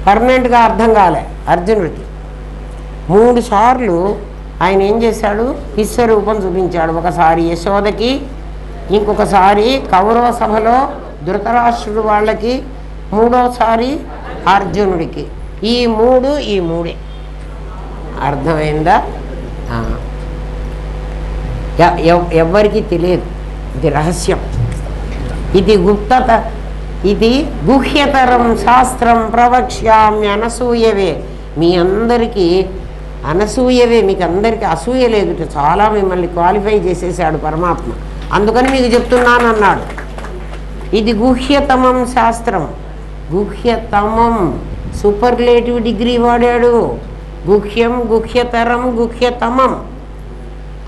Speaker 1: పర్మనెంట్గా అర్థం కాలే అర్జునుడికి. 3 సార్లు ఆయన ఏం చేశాడు? విశ్వరూపం చూపించాడు. ఒకసారి యశోదకి, ఇంకొకసారి కౌరవ సభలో ధృతరాష్ట్రుడు వాళ్ళకి, మూడోసారి అర్జునుడికి. ఈ మూడే అర్థమైందా? ఎవ్వరికీ తెలియదు, ఇది రహస్యం. ఇది గుప్తత, ఇది గుహ్యతరం శాస్త్రం ప్రవక్ష్యామి అనసూయవే. మీ అందరికీ అనసూయవే, మీకు అందరికీ అసూయ లేదు. చాలా మిమ్మల్ని క్వాలిఫై చేసేసాడు పరమాత్మ, అందుకని మీకు చెప్తున్నాను అన్నాడు. ఇది గుహ్యతమం శాస్త్రం. గుహ్యతమం సూపర్లేటివ్ డిగ్రీ వాడాడు. గుహ్యం, గుహ్యతరం, గుహ్యతమం,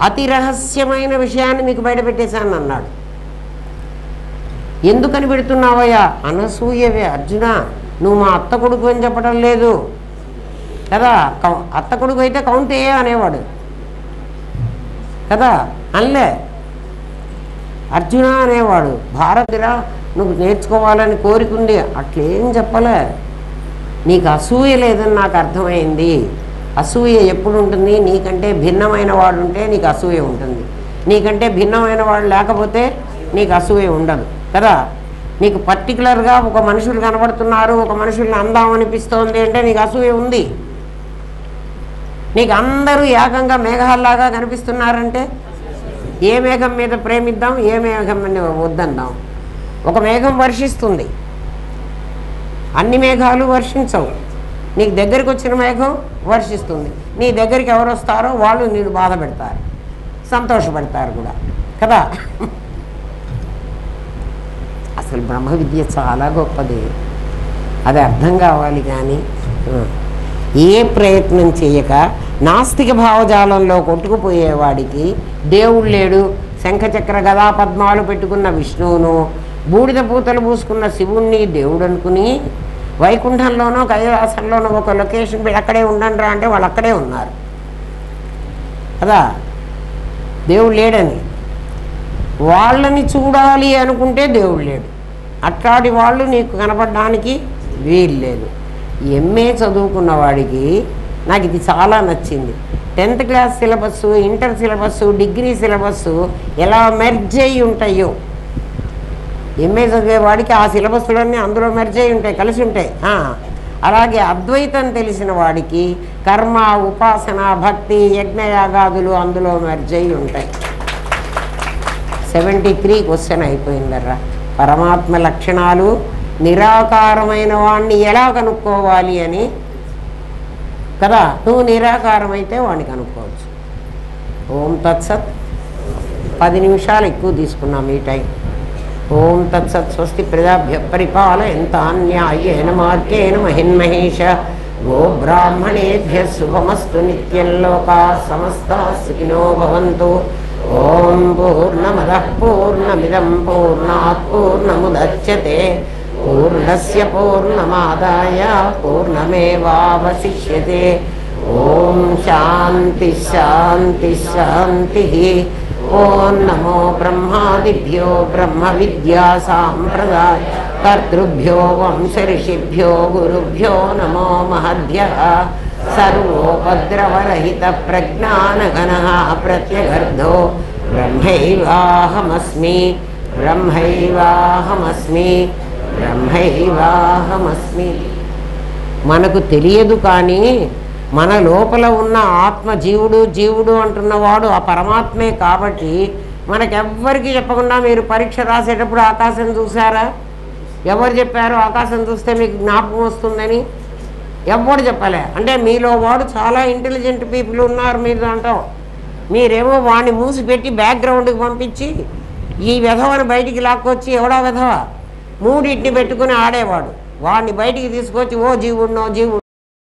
Speaker 1: అతి రహస్యమైన విషయాన్ని మీకు బయటపెట్టేశాను అన్నాడు. ఎందుకని పెడుతున్నావయ్యా? అనసూయవే. అర్జున, నువ్వు మా అత్త కొడుకు అని చెప్పడం లేదు కదా. అత్త కొడుకు అయితే కౌంటేయ అనేవాడు కదా, అనలే. అర్జున అనేవాడు. భారతిరా, నువ్వు నేర్చుకోవాలని కోరికుంది, అట్లేం చెప్పలే. నీకు అసూయ లేదని నాకు అర్థమైంది. అసూయ ఎప్పుడు ఉంటుంది? నీకంటే భిన్నమైన వాడు ఉంటే నీకు అసూయ ఉంటుంది, నీకంటే భిన్నమైన వాడు లేకపోతే నీకు అసూయ ఉండదు కదా. నీకు పర్టికులర్గా ఒక మనుషులు కనబడుతున్నారు, ఒక మనుషుల్ని అందాం అనిపిస్తోంది అంటే నీకు అసూయ ఉంది. నీకు అందరూ ఏకంగా మేఘాల్లాగా కనిపిస్తున్నారంటే ఏ మేఘం మీద ప్రేమిద్దాం, ఏ మేఘం మీద వద్దందాం. ఒక మేఘం వర్షిస్తుంది, అన్ని మేఘాలు వర్షించవు. నీకు దగ్గరికి వచ్చిన మేఘం వర్షిస్తుంది. నీ దగ్గరికి ఎవరు వస్తారో వాళ్ళు నీకు బాధ పెడతారు, సంతోషపడతారు కూడా కదా. అసలు బ్రహ్మ విద్య చాలా గొప్పది, అది అర్థం కావాలి. కానీ ఏ ప్రయత్నం చేయక నాస్తిక భావజాలంలో కొట్టుకుపోయేవాడికి దేవుడు లేడు, శంఖచక్ర గదా పద్మాలు పెట్టుకున్న విష్ణువును, బూడిద పూతలు పూసుకున్న శివుణ్ణి దేవుడు అనుకుని వైకుంఠంలోనో కైలాసంలోనో ఒక లొకేషన్ అక్కడే ఉండండి రా అంటే వాళ్ళు అక్కడే ఉన్నారు కదా. దేవుడు లేడని వాళ్ళని చూడాలి అనుకుంటే దేవుడు లేడు. అట్లాంటి వాళ్ళు నీకు కనపడడానికి వీలు లేదు. ఎంఏ చదువుకున్న వాడికి నాకు ఇది చాలా నచ్చింది. 10th class syllabus, inter syllabus, degree syllabus ఎలా మెర్జ్ అయ్యి ఉంటాయో, ఎంఏ చదివేవాడికి ఆ సిలబస్లన్నీ అందులో మెర్జ్ అయ్యి ఉంటాయి, కలిసి ఉంటాయి. అలాగే అద్వైతం తెలిసిన వాడికి కర్మ, ఉపాసన, భక్తి, యజ్ఞయాగాదులు అందులో మెర్జ్ అయ్యి ఉంటాయి. 73 క్వశ్చన్ అయిపోయిందర్రా. పరమాత్మ లక్షణాలు నిరాకారమైన వాడిని ఎలా కనుక్కోవాలి అని కదా. నువ్వు నిరాకారమైతే వాడిని కనుక్కోవచ్చు. ఓం తత్సత్. 10 నిమిషాలు ఎక్కువ తీసుకున్నాం ఈ టైం. ఓం తత్సత్. స్వస్తి ప్రజాభ్య పరిపాలయంతాన్యాయేన మార్గేణ మహిన్మహేష. గో బ్రాహ్మణేభ్య శుభమస్తు. నిత్యం లోకా సమస్తా సుఖినో భవంతు. ఓం పూర్ణమదః పూర్ణమిదం పూర్ణాత్ పూర్ణముదచ్యతే. పూర్ణస్య పూర్ణమాదాయ పూర్ణమేవావశిష్యతే. ఓం శాంతి శాంతి శాంతి. ఓం నమో బ్రహ్మాదిభ్యో బ్రహ్మ విద్యా సాంప్రదాయ కర్తృభ్యో వంశ ఋషిభ్యో గురుభ్యో నమో మహద్భ్యః. సర్వోపద్రవరహిత ప్రజ్ఞానఘనః ప్రత్యగర్ధో బ్రహ్మైవాహమస్మి బ్రహ్మైవాహమస్మి బ్రహ్మైవాహమస్మి. మనకు తెలియదు, కానీ మన లోపల ఉన్న ఆత్మ జీవుడు జీవుడు అంటున్నవాడు ఆ పరమాత్మే. కాబట్టి మనకెవ్వరికి చెప్పకుండా మీరు పరీక్ష రాసేటప్పుడు ఆకాశం చూసారా? ఎవరు చెప్పారు ఆకాశం చూస్తే మీకు జ్ఞాపకం వస్తుందని? ఎవ్వడు చెప్పలే. అంటే మీలో వాడు చాలా ఇంటెలిజెంట్ పీపుల్ ఉన్నారు మీరు అంటాం. మీరేమో వాడిని మూసిపెట్టి బ్యాక్గ్రౌండ్కి పంపించి ఈ విధవని బయటికి లాక్కొచ్చి, ఎవడా విధవ మూడింటిని పెట్టుకుని ఆడేవాడు, వాడిని బయటికి తీసుకొచ్చి ఓ జీవుడినో జీవుడు